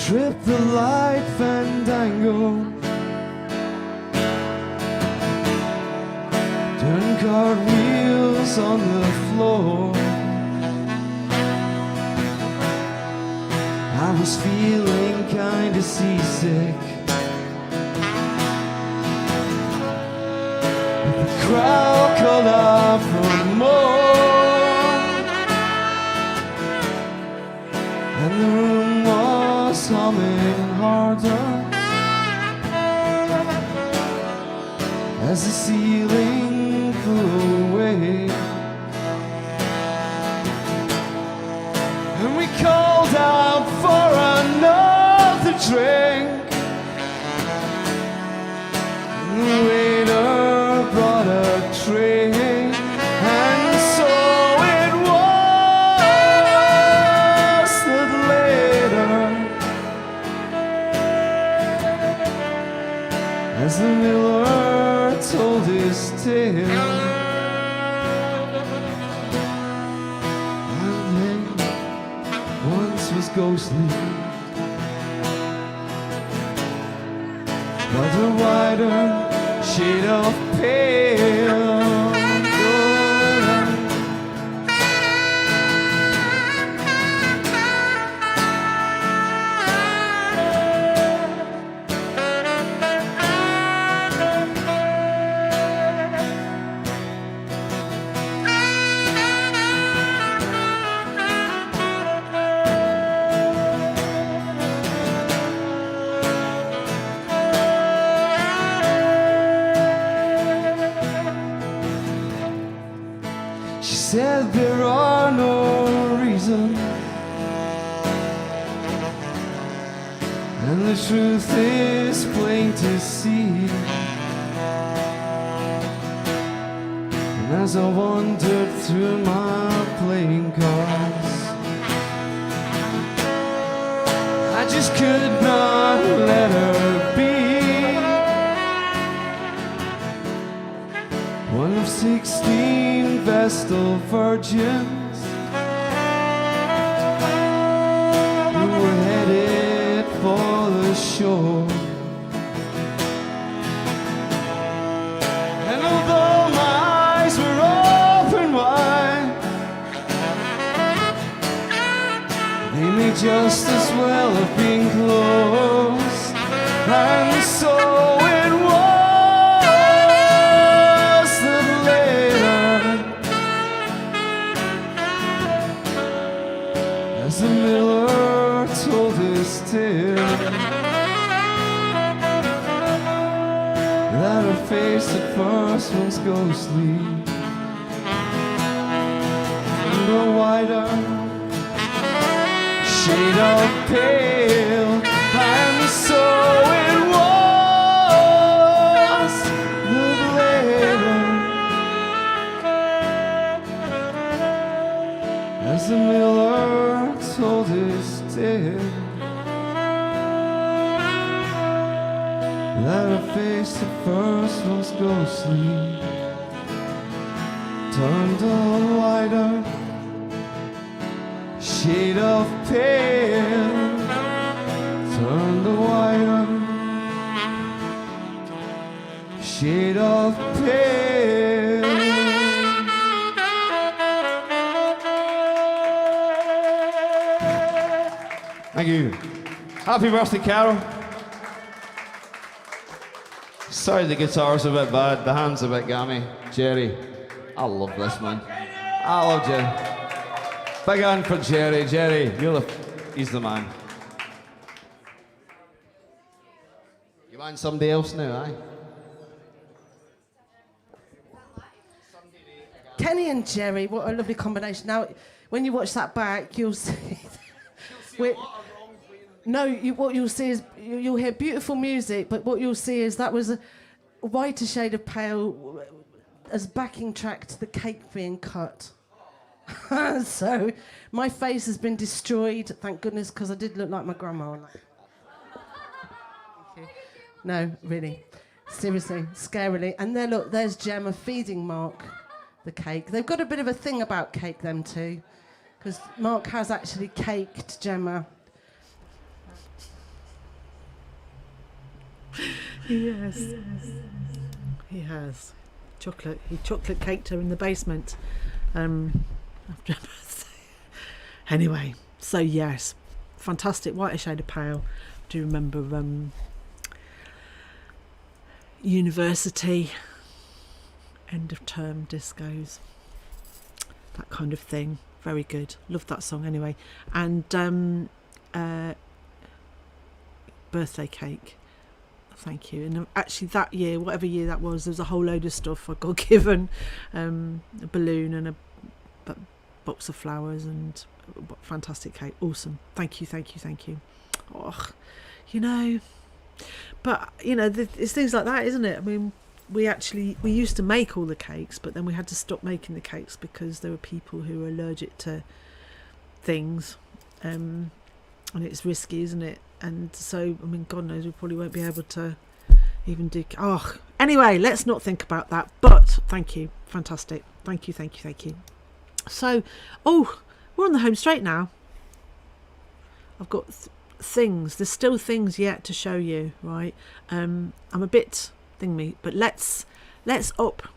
Trip the light fandango, turn cartwheels on the floor. I was feeling kinda seasick, but the crowd called out for more, and the room was humming harder as the ceiling flew away, and we called out for another drink, and the waiter brought a tray, and so it was that later, as the miller told his tale, and then once was ghostly, but a wider shade of pale. She said there are no reasons, and the truth is plain to see. And as I wandered through my playing cards, I just could not let her be one of 16 Vestal virgins who were headed for the shore. And although my eyes were open wide, they may just as well have been closed. And so it was that later, still, that her face at first was ghostly, the wider shade of pale, and so it was the later, as the miller told his tale, that her face at first was ghostly, turned a wider shade of pale, turned a wider shade of pale. Thank you. Happy birthday, Carol. Sorry the guitar's a bit bad, the hand's a bit gammy. Jerry, I love this, man. I love Jerry. Big hand for Jerry. Jerry, he's the man. You want somebody else now, aye? Kenny and Jerry, what a lovely combination. Now, when you watch that back, you'll see... what you'll see is you'll hear beautiful music, but what you'll see is that was a whiter shade of pale as backing track to the cake being cut. So my face has been destroyed, thank goodness, because I did look like my grandma. No, really, seriously, scarily. And there, look, there's Gemma feeding Mark the cake. They've got a bit of a thing about cake, them two, because Mark has actually caked Gemma. Yes. He has. He chocolate caked her in the basement. After her birthday. Anyway, so yes, fantastic. Whiter shade of pale. Do you remember university, end of term discos, that kind of thing. Very good. Loved that song anyway. And birthday cake. Thank you. And actually that year, whatever year that was, there was a whole load of stuff I got given. A balloon and a box of flowers and fantastic cake. Awesome. Thank you. Oh, but it's things like that, isn't it? I mean, we used to make all the cakes, but then we had to stop making the cakes because there were people who were allergic to things, and it's risky, isn't it? And so, I mean, God knows we probably won't be able to even do... Anyway, let's not think about that. But thank you. Fantastic. Thank you. So, we're on the home straight now. I've got things. There's still things yet to show you, right? I'm a bit thingy, but let's up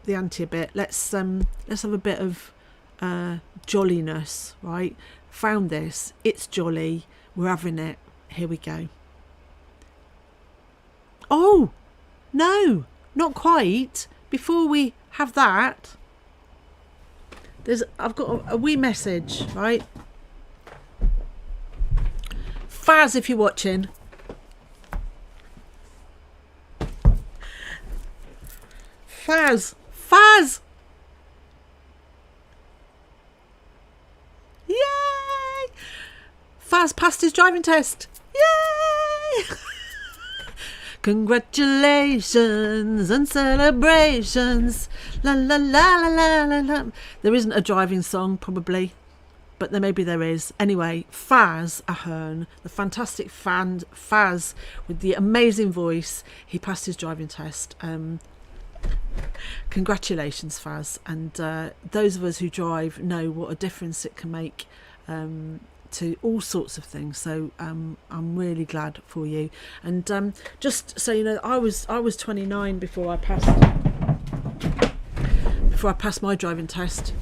the ante a bit. Let's have a bit of jolliness, right? Found this. It's jolly. We're having it. Here we go. Oh, no, not quite. Before we have that, I've got a wee message, right? Faz, if you're watching. Faz. Yay! Faz passed his driving test. Yay! Congratulations and celebrations. La la la la la la la. There isn't a driving song, probably, but maybe there is. Anyway, Faz Ahern, the fantastic Faz with the amazing voice, he passed his driving test. Congratulations, Faz. And those of us who drive know what a difference it can make to all sorts of things. So I'm really glad for you. And just so you know, I was 29 before I passed my driving test.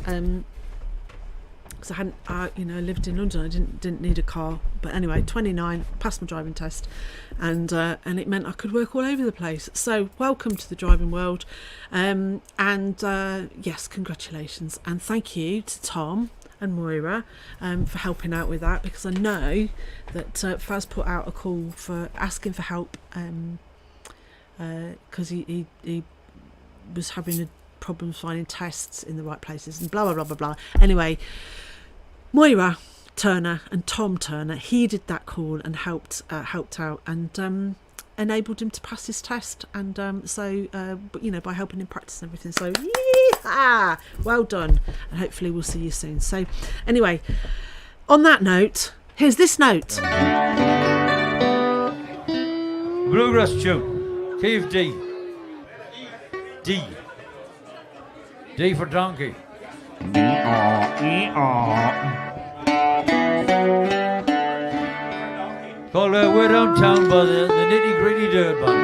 Because I hadn't, lived in London. I didn't need a car. But anyway, 29, passed my driving test, and it meant I could work all over the place. So welcome to the driving world, and yes, congratulations, and thank you to Tom and Moira for helping out with that, because I know that Faz put out a call for asking for help because he was having problems finding tests in the right places and blah blah blah blah blah. Anyway, Moira Turner and Tom Turner heeded that call and helped out and enabled him to pass his test, and but by helping him practice and everything. So yeehaw! Well done, and hopefully we'll see you soon. So anyway, on that note, here's this note. Bluegrass tune, key of D. D for donkey. Called Way Downtown by the Nitty Gritty Dirt Band.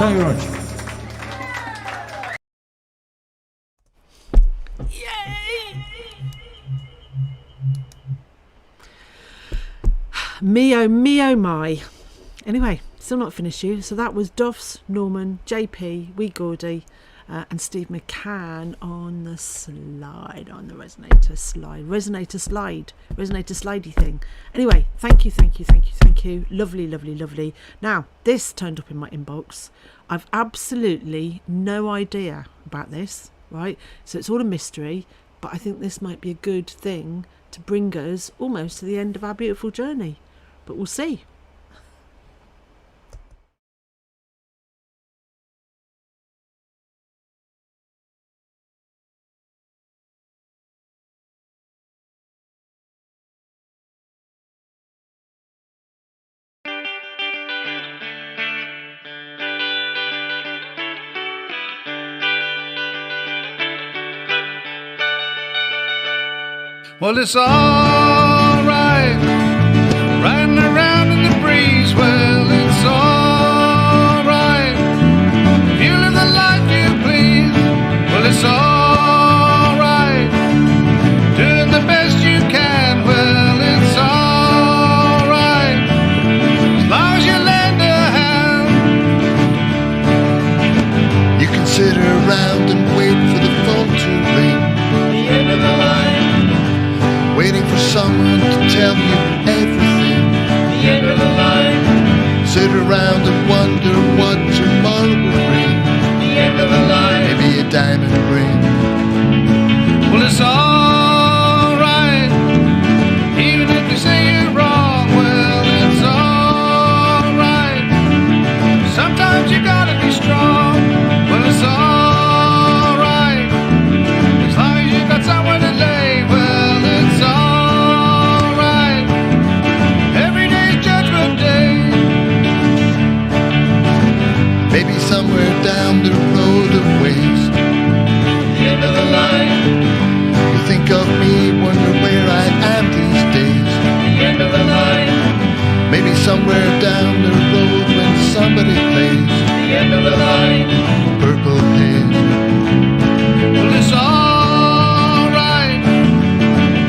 Thank you very much. Me oh my. Anyway, still not finished you. So that was Duffs, Norman, JP, Wee Gordy, and Steve McCann on the slide, on the resonator slidey thing. Anyway, thank you. Lovely. Now, this turned up in my inbox. I've absolutely no idea about this, right? So it's all a mystery, but I think this might be a good thing to bring us almost to the end of our beautiful journey. But we'll see. Well, it's all right, riding around in the breeze. Well, it's all right, if you live the life you please. Well, it's all right, doing the best you can. Well, it's all right, as long as you lend a hand. You can sit around and wait for the phone to ring. The end of the line. Waiting for someone to tell you everything. The end of the line. Sit around and wonder what tomorrow will bring. The end of the line. Maybe a diamond ring. Well, it's all right, even if they say you're wrong. Well, it's all right. Sometimes you gotta be strong. Well, it's all right, as long as you got somewhere to lay. Well, it's all right. Every day's Judgment Day. Maybe somewhere down the road a ways. The end of the line. You think of me, wonder where I am these days. The end of the line. Maybe somewhere down the road when somebody plays. The end of the line. Purple haze. Well, it's all right,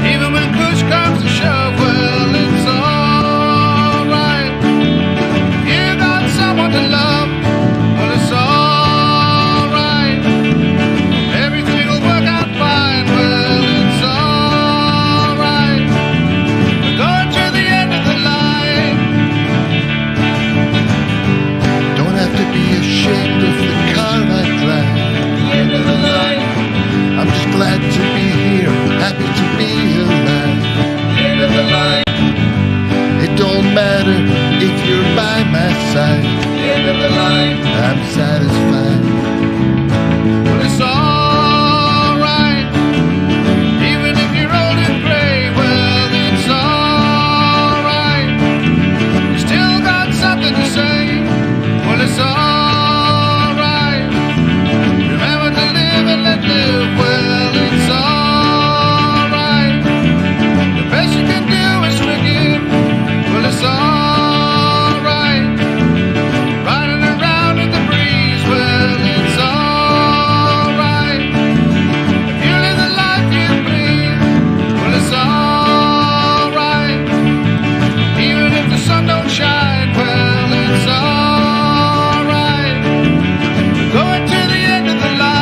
even when push comes to shove. Well, it's all right, you got someone to love. Well, it's all right, everything will work out fine. Well, it's all right, we're going to the end of the line. Don't have to be ashamed of the car I drive. The end of the line. I'm just glad to be here, happy to be alive. The end of the line. It don't matter if you're by my side. The end of the line. I'm satisfied. Well, it's all right, even if you're old and gray. Well, it's all right, you still got something to say. Well, it's all right, remember to live and let live. Well, it's all right, the best you can do is forgive. Well, it's all right, riding around in the breeze. Well, it's all right, if you live the life you breathe. Well, it's all right, even if the sun don't shine. Well, it's all right, we're going to the end of the line.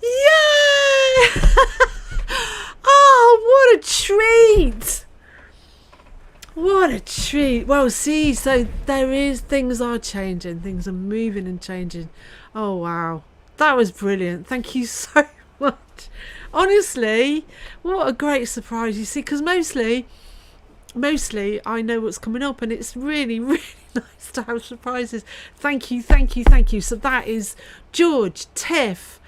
Yay! Oh, what a treat! What a treat. Well, see, so things are changing, things are moving and changing. Oh, wow. That was brilliant. Thank you so much. Honestly, what a great surprise. You see, because mostly I know what's coming up, and it's really, really nice to have surprises. Thank you. So that is George, Tiff,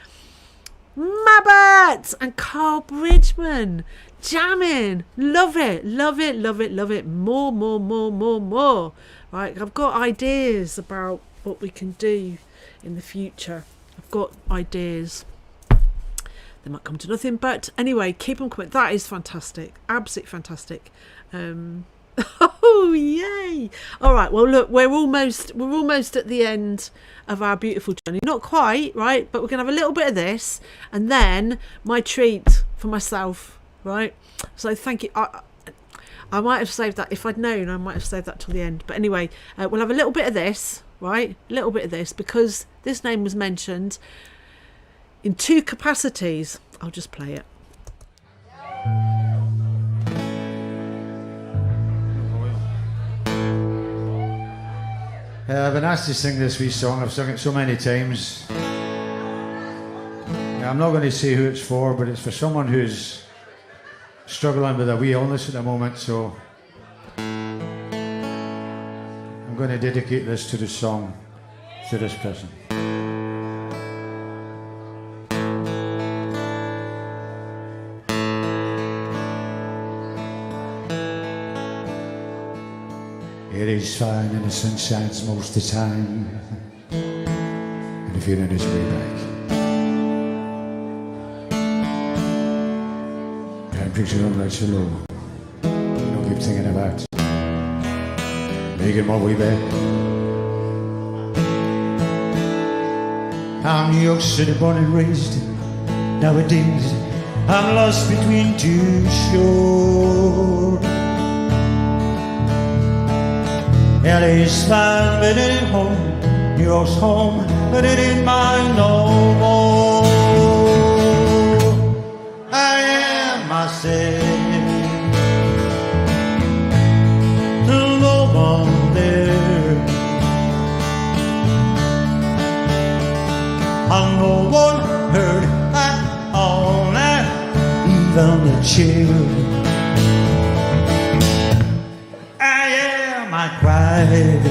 Mabbott and Carl Bridgman jamming. Love it, love it, love it, love it. More, more, more, more, more. Right, I've got ideas about what we can do in the future. I've got ideas. They might come to nothing, but anyway, keep them coming. That is fantastic, absolutely fantastic. Oh yay! All right, well look, we're almost at the end of our beautiful journey. Not quite, right? But we're gonna have a little bit of this, and then my treat for myself, right? So thank you. I might have saved that. If I'd known, I might have saved that till the end. But anyway, we'll have a little bit of this, right? A little bit of this, because this name was mentioned in 2 capacities. I'll just play it. I've been asked to sing this wee song. I've sung it so many times. Now, I'm not going to say who it's for, but it's for someone who's struggling with a wee illness at the moment, so I'm going to dedicate this to the song, to this person. It is fine and the sun shines most of the time, and the feeling is way back. Temperature on right so low, don't keep thinking about making my way back. I'm New York City born and raised. Nowadays I'm lost between 2 shores. LA's fine, but it ain't home. New York's home, but it ain't mine no more. I am myself, till no one there. And no one heard at all, not even the chill. I cried.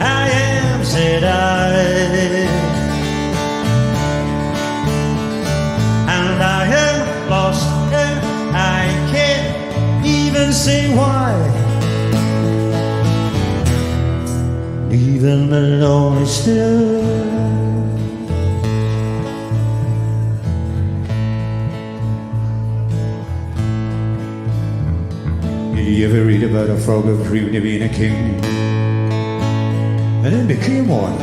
I am, said I, and I am lost, and I can't even say why. Leaving me lonely still. Did you ever read about a frog who dreamed of being a king and then became one?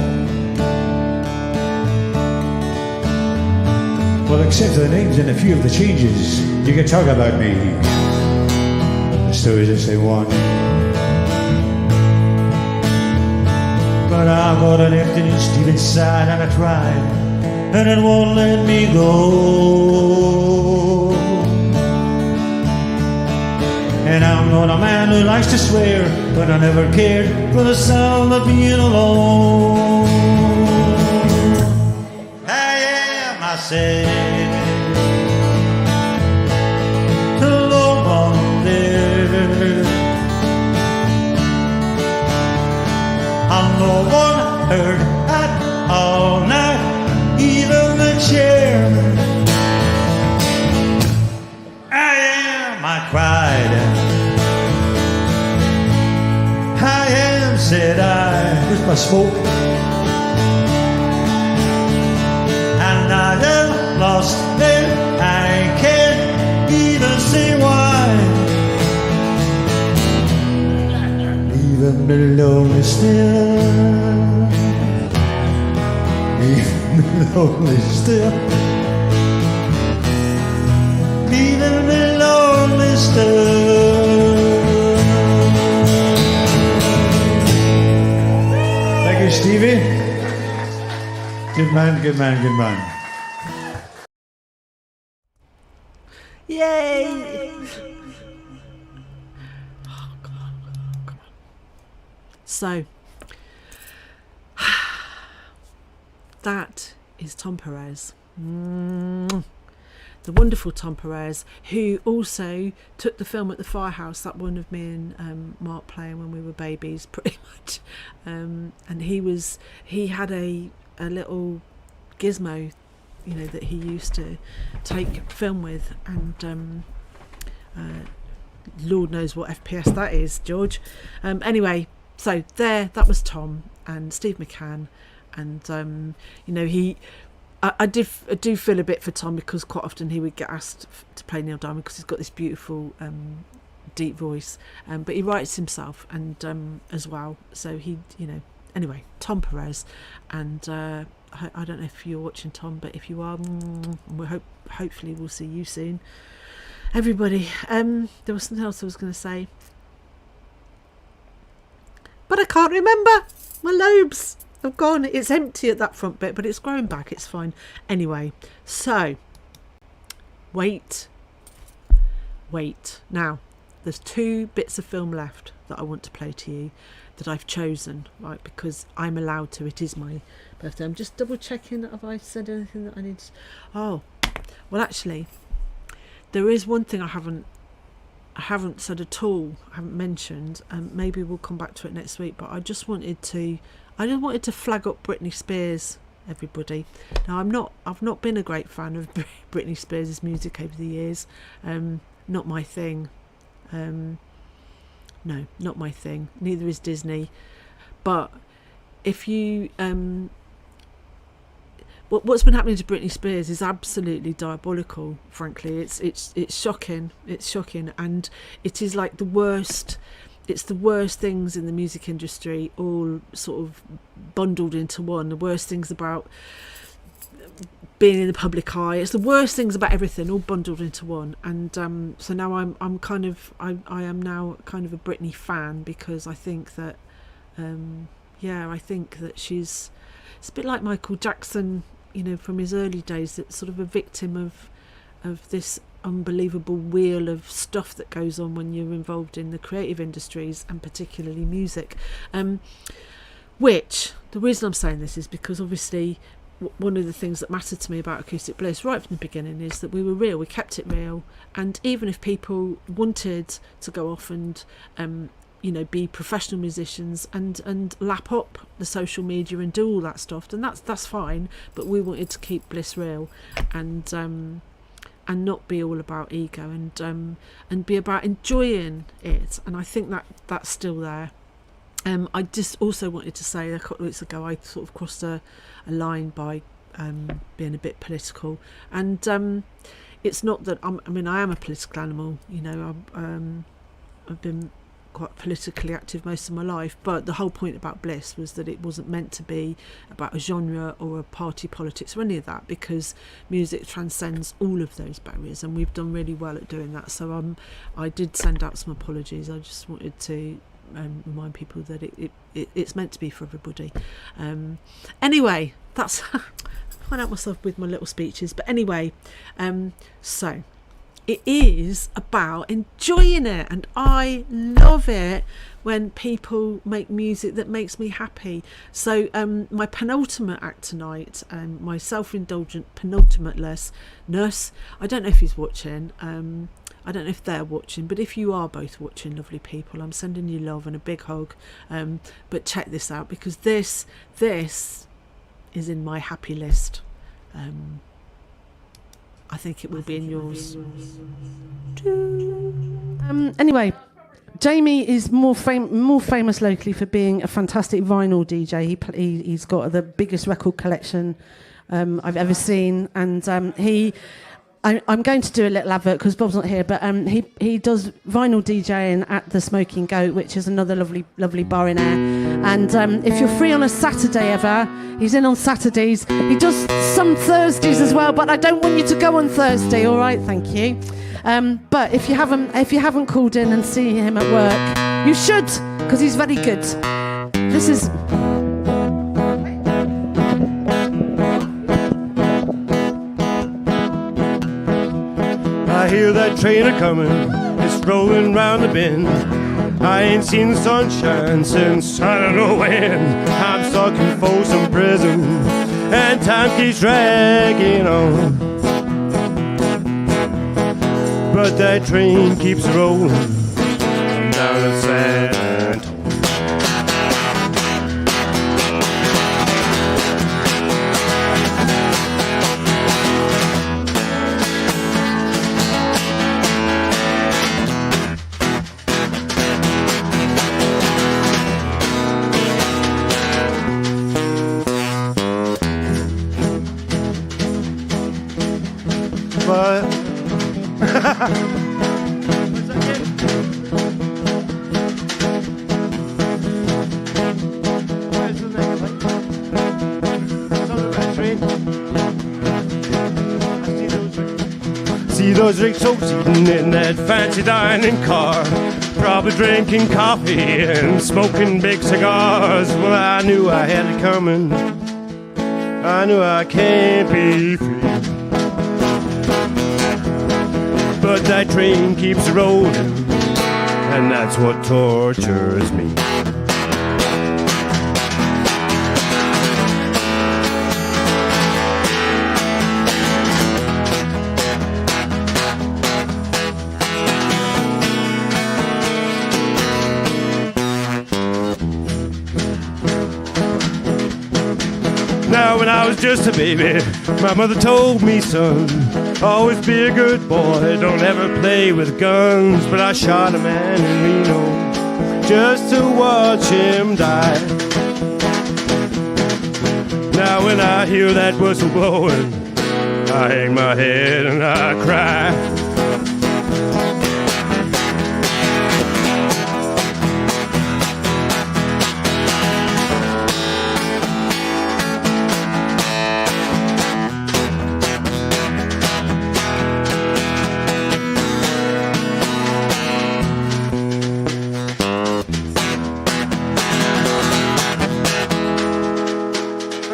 Well, except for the names and a few of the changes, you can talk about me. The stories that say one. But I've got an emptiness deep inside, and I tried, and it won't let me go. And I'm not a man who likes to swear, but I never cared for the sound of being alone. I am myself, till no one there. And no one heard at all, not even the chairman. I am, I cried. I am, said I. Where's my smoke? And I am lost, and I can't even say why. Leaving me lonely still. Leaving me lonely still. Leaving me lonely still. Thank you, Stevie. Good man, good man, good man. Yay! Oh, come on. So, that is Tom Perez. The wonderful Tom Perez, who also took the film at the Firehouse, that one of me and Mark playing when we were babies, pretty much. And he had a little gizmo, you know, that he used to take film with, and Lord knows what FPS that is, George. Anyway, so that was Tom and Steve McCann, and you know, I do feel a bit for Tom, because quite often he would get asked to play Neil Diamond because he's got this beautiful deep voice, but he writes himself and as well, so he, you know, anyway, Tom Perez, and I don't know if you're watching, Tom, but if you are, hopefully we'll see you soon, everybody. There was something else I was going to say, but I can't remember. My lobes have gone. It's empty at that front bit, but it's growing back. It's fine. Anyway, so wait. Now, there's 2 bits of film left that I want to play to you that I've chosen, right, because I'm allowed to. It is my birthday. I'm just double checking. Have I said anything that I need to... Oh, well, actually, there is one thing I haven't said at all. I haven't mentioned, and maybe we'll come back to it next week. But I just wanted to flag up Britney Spears, everybody. Now, I've not been a great fan of Britney Spears' music over the years. Not my thing. No, not my thing. Neither is Disney. But if you what's been happening to Britney Spears is absolutely diabolical, frankly. It's shocking. It's shocking, and it is like the worst. It's the worst things in the music industry all sort of bundled into one. The worst things about being in the public eye. It's the worst things about everything all bundled into one. And so now I am now kind of a Britney fan, because I think that I think that it's a bit like Michael Jackson, you know, from his early days, that's sort of a victim of this unbelievable wheel of stuff that goes on when you're involved in the creative industries, and particularly music. Which, the reason I'm saying this is because obviously one of the things that mattered to me about Acoustic Bliss right from the beginning is that we were real, we kept it real, and even if people wanted to go off and you know, be professional musicians and lap up the social media and do all that stuff, then that's fine, but we wanted to keep Bliss real, and not be all about ego, and be about enjoying it, and I think that's still there. I just also wanted to say, a couple of weeks ago I sort of crossed a line by being a bit political, and it's not that I am a political animal, you know. I've been quite politically active most of my life, but the whole point about Bliss was that it wasn't meant to be about a genre or a party politics or any of that, because music transcends all of those barriers, and we've done really well at doing that. So I did send out some apologies. I just wanted to remind people that it's meant to be for everybody. Anyway, that's I find out myself with my little speeches, but anyway, so it is about enjoying it, and I love it when people make music that makes me happy. So my penultimate act tonight, my self-indulgent penultimateless nurse, I don't know if he's watching, I don't know if they're watching, but if you are both watching, lovely people, I'm sending you love and a big hug. But check this out, because this is in my happy list. I think it will be in yours. Anyway, Jamie is more famous locally for being a fantastic vinyl DJ. He's got the biggest record collection I've ever seen, and I'm going to do a little advert because Bob's not here, but he does vinyl DJing at the Smoking Goat, which is another lovely bar in Ayr. And if you're free on a Saturday ever, he's in on Saturdays. He does some Thursdays as well, but I don't want you to go on Thursday. All right, thank you. But if you haven't called in and seen him at work, you should, because he's very good. This is. I hear that train a-comin', it's rolling round the bend. I ain't seen the sunshine since I don't know when. I'm stuck in Folsom Prison, and time keeps dragging on. But that train keeps rolling down to San Antonio. Those rich folks eating in that fancy dining car, probably drinking coffee and smoking big cigars. Well, I knew I had it coming. I knew I can't be free. But that train keeps rolling, and that's what tortures me. Now when I was just a baby, my mother told me, son, always be a good boy, don't ever play with guns. But I shot a man in Reno just to watch him die. Now when I hear that whistle blowing, I hang my head and I cry.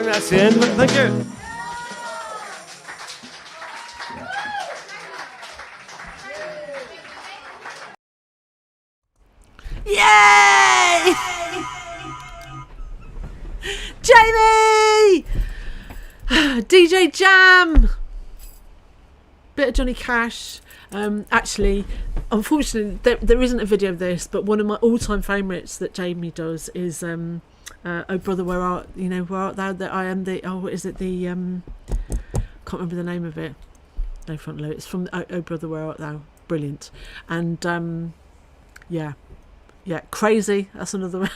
That's the end. Thank you. Yay! Jamie! DJ Jam! Bit of Johnny Cash. Actually, unfortunately, there isn't a video of this, but one of my all-time favourites that Jamie does is "Oh Brother, Where Art Thou?" That I am the what is it? The can't remember the name of it. No front load. It's from "Oh Brother, Where Art Thou?" Brilliant. And yeah, Crazy. That's another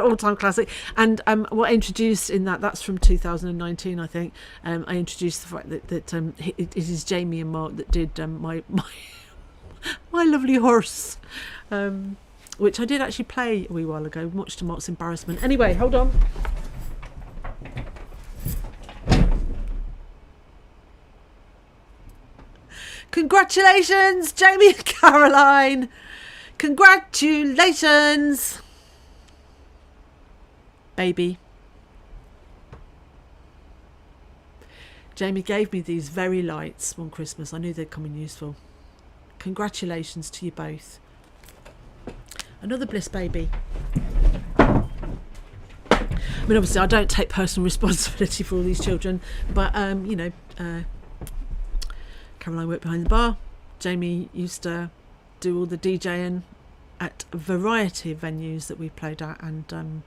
all-time classic. And what I introduced in that's from 2019, I think. I introduced the fact that it is Jamie and Mark that did my lovely horse. Which I did actually play a wee while ago, much to Mark's embarrassment. Anyway, hold on. Congratulations, Jamie and Caroline. Congratulations, baby. Jamie gave me these very lights one Christmas. I knew they'd come in useful. Congratulations to you both. Another Bliss baby. I mean, obviously, I don't take personal responsibility for all these children, but Caroline worked behind the bar. Jamie used to do all the DJing at a variety of venues that we played at, and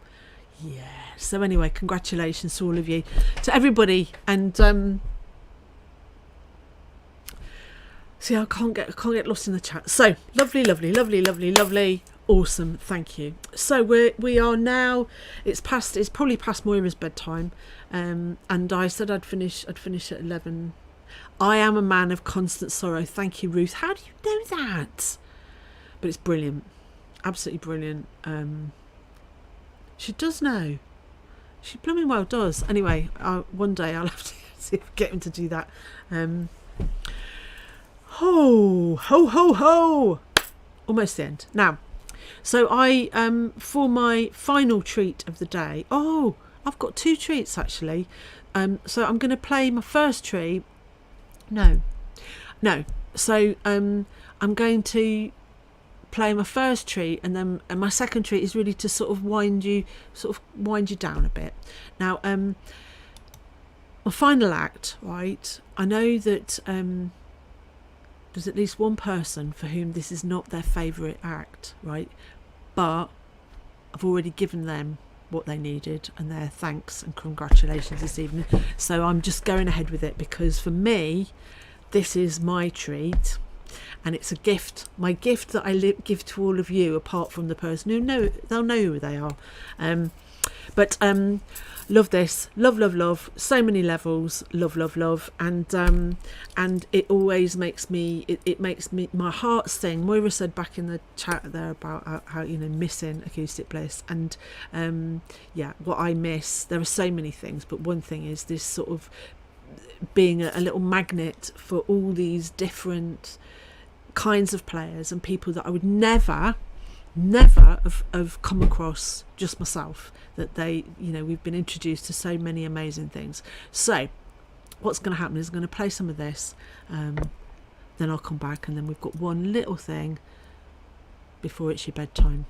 yeah. So anyway, congratulations to all of you, to everybody, and see, I can't get lost in the chat. So lovely. Awesome, thank you. So we are now. It's probably past Moira's bedtime, and I said I'd finish at 11. I am a man of constant sorrow. Thank you, Ruth. How do you know that? But it's brilliant, absolutely brilliant. She does know. She blooming well does. Anyway, one day I'll have to see if I get him to do that. Ho ho ho ho! Almost the end now. So I for my final treat of the day. Oh, I've got two treats actually. So I'm going to play my first treat. No. So I'm going to play my first treat, and then my second treat is really to sort of wind you down a bit. Now, my final act, right? I know that there's at least one person for whom this is not their favourite act, right? But I've already given them what they needed and their thanks and congratulations this evening. So I'm just going ahead with it, because for me, this is my treat. And it's a gift, my gift that I give to all of you, apart from the person who they'll know who they are. But love this, love, so many levels, love, and it always makes me, it makes me, my heart sing. Moira said back in the chat there about how missing Acoustic Bliss, and what I miss. There are so many things, but one thing is this sort of being a little magnet for all these different kinds of players and people that I would never have come across just myself, that they, you know, we've been introduced to so many amazing things. So what's going to happen is I'm going to play some of this, then I'll come back, and then we've got one little thing before it's your bedtime.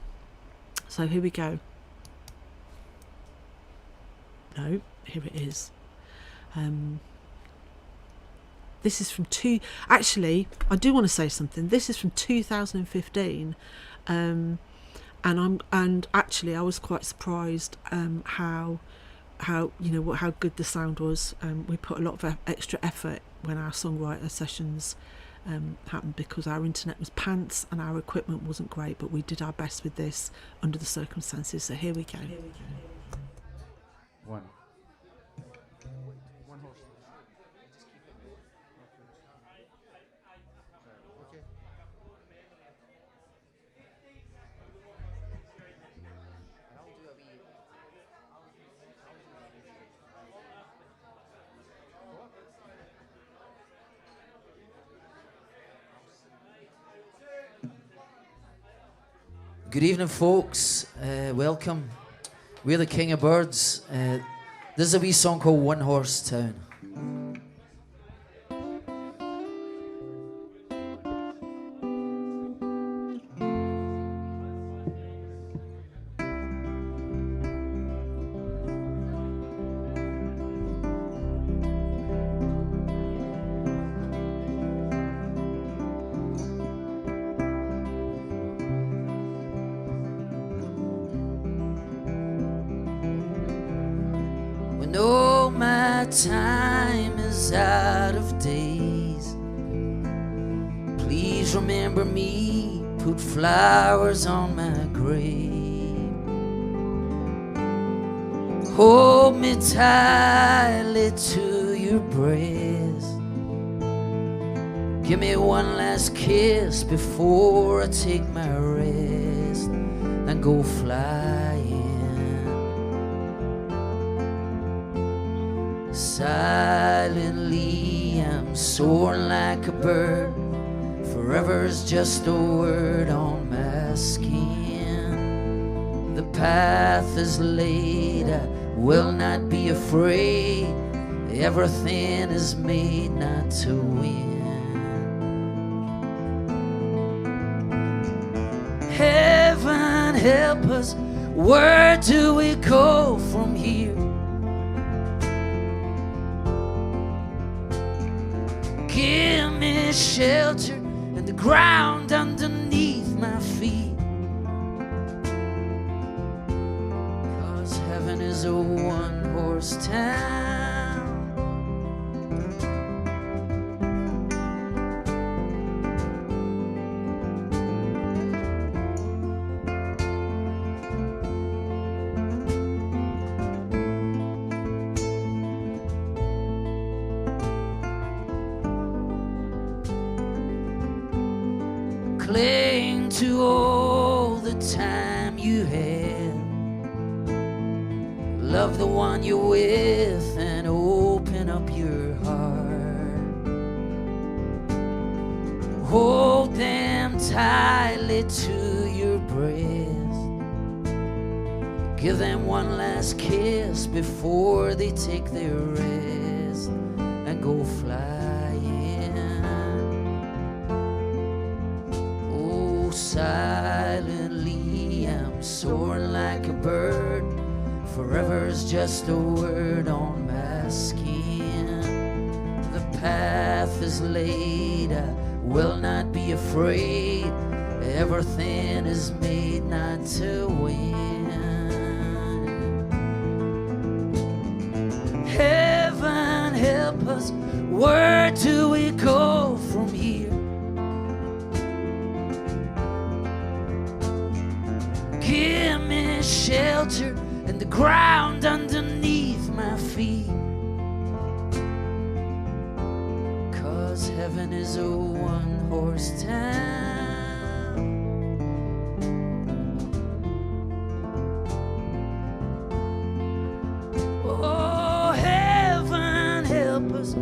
So here we go. No, here it is. This is from actually, I do want to say something. This is from 2015, and actually I was quite surprised how how good the sound was. We put a lot of extra effort when our songwriter sessions happened, because our internet was pants and our equipment wasn't great, but we did our best with this under the circumstances. So here we go. One. Good evening, folks. Welcome. We're the King of Birds. This is a wee song called One Horse Town. Know my time is out of days. Please remember me, put flowers on my grave. Hold me tightly to your breast. Give me one last kiss before I take my rest and go flying. Silently I'm soaring like a bird. Forever's just a word on my skin. The path is laid, I will not be afraid. Everything is made not to win. Heaven help us, where do we go from here? Give me shelter and the ground underneath my feet, 'cause heaven is a one-horse town. Cling to all the time you had. Love the one you're with and open up your heart. Hold them tightly to your breast. Give them one last kiss before they take their rest and go flying. Silently I'm soaring like a bird. Forever's just a word on my skin. The path is laid, I will not be afraid. Everything is made not to win. Heaven help us, where do we go from here? Give me shelter and the ground underneath my feet, 'cause heaven is a one-horse town. Oh, heaven help us,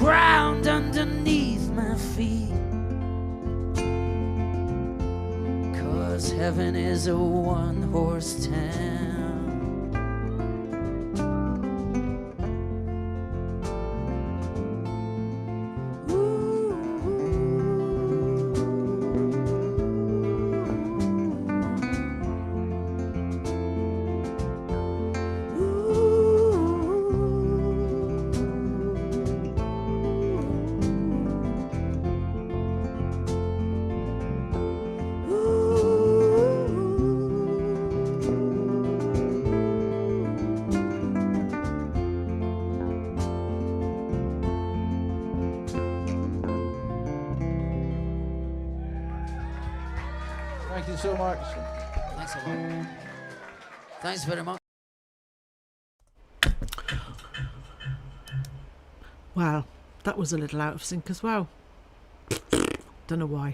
ground underneath my feet. 'Cause heaven is a one-horse town. Thank you so much. Thanks a lot. Thanks very much. Well, that was a little out of sync as well. Don't know why.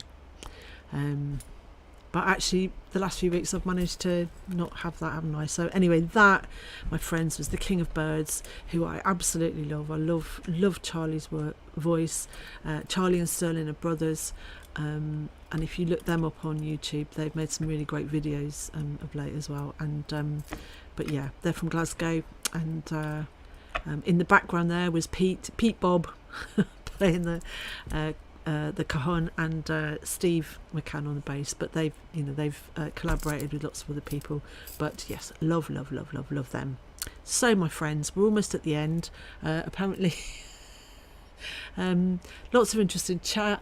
But actually, the last few weeks I've managed to not have that, haven't I? So anyway, that, my friends, was the King of Birds, who I absolutely love. I love Charlie's voice. Charlie and Sterling are brothers. And if you look them up on YouTube, they've made some really great videos of late as well. And but yeah, they're from Glasgow. And in the background there was Pete Bob playing the cajon, and Steve McCann on the bass. But they've collaborated with lots of other people. But yes, love them. So my friends, we're almost at the end. Apparently, lots of interesting chat.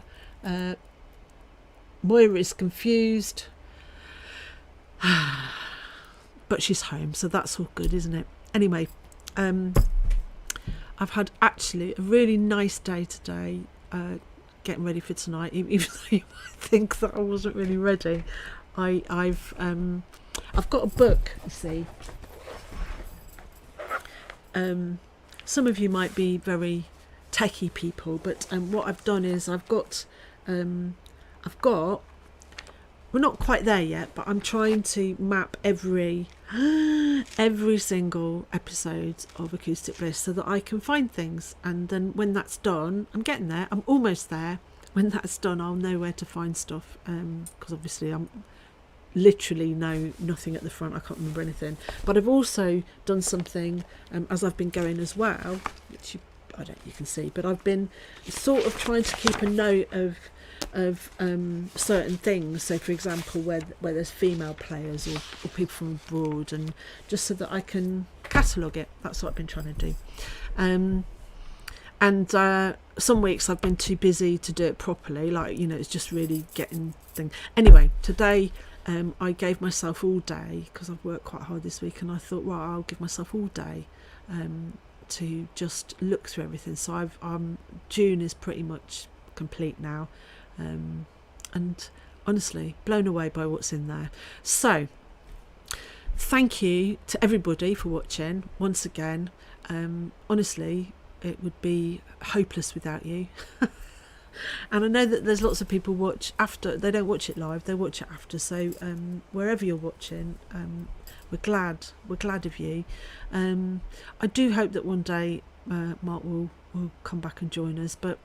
Moira is confused, but she's home, so that's all good, isn't it? Anyway, I've had actually a really nice day today, getting ready for tonight. Even though you might think that I wasn't really ready, I've got a book. You see, some of you might be very techie people, but what I've done is I've got. We're not quite there yet, but I'm trying to map every single episode of Acoustic Bliss so that I can find things. And then when that's done, I'm getting there. I'm almost there. When that's done, I'll know where to find stuff. Because obviously I'm literally know nothing at the front. I can't remember anything. But I've also done something as I've been going as well, which you can see. But I've been sort of trying to keep a note of certain things, so for example where there's female players or people from abroad, and just so that I can catalogue it. That's what I've been trying to do. And some weeks I've been too busy to do it properly, like, it's just really getting things. Anyway, today I gave myself all day, because I've worked quite hard this week, and I thought, right, I'll give myself all day to just look through everything. So June is pretty much complete now. And honestly, blown away by what's in there. So, thank you to everybody for watching once again. Honestly, it would be hopeless without you. And I know that there's lots of people watch after. They don't watch it live, they watch it after. So wherever you're watching, we're glad of you. I do hope that one day Mark will come back and join us, but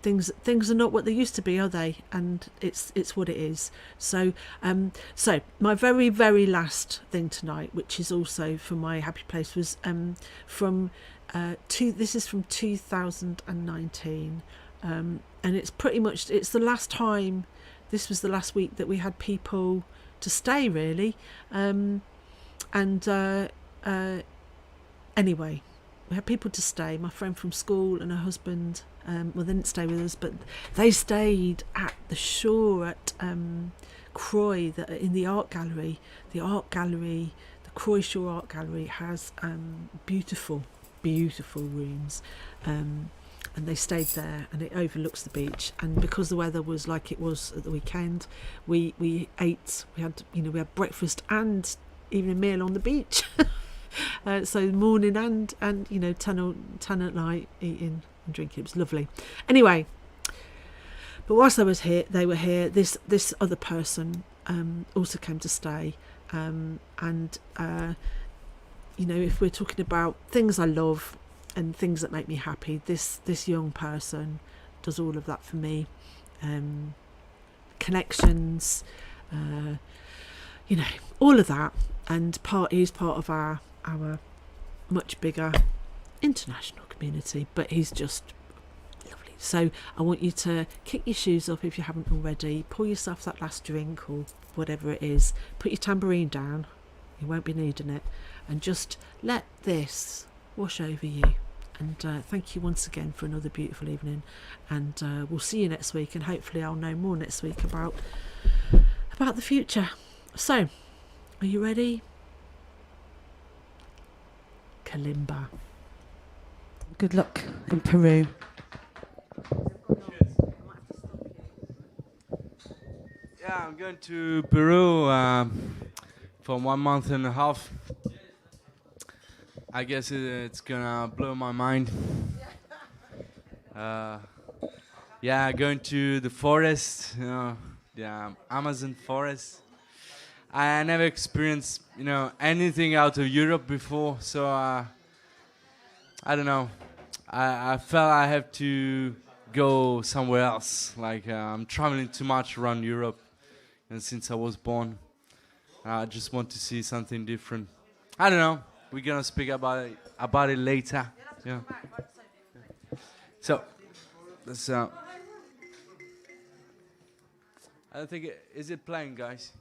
things are not what they used to be, are they? And it's what it is. So my very, very last thing tonight, which is also for my happy place, was this is from 2019, and it's pretty much, it's the last time. This was the last week that we had people to stay, really. Anyway, we had people to stay. My friend from school and her husband, they didn't stay with us, but they stayed at the shore at Croy, in the art gallery. The Croy Shore Art Gallery has beautiful rooms, and they stayed there, and it overlooks the beach. And because the weather was like it was at the weekend, we ate. We had breakfast and even a meal on the beach. So morning and 10 at night, eating and drinking. It was lovely. Anyway, but whilst they were here. This other person also came to stay, and if we're talking about things I love, and things that make me happy. This young person does all of that for me. Connections, you know, all of that, and he's part of our much bigger international community, but he's just lovely. So I want you to kick your shoes up if you haven't already, pour yourself that last drink or whatever it is, put your tambourine down, you won't be needing it, and just let this wash over you. And thank you once again for another beautiful evening, and we'll see you next week, and hopefully I'll know more next week about the future. So, are you ready? Kalimba. Good luck in Peru. Yeah, I'm going to Peru for 1 month and a half. I guess it's gonna blow my mind. Yeah, going to the forest, you know, the Amazon forest. I never experienced, you know, anything out of Europe before, so I don't know. I felt I have to go somewhere else. Like I'm traveling too much around Europe, and since I was born, I just want to see something different. I don't know. We're gonna speak about it later. Yeah. So let's. I don't think is it playing, guys?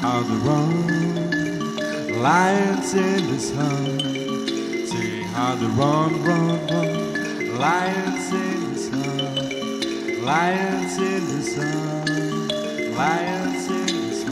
How to run, lions in the sun. Sing how to run, run, run, lions in the sun. Lions in the sun, lions in the sun.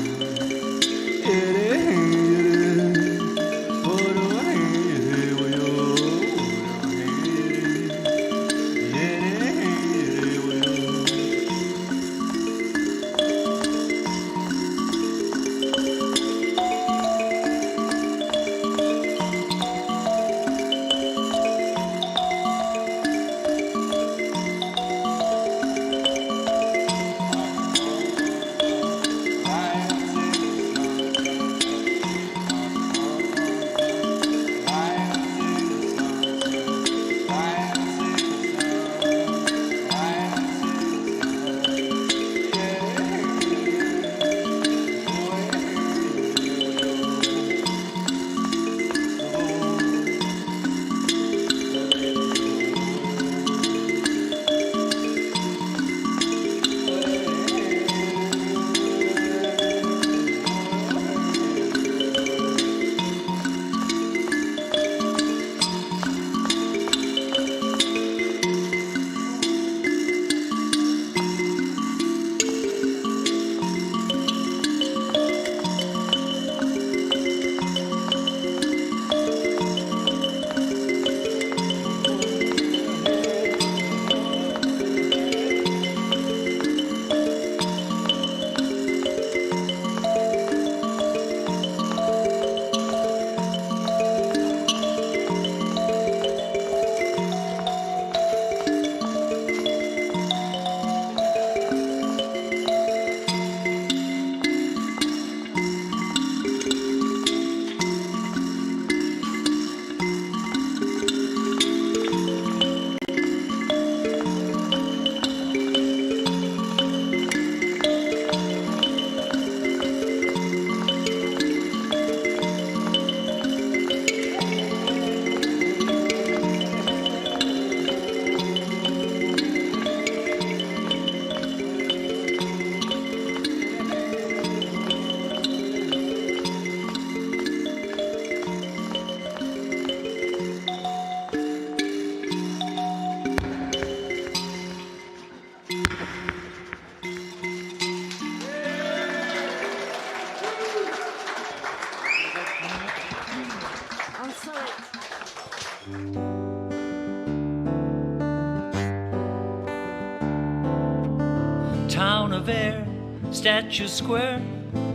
Town of Ayr, Statue Square,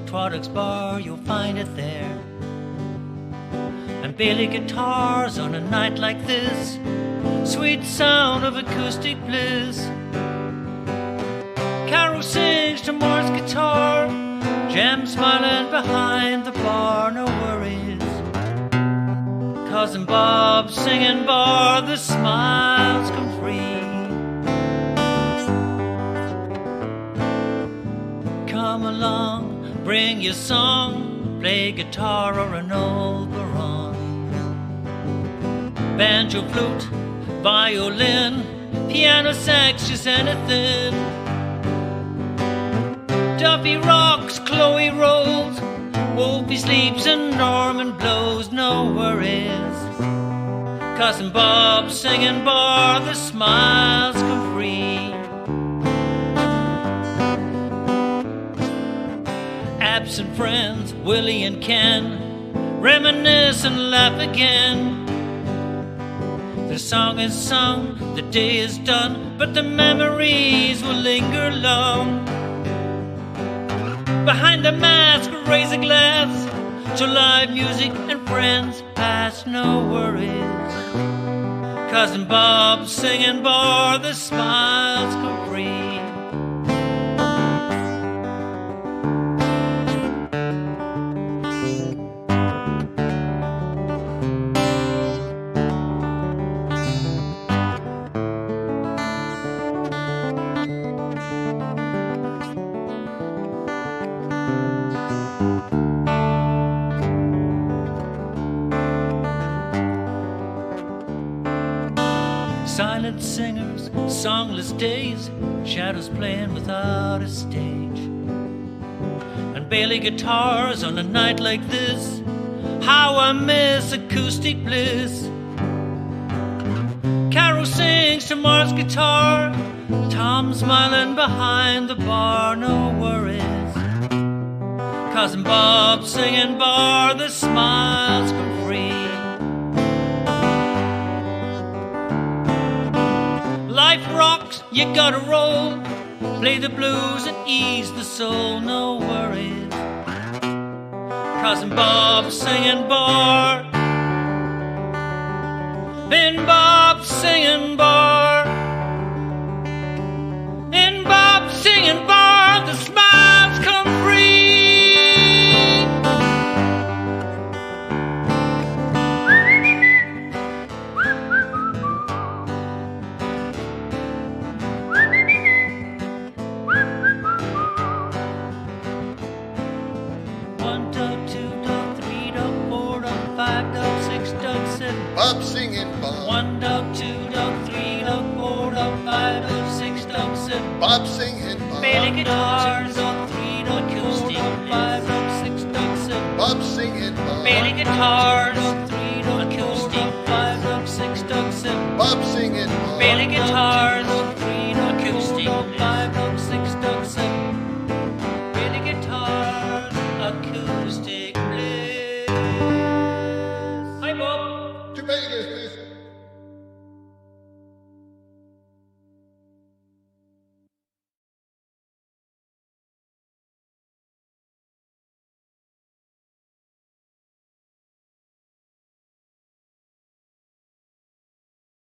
Twaddock's Bar, you'll find it there. And Bailey guitars on a night like this, sweet sound of acoustic bliss. Carol sings to Moore's guitar, Jem smiling behind the bar, no worries. Cousin Bob singing bar, the smiles come free. Come along, bring your song, play guitar or an old baron. Banjo, flute, violin, piano, sax, just anything. Duffy rocks, Chloe rolls, Wolfie sleeps and Norman blows, no worries. Cousin Bob singing bar, the smiles come free. Absent friends, Willie and Ken, reminisce and laugh again. The song is sung, the day is done, but the memories will linger long. Behind the mask, raise a glass to live music and friends past, no worries. Cousin Bob singing bar, the smiles come free. Silent singers, songless days, shadows playing without a stage. And Bailey guitars on a night like this, how I miss acoustic bliss. Carol sings to Mark's guitar, Tom smiling behind the bar, no worries. Cousin Bob singing bar, the smiles come free. Life rocks, you gotta roll, play the blues and ease the soul, no worries. Cousin Bob singing bar, in Bob singing bar, in Bob singing bar, the smiles come free. Bob singing Bob. 1 dog, 2 dog, 3 dog, 4 dog, 5 dog, 6 dog, 7. Bob singing Bob. Bailey guitars, 2 dog, 3 dog, acoustic, 5 dog, 6 dog, 7. Bob singing Bob. Bailey guitars.